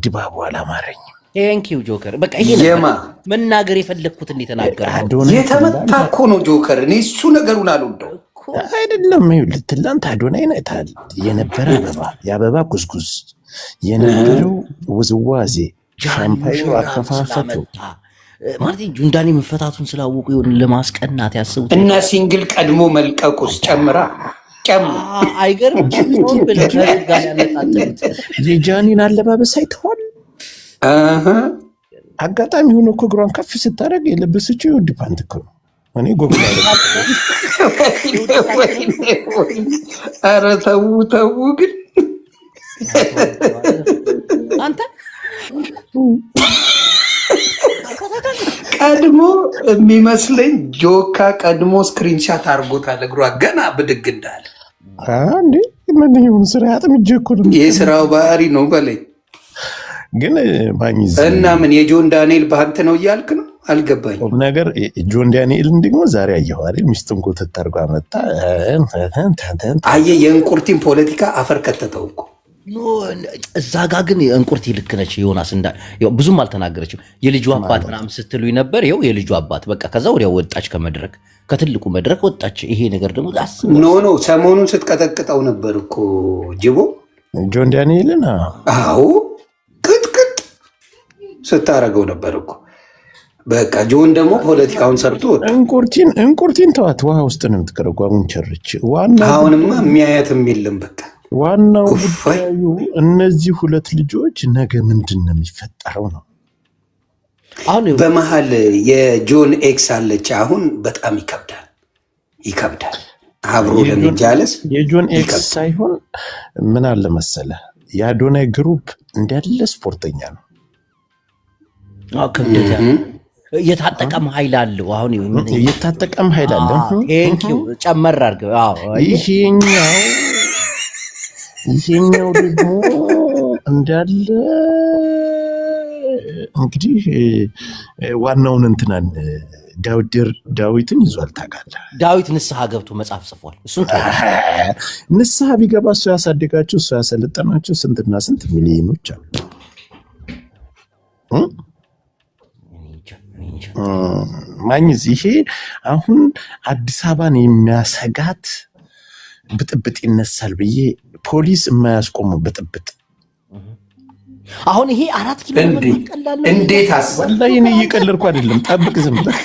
ድባቡ አላማረኝም። ቴንኪው ጆከር። በቃ ይሄ መናገር የፈለግኩትን የተናገረ የተመታ እኮ ነው ጆከር። እኔ እሱ ነገሩን አልወደው አይደለም። ይኸውልህ ትላንት አዶናይን አይተሃል። የነበረ አበባ የአበባ ጉዝጉዝ የነበረው ውዝዋዜ ሻምፓኝ አከፋፈቱ ማለት ጁንዳኔ መፈታቱን ስላወቁ ይሆን ለማስቀናት ያስቡት እና ሲንግል ቀድሞ መልቀቁስ ጨምራ አይገርም። የጃኒን አለባበስ አይተዋል። አጋጣሚ ሆኖ እኮ እግሯን ከፍ ስታደርግ የለበሰችው የወድ ፓንት እኮ ነው። እኔ ጎግል ኧረ ተው ተው ግን አንተ ቀድሞ የሚመስለኝ ጆካ ቀድሞ ስክሪንሻት አድርጎታል። እግሯ ገና ብድግ እንዳለ እንዴ ምን ይሁን ስራ አጥምጄ እኮ ነው። የስራው ባህሪ ነው በለኝ። ግን ባኝዝ እና ምን የጆን ዳንኤል ባህንት ነው እያልክ ነው? አልገባኝ ነገር። ጆን ዳንኤልን ደግሞ ዛሬ አየኸው አይደል? ሚስቱን ኮተት አድርጎ አመጣ። አየህ የእንቁርቲን ፖለቲካ አፈር ከተተው እኮ እዛ ጋ ግን እንቁርቲ ልክ ነች። ዮናስ ብዙም አልተናገረችም። የልጁ አባት ምናምን ስትሉኝ ነበር። ይኸው የልጁ አባት በቃ ከዛ ወዲያ ወጣች፣ ከመድረክ ከትልቁ መድረክ ወጣች። ይሄ ነገር ደግሞ ኖ ሰሞኑን ስትቀጠቅጠው ነበር እኮ ጅቦ ጆን ዳንኤልን። አዎ ቅጥቅጥ ስታረገው ነበር እኮ። በቃ ጆን ደግሞ ፖለቲካውን ሰርቶ እንቁርቲን ተዋት፣ ውሃ ውስጥ ነው የምትቀረው። አሁን ቸርች አሁንማ የሚያያትም የለም በቃ። ዋናው ጉዳዩ እነዚህ ሁለት ልጆች ነገ ምንድን ነው የሚፈጠረው ነው። አሁን በመሀል የጆን ኤክስ አለች። አሁን በጣም ይከብዳል አብሮ ለመጃለስ። የጆን ኤክስ ሳይሆን ምን አለ መሰለ የአዶናይ ግሩፕ እንዳለ ስፖርተኛ ነው። ክብደት የታጠቀም ኃይል አለው። አሁን የታጠቀም ኃይል አለ። ቴንኪው ጨመር አድርገው። ይሄኛው ደግሞ እንዳለ እንግዲህ ዋናውን እንትናን ዳዊትን ይዟል። ታውቃለህ ዳዊት ንስሐ ገብቶ መጽሐፍ ጽፏል። እሱን ንስሐ ቢገባ እሱ ያሳደጋቸው እሱ ያሰለጠናቸው ስንትና ስንት ሚሊዮኖች አሉ። ማኝዝ ይሄ አሁን አዲስ አበባን የሚያሰጋት ብጥብጥ ይነሳል ብዬ ፖሊስ የማያስቆሙ ብጥብጥ። አሁን ይሄ 4 ኪሎ ቀላል እንዴት ወላሂ እኔ እየቀለድኩ አይደለም። ጠብቅ ዝም ብለህ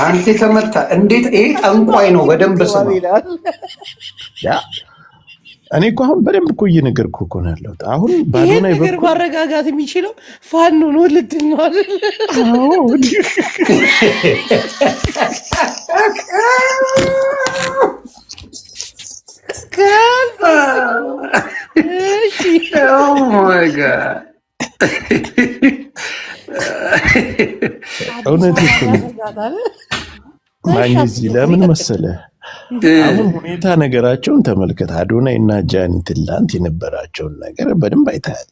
አንተ ተመታ። እንዴት ይሄ ጠንቋይ ነው። በደንብ ስማ። እኔ እኮ አሁን በደንብ እኮ እየነገርኩህ እኮ ነው ያለሁት። አሁን ባዶና ነገር ማረጋጋት የሚችለው ፋኖ ነው ልትል ነው አይደል? እውነት እኮ ማኝዚ ለምን መሰለህ አሁን ሁኔታ ነገራቸውን ተመልከት። አዶናይ እና ጃኒ ትላንት የነበራቸውን ነገር በደንብ አይተሃል።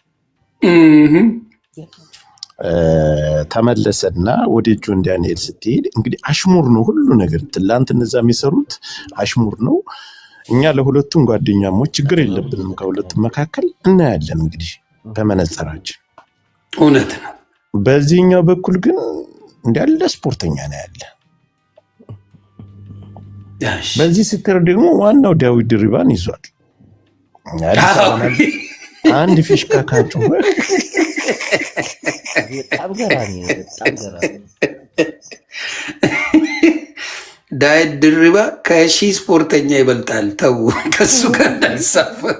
ተመለሰና ወደ ጆን ዳንኤል ስትሄድ እንግዲህ አሽሙር ነው ሁሉ ነገር። ትላንት እነዛ የሚሰሩት አሽሙር ነው። እኛ ለሁለቱም ጓደኛሞች ችግር የለብንም። ከሁለቱም መካከል እናያለን እንግዲህ በመነጽራችን። እውነት ነው። በዚህኛው በኩል ግን እንዳለ ስፖርተኛ ነው ያለ። በዚህ ስትር ደግሞ ዋናው ዳዊት ድሪባን ይዟል። አንድ ፊሽካ ካጩ በጣም ገራሚ ነው። በጣም ገራሚ ዳዊት ድሪባ ከሺህ ስፖርተኛ ይበልጣል። ተው ከሱ ጋር እንዳይሳፈጥ።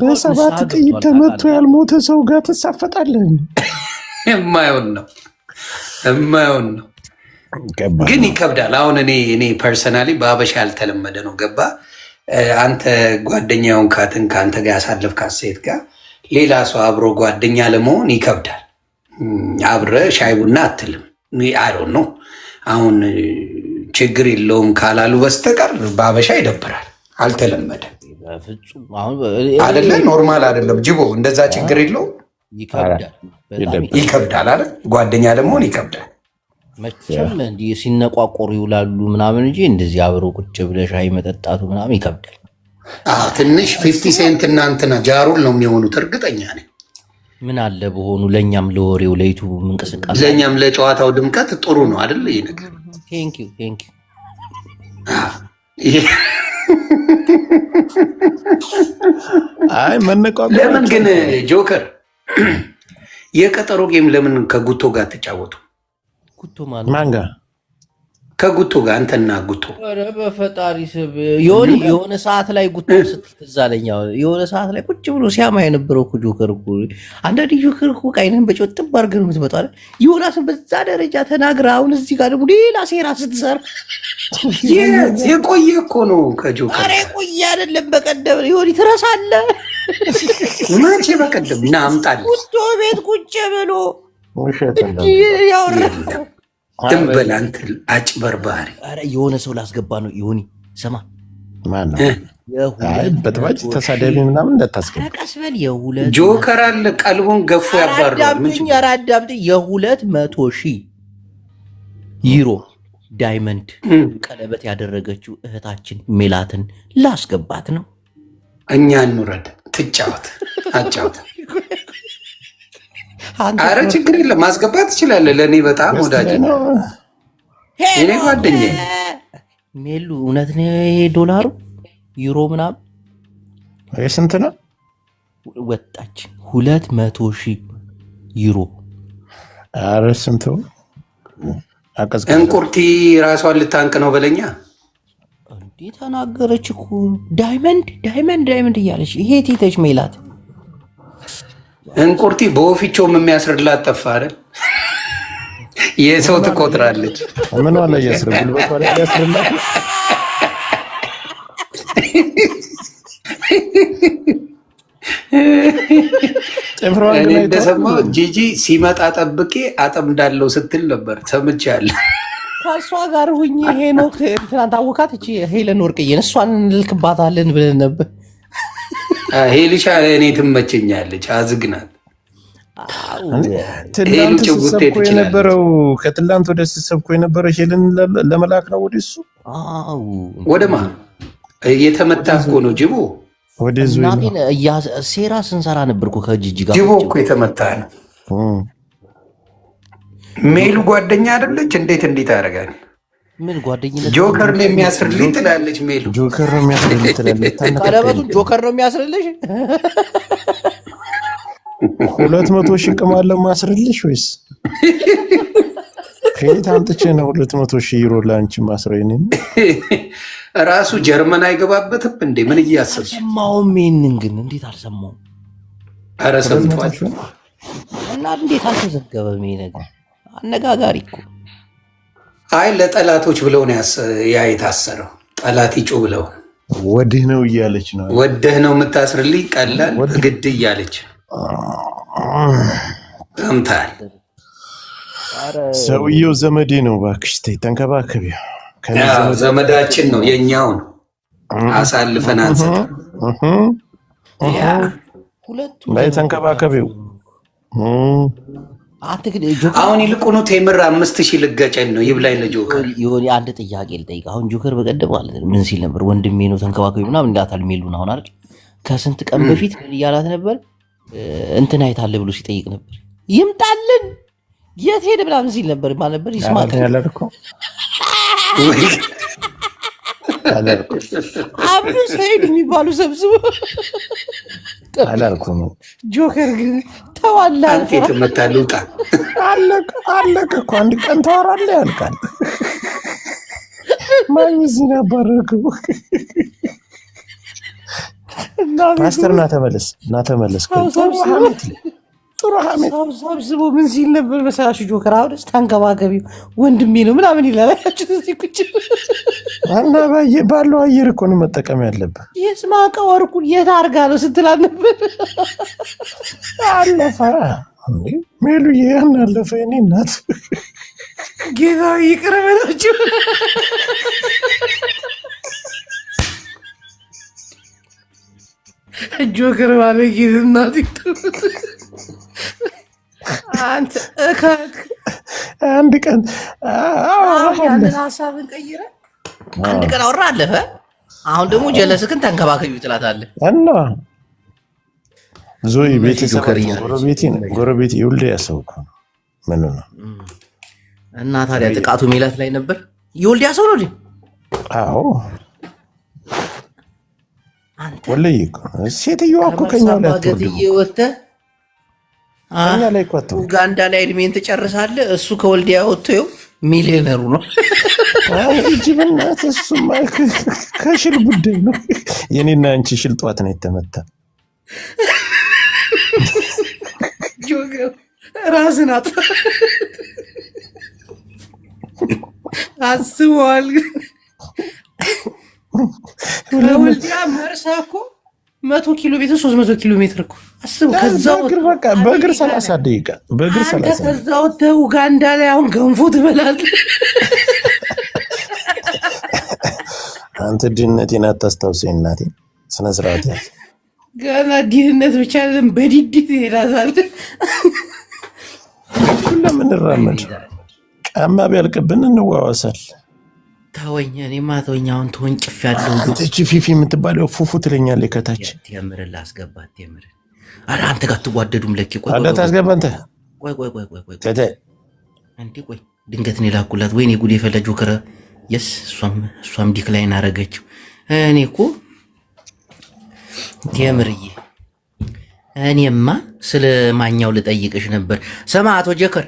በሰባት ጥይት ተመቶ ያልሞተ ሰው ጋር ትሳፈጣለህ? የማይሆን ነው፣ የማይሆን ነው። ግን ይከብዳል። አሁን እኔ ፐርሰናሊ በአበሻ ያልተለመደ ነው። ገባ አንተ ጓደኛውን ካትን ከአንተ ጋር ያሳለፍካት ሴት ጋር ሌላ ሰው አብሮ ጓደኛ ለመሆን ይከብዳል። አብረ ሻይ ቡና አትልም። አሮ ነው አሁን ችግር የለውም ካላሉ በስተቀር በአበሻ ይደብራል። አልተለመደም አደለ? ኖርማል አደለም ጅቦ። እንደዛ ችግር የለውም። ይከብዳል አለ ጓደኛ ለመሆን ይከብዳል። መቼም እንዲህ ሲነቋቆሩ ይውላሉ ምናምን እንጂ እንደዚህ አብሮ ቁጭ ብለህ ሻይ መጠጣቱ ምናምን ይከብዳል። ትንሽ 50 ሴንት እናንትና ጃሩል ነው የሚሆኑት እርግጠኛ ነኝ። ምን አለ በሆኑ ለእኛም ለወሬው ለዩቱብ እንቅስቃሴ ለእኛም ለጨዋታው ድምቀት ጥሩ ነው አይደል? ይህ ነገር ቴንኪው አይ መነቋቋር ለምን ግን ጆከር የቀጠሮ ጌም ለምን ከጉቶ ጋር ተጫወቱ? ጉቶ ማለት ማን ጋር? ከጉቶ ጋር አንተና ጉቶ። ኧረ በፈጣሪ ስብ የሆነ ሰዓት ላይ ጉቶ ስትዛለኛ የሆነ ሰዓት ላይ ቁጭ ብሎ ሲያማ የነበረው እኮ ጆከር እኮ አንዳንድ ጆከር እኮ ቃይነን በጮት ጥብ አድርገህ ነው የምትመጣው አይደል? ዮናስን በዛ ደረጃ ተናግረህ አሁን እዚህ ጋር ደግሞ ሌላ ሴራ ስትሰራ የቆየ እኮ ነው ከጆከር። ኧረ የቆየ አይደለም። በቀደም ይሆን ትረሳለህ? መቼ በቀደም እና አምጣልህ ጉቶ ቤት ቁጭ ብሎ ያወራ ድንበል አንተ አጭበርባሪ። ኧረ የሆነ ሰው ላስገባ ነው። ይሁን ስማ፣ ማን ነው? በጥባጭ ተሳዳቢ ምናምን እንዳታስገባ። ቀስ በል። የሁለት ጆከር አለ ቀልቡን ገፎ ያባረዋል። አዳምጥኝ፣ አዳምጥኝ። 200,000 ዩሮ ዳይመንድ ቀለበት ያደረገችው እህታችን ሜላትን ላስገባት ነው። እኛ እንውረድ፣ ትጫወት፣ አጫወት። አረ ችግር የለም ማስገባት ትችላለህ። ለእኔ በጣም ወዳጅ ነው የኔ ጓደኛ ሜሉ። እውነት ነው ይሄ ዶላሩ ዩሮ ምናምን ስንት ነው? ወጣች 200,000 ዩሮ። አረ ስንት እንቁርቲ ራሷን ልታንቅ ነው በለኛ እንዴ ተናገረች እኮ ዳይመንድ እያለች ይሄ ቴተች ሜላት እንቁርቲ በወፊቸውም የሚያስርላት ጠፋ አይደል? የሰው ትቆጥራለች። ምን ዋላ ያስር ጉልበት ዋላ ያስርላት። እኔ እንደሰማሁ ጂጂ ሲመጣ ጠብቄ አጠምዳለሁ ስትል ነበር ሰምቻለሁ። ከእሷ ጋር ሁኜ ሄኖክ ትናንት አወካት እቺ ሄለን ወርቅዬን እሷን እንልክባታለን ብለን ነበር። ሄልሻ እኔ ትመቸኛለች፣ አዝግናት። ትላንት ስትሰብኮ የነበረው ከትላንት ወደ ስትሰብኮ የነበረው ሄልን ለመላክ ነው ወደ እሱ ወደማ እየተመታ እኮ ነው ጅቦ። ወደ ዙ ሴራ ስንሰራ ነበር እኮ ከጂጂ ጋር ጅቦ እኮ የተመታ ነው። ሜሉ ጓደኛ አይደለች? እንዴት ያደርጋል? ምን ጓደኝነት? ጆከር ነው የሚያስርልኝ ትላለች ሜሉ። ጆከር ነው የሚያስርልኝ ትላለች። ቀለበቱን ጆከር ነው የሚያስርልሽ? 200,000 ቅማል ማስርልሽ ወይስ ከየት አምጥቼ ነው 200,000 ዩሮ ለአንቺ ማስረው? እኔ ራሱ ጀርመን አይገባበትም እንዴ? ምን እያሰብሽ? ሰማውም። ይሄንን ግን እንዴት አልሰማውም? ኧረ ሰምቷል። እና እንዴት አልተዘገበም? ይሄ ነገር አነጋጋሪ እኮ። አይ ለጠላቶች ብለው ነው ያ የታሰረው። ጠላት ይጩ ብለው ወድህ ነው እያለች ነው። ወደህ ነው የምታስርልኝ ቀላል ግድ እያለች ሰምታል። ሰውየው ዘመዴ ነው እባክሽ ተይ ተንከባከቢው። ዘመዳችን ነው የኛው ነው። አሳልፈን አንሰጥም። ላይ ተንከባከቢው። አሁን ይልቁኑ ቴምር 5,000 ልገጨን ነው ይብላኝ ለጆከር። ይሁን አንድ ጥያቄ ልጠይቅ። አሁን ጆከር በቀደም ማለት ነው ምን ሲል ነበር? ወንድሜ ነው ተንከባከቢ ምናምን እንዳታል ሜሉን። አሁን አይደል ከስንት ቀን በፊት ምን እያላት ነበር? እንትን አይታለ ብሎ ሲጠይቅ ነበር። ይምጣልን የት ሄደ ምናምን ሲል ነበር። ማን ነበር? ይስማል አብዱ ሰይድ የሚባሉ ሰብስቦ አላልኩም። ጆከር ግን ተዋላ አንተ የተመታ ልውጣ አለቀ እኮ አንድ ቀን ታወራለህ፣ ያልቃል። ማን እዚህ ነበርኩ? ፓስተር ና ተመለስ። ጥሩ ሀሜት ሰብስቦ ምን ሲል ነበር መሰላችሁ? ጆከር አሁንስ ተንከባከቢው ወንድሜ ነው ምናምን ይላል። እዚህ ቁጭ እና ባለው አየር እኮ ነው መጠቀም ያለብህ። የስማቀ ወርቁን የት አድርጋ ነው ስትላል ነበር። አለፈ ሜሉዬ፣ ያን አለፈ። የእኔ እናት ጌታ ይቅር በላችሁ። ጆከር ባለጌ እናት አንተ አንድ ቀን ያንን ሀሳብን ቀይረ አንድ ቀን አወራ አለፈ። አሁን ደግሞ ጀለስክን ተንከባከቢው ትላታለህ እና ዞይ ቤተሰብ ጎረቤቴ ይውልድ ያሰውኩ ምን ነው እና ታዲያ ጥቃቱ ሜላት ላይ ነበር። ይውልድ ያሰው ነው እንዴ? አዎ ወለይ እኮ ሴትዮዋ እኮ ከኛ ላይ ወጥተህ ኡጋንዳ ላይ እድሜን ትጨርሳለህ። እሱ ከወልዲያ ወጥቶ ይኸው ሚሊዮነሩ ነው። እጅ በእናትህ እሱማ ከሽል ጉዳይ ነው። የኔና አንቺ ሽል ጠዋት ነው የተመታ። ራስን አጥፋ አስበዋል። ከወልዲያ መርሳ እኮ 100 ኪሎ ሜትር 300 ኪሎ ሜትር እኮ አስቡ። ከዛው በእግር 30 ደቂቃ በእግር 30 ከዛው ኡጋንዳ ላይ አሁን ገንፎ ትበላለህ። አንተ ድህነቴን አታስታውሰኝ እናቴ፣ ስነ ስርዓት ያዝ። ገና ድህነት ብቻ አይደለም በዲዲት ይላዛል። ሁሉም እንራመድ፣ ጫማ ቢያልቅብን እንዋዋሳል። ተወኝ፣ እኔማ ተወኝ። አሁን ተወንጭፍ ያለው እቺ ፊፊ የምትባለው ፉፉ ትለኛለች ከታች። የምር ላስገባት የምር። ኧረ አንተ ጋር ትዋደዱም ለኪ። ቆይ አለ ታስገባ አንተ። ቆይ እንዴ ቆይ፣ ድንገት ነው ላኩላት። ወይኔ ጉድ የፈለ ጆከር። የስ እሷም ዲክላይን አረገችው። እኔ እኮ የምርዬ እኔማ ስለ ማኛው ልጠይቅሽ ነበር። ሰማ አቶ ጆከር፣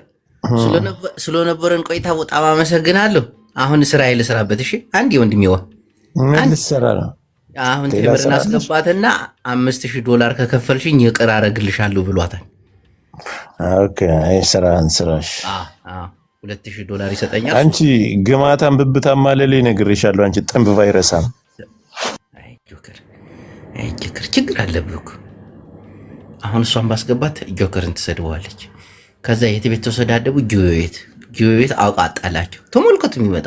ስለነበረን ቆይታ በጣም አመሰግናለሁ። አሁን ስራዬ ልስራበት። እሺ አንዴ ወንድሜዋ ምን ልትሰራ ነው? አሁን ቴምርን አስገባትና $5000 ከከፈልሽኝ ይቅር አረግልሻለሁ ብሏታል። ኦኬ አይ ስራሽ። $2000 ይሰጠኛል። አንቺ ግማታም ብብታም ማለሌ ነግሬሻለሁ። አንቺ ጥንብ ቫይረሳም። አይ ጆከር ችግር አለብህ እኮ። አሁን እሷን ባስገባት ጆከርን ትሰድበዋለች። ከዛ የት ቤት ተሰዳደቡ? ጊዮቤት አውቃጣላቸው። ተመልከቱ የሚመጣ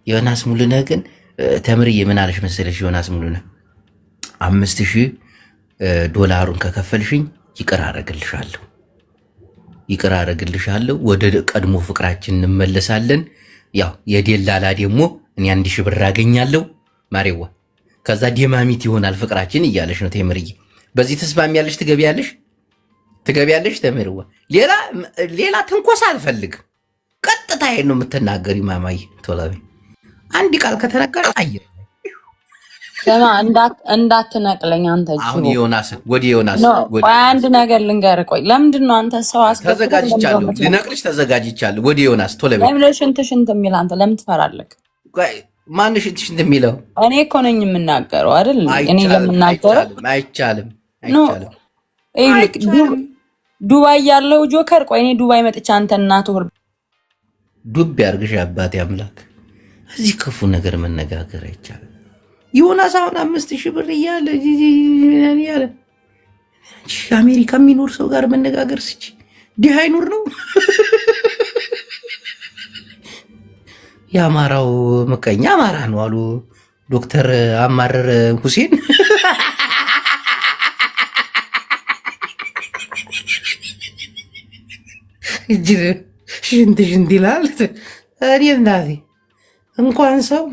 ዮናስ ሙሉነህ ግን ተምርዬ ምን አለሽ መሰለሽ? ዮናስ ሙሉነህ $5000 ከከፈልሽኝ ይቅር አረግልሻለሁ፣ ወደ ቀድሞ ፍቅራችን እንመለሳለን። ያው የደላላ ደግሞ እኔ 1000 ብር አገኛለሁ ማሬዋ፣ ከዛ ዲማሚት ይሆናል ፍቅራችን እያለሽ ነው ተምርዬ። በዚህ ተስማሚያለሽ? ትገቢያለሽ ተምርዋ። ሌላ ትንኮሳ አልፈልግም። ቀጥታ ይሄን ነው የምትናገሪ ማማዬ። ቶላቢ አንድ ቃል ከተናገረ አየር ለማ እንዳትነቅለኝ አንተ እጅ አሁን ዮናስ አንድ ነገር ልንገርህ። ቆይ ለምንድን ነው አንተ ሰው ተዘጋጅቻለሁ፣ ልነቅልሽ ተዘጋጅቻለሁ። ወደ ዮናስ ቶላቢ ለምን ሽንት የሚል አንተ ለምን ትፈራለህ? ማን ሽንት የሚለው? እኔ እኮ ነኝ የምናገረው አይደል? እኔ ለምናገረው አይቻልም። ዱባይ ያለው ጆከር፣ ቆይ እኔ ዱባይ መጥቻ አንተ እናትህ ዱብ ያርግሽ አባቴ አምላክ። እዚህ ክፉ ነገር መነጋገር አይቻልም። ዮናስ አሁን 5000 ብር እያለ አሜሪካ የሚኖር ሰው ጋር መነጋገር ስች ዲህ አይኑር ነው። የአማራው ምቀኛ አማራ ነው አሉ ዶክተር አማረር ሁሴን። ሽንት ይላል። እኔ እናቴ እንኳን ሰው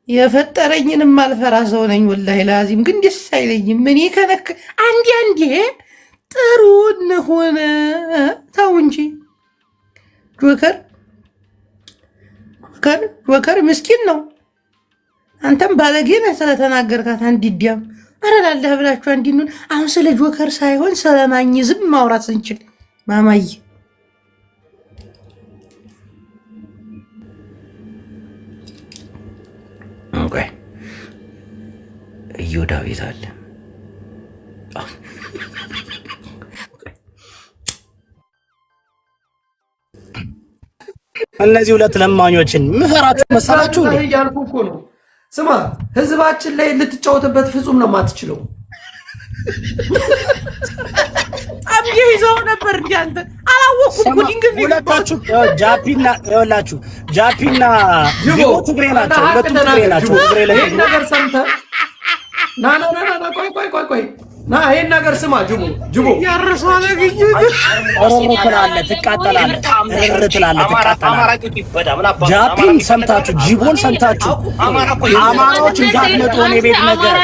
የፈጠረኝንም አልፈራ ሰው ነኝ። ወላሂ ላዚም ግን ደስ አይለኝም። እኔ ከነክ አንዴ ጥሩ እንሆነ ተው እንጂ ጆከር ምስኪን ነው። አንተም ባለጌ ነህ ስለተናገርካት። አንድ ዲያም አረላለህ ብላችሁ እንዲኑን አሁን ስለ ጆከር ሳይሆን ስለማኝ ዝም ማውራት ስንችል ማማዬ ኦኬ ዳዊት አለ እነዚህ ሁለት ለማኞችን ምፈራችሁ መሰላችሁ እንዴ? እያልኩ እኮ ነው። ስማ ህዝባችን ላይ ልትጫወትበት ፍጹም ነው የማትችለው። አብዬ ይዘው ነበር እንዴ አንተ አላወኩም እኮ ድንገት ሁለታችሁ ጃፒና ይኸውላችሁ ጃፒና ጅቦ ትግሬ ናቸው። ሁለቱም ትግሬ ናቸው። ትግሬ ላይ ነገር ሰምተህ ና ቆይ ና ይሄን ነገር ስማ። ጅቦ ያረሰው አላገኘሁት ኦሮሞ ትላለህ፣ ትቃጠላለህ፣ ትቃጠላለህ። ጃፒን ሰምታችሁ ጅቦን ሰምታችሁ አማራዎች እንዳትመጡ እኔ ቤት ነገር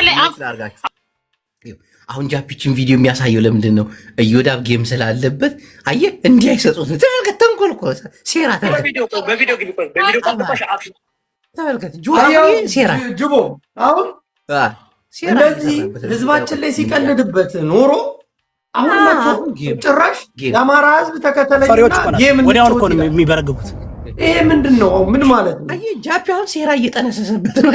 አሁን ጃፒችን ቪዲዮ የሚያሳየው ለምንድን ነው? እዮዳብ ጌም ስላለበት አየህ፣ እንዲህ አይሰጡት። ተመልከት፣ ተንኮል እኮ ሴራ። ተመልከት ሴራ ጅቦ አሁን እንደዚህ ህዝባችን ላይ ሲቀልድበት ኖሮ አሁን መጥቶ ጭራሽ የአማራ ህዝብ ተከተለኝና ጌም ወዲያውኑ እኮ ነው የሚበረግጉት። ይሄ ምንድን ነው? ምን ማለት ነው? አየህ ጃፒ አሁን ሴራ እየጠነሰሰበት ነው።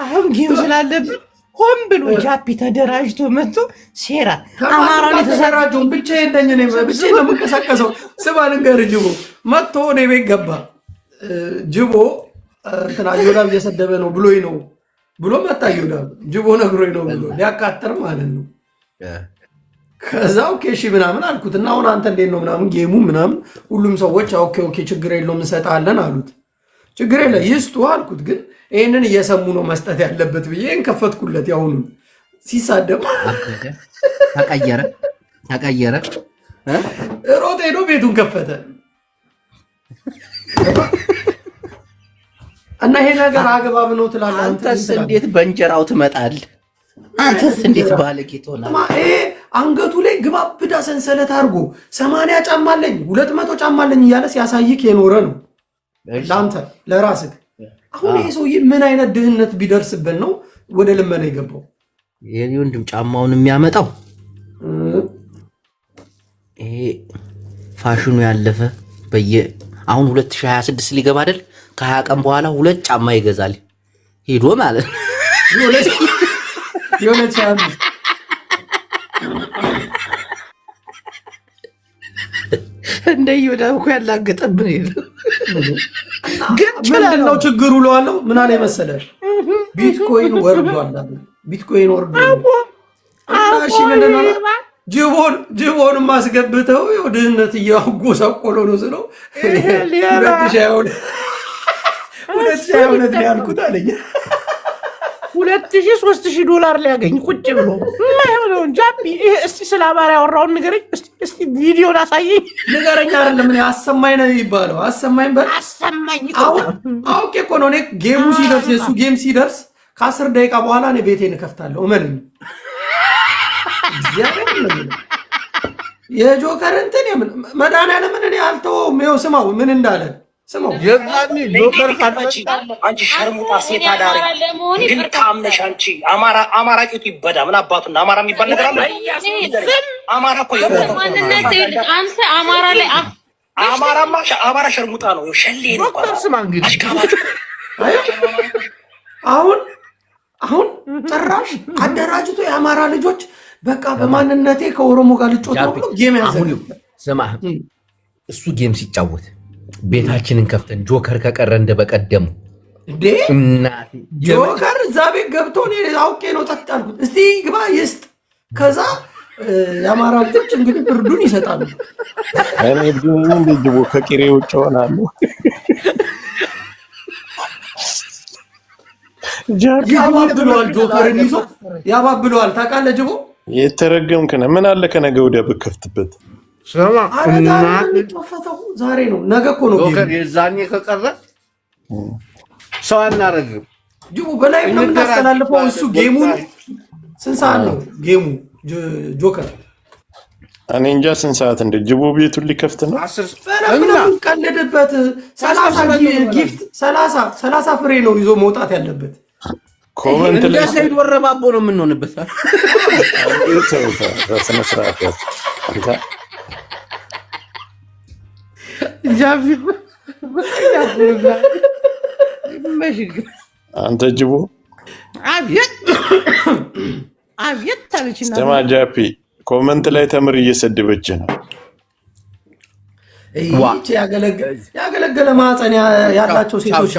አሁን ጌም ስላለብን ሆን ብሎ ጃፒ ተደራጅቶ መጥቶ ሴራ አማራን የተሰራጀውን ብቻዬን ነኝ እኔ ብቻዬን ነው የምንቀሳቀሰው። ስማ ልንገርህ፣ ጅቦ መጥቶ እኔ ቤት ገባ። ጅቦ እንትና ዮዳብ እየሰደበ ነው ብሎኝ ነው ብሎ መጣ። ዮዳብ ጅቦ ነግሮኝ ነው ብሎ ሊያቃጥር ማለት ነው። ከዛ ኦኬ እሺ ምናምን አልኩት እና አሁን አንተ እንዴት ነው ምናምን ጌሙ ምናምን ሁሉም ሰዎች ኦኬ ችግር የለውም እንሰጣለን አሉት። ችግር የለ ይስጡ አልኩት። ግን ይህንን እየሰሙ ነው መስጠት ያለበት ብዬ እንከፈትኩለት። ያሁኑ ሲሳደብ ተቀየረ ሮጥ ሄዶ ቤቱን ከፈተ እና ይሄ ነገር አግባብ ነው ትላለህ? አንተስ እንዴት በእንጀራው ትመጣለህ? አንተስ እንዴት ባለጌ ትሆናለህ? አንገቱ ላይ ግባብዳ ሰንሰለት አድርጎ 80 ጫማ አለኝ 200 ጫማ አለኝ እያለ ሲያሳይክ የኖረ ነው ለአንተ ለራስህ። አሁን ይሄ ሰውዬ ምን አይነት ድህነት ቢደርስበት ነው ወደ ልመና የገባው? የኔ ወንድም ጫማውን የሚያመጣው ይሄ ፋሽኑ ያለፈ አሁን 2026 ሊገባ አይደል? ከ20 ቀን በኋላ 2 ጫማ ይገዛል ሄዶ ማለት ነው። እንደ ዮዳብ እኮ ያላገጠብን ግን ምንድነው ችግሩ? ለዋለው ምን አለ መሰለህ ቢትኮይን ወርዷል። ቢትኮይን ወርዷል። እሺ ምንድነው ጅቦን ማስገብተው ድህነት እያጎሳቆሎ ነው ስለው 2022 ያልኩት አለኝ 2000-3000 ዶላር ሊያገኝ ቁጭ ብሎ ማይሆነውን ጃፒ። እስቲ ስለ አማራ ያወራውን ንገረኝ እስቲ ቪዲዮን አሳየኝ። ንገረኝ አይደለም ምን አሰማኝ ነው የሚባለው? አሰማኝ አሰማኝ። አውቄ እኮ ነው እኔ ጌሙ ሲደርስ የሱ ጌም ሲደርስ ከ10 ደቂቃ በኋላ እኔ ቤቴን እከፍታለሁ። እመነኝ። የጆከር እንትን መድኃኒዓለምን እኔ አልተወውም። ይኸው ስማው ምን እንዳለ ስማው። የዛኔ ጆከር አንቺ ሸርሙጣ ሴት አዳሪ ግን ታምነሽ አንቺ አማራ ቂጡ ይበዳ ምን አባቱና አማራ የሚባል ነገር አለ? አማራ እኮ አንተ አማራ ላይ አማራ ሸርሙጣ ነው። ሸሌ ነው አሁን ጭራሽ አደራጅቶ የአማራ ልጆች በቃ በማንነቴ ከኦሮሞ ጋር ልጮት ነው ብሎ ጌም ያዘ። ስማ እሱ ጌም ሲጫወት ቤታችንን ከፍተን ጆከር ከቀረ እንደበቀደሙ እንዴ ጆከር እዛ ቤት ገብቶ እኔ አውቄ ነው ጸጥ ያልኩት። እስቲ ግባ ይስጥ። ከዛ የአማራ ልጆች እንግዲህ ፍርዱን ይሰጣሉ። እኔ ጅቦ ከቂሬ ውጭ ሆናለሁ። ያባብለዋል፣ ጆከርን ይዞ ያባብለዋል። ታውቃለህ ጅቦ የተረገምክ ነህ። ምን አለ ከነገ ወዲያ ብከፍትበት? ዛሬ ነው ነገ እኮ ነው። የዛኔ ከቀረ ሰው አናረግም። ጅቦ በላይ ነው የምናስተላልፈው። እሱ ጌሙን ስንት ሰዓት ነው ጌሙ? ጆከር እኔ እንጃ ስንት ሰዓት እንደ ጅቦ ቤቱን ሊከፍት ነው። ምንም ቀልድበት 30 ጊፍት 30 ፍሬ ነው ይዞ መውጣት ያለበት። ኮመንት ላይ ሰይድ ወረባቦ ነው የምንሆንበት። በስነ ስርዓት አንተ ጅቦ ስተማ ጃፒ ኮመንት ላይ ተምር እየሰደበች ነው። ያገለገለ ማህፀን ያላቸው ሴቶች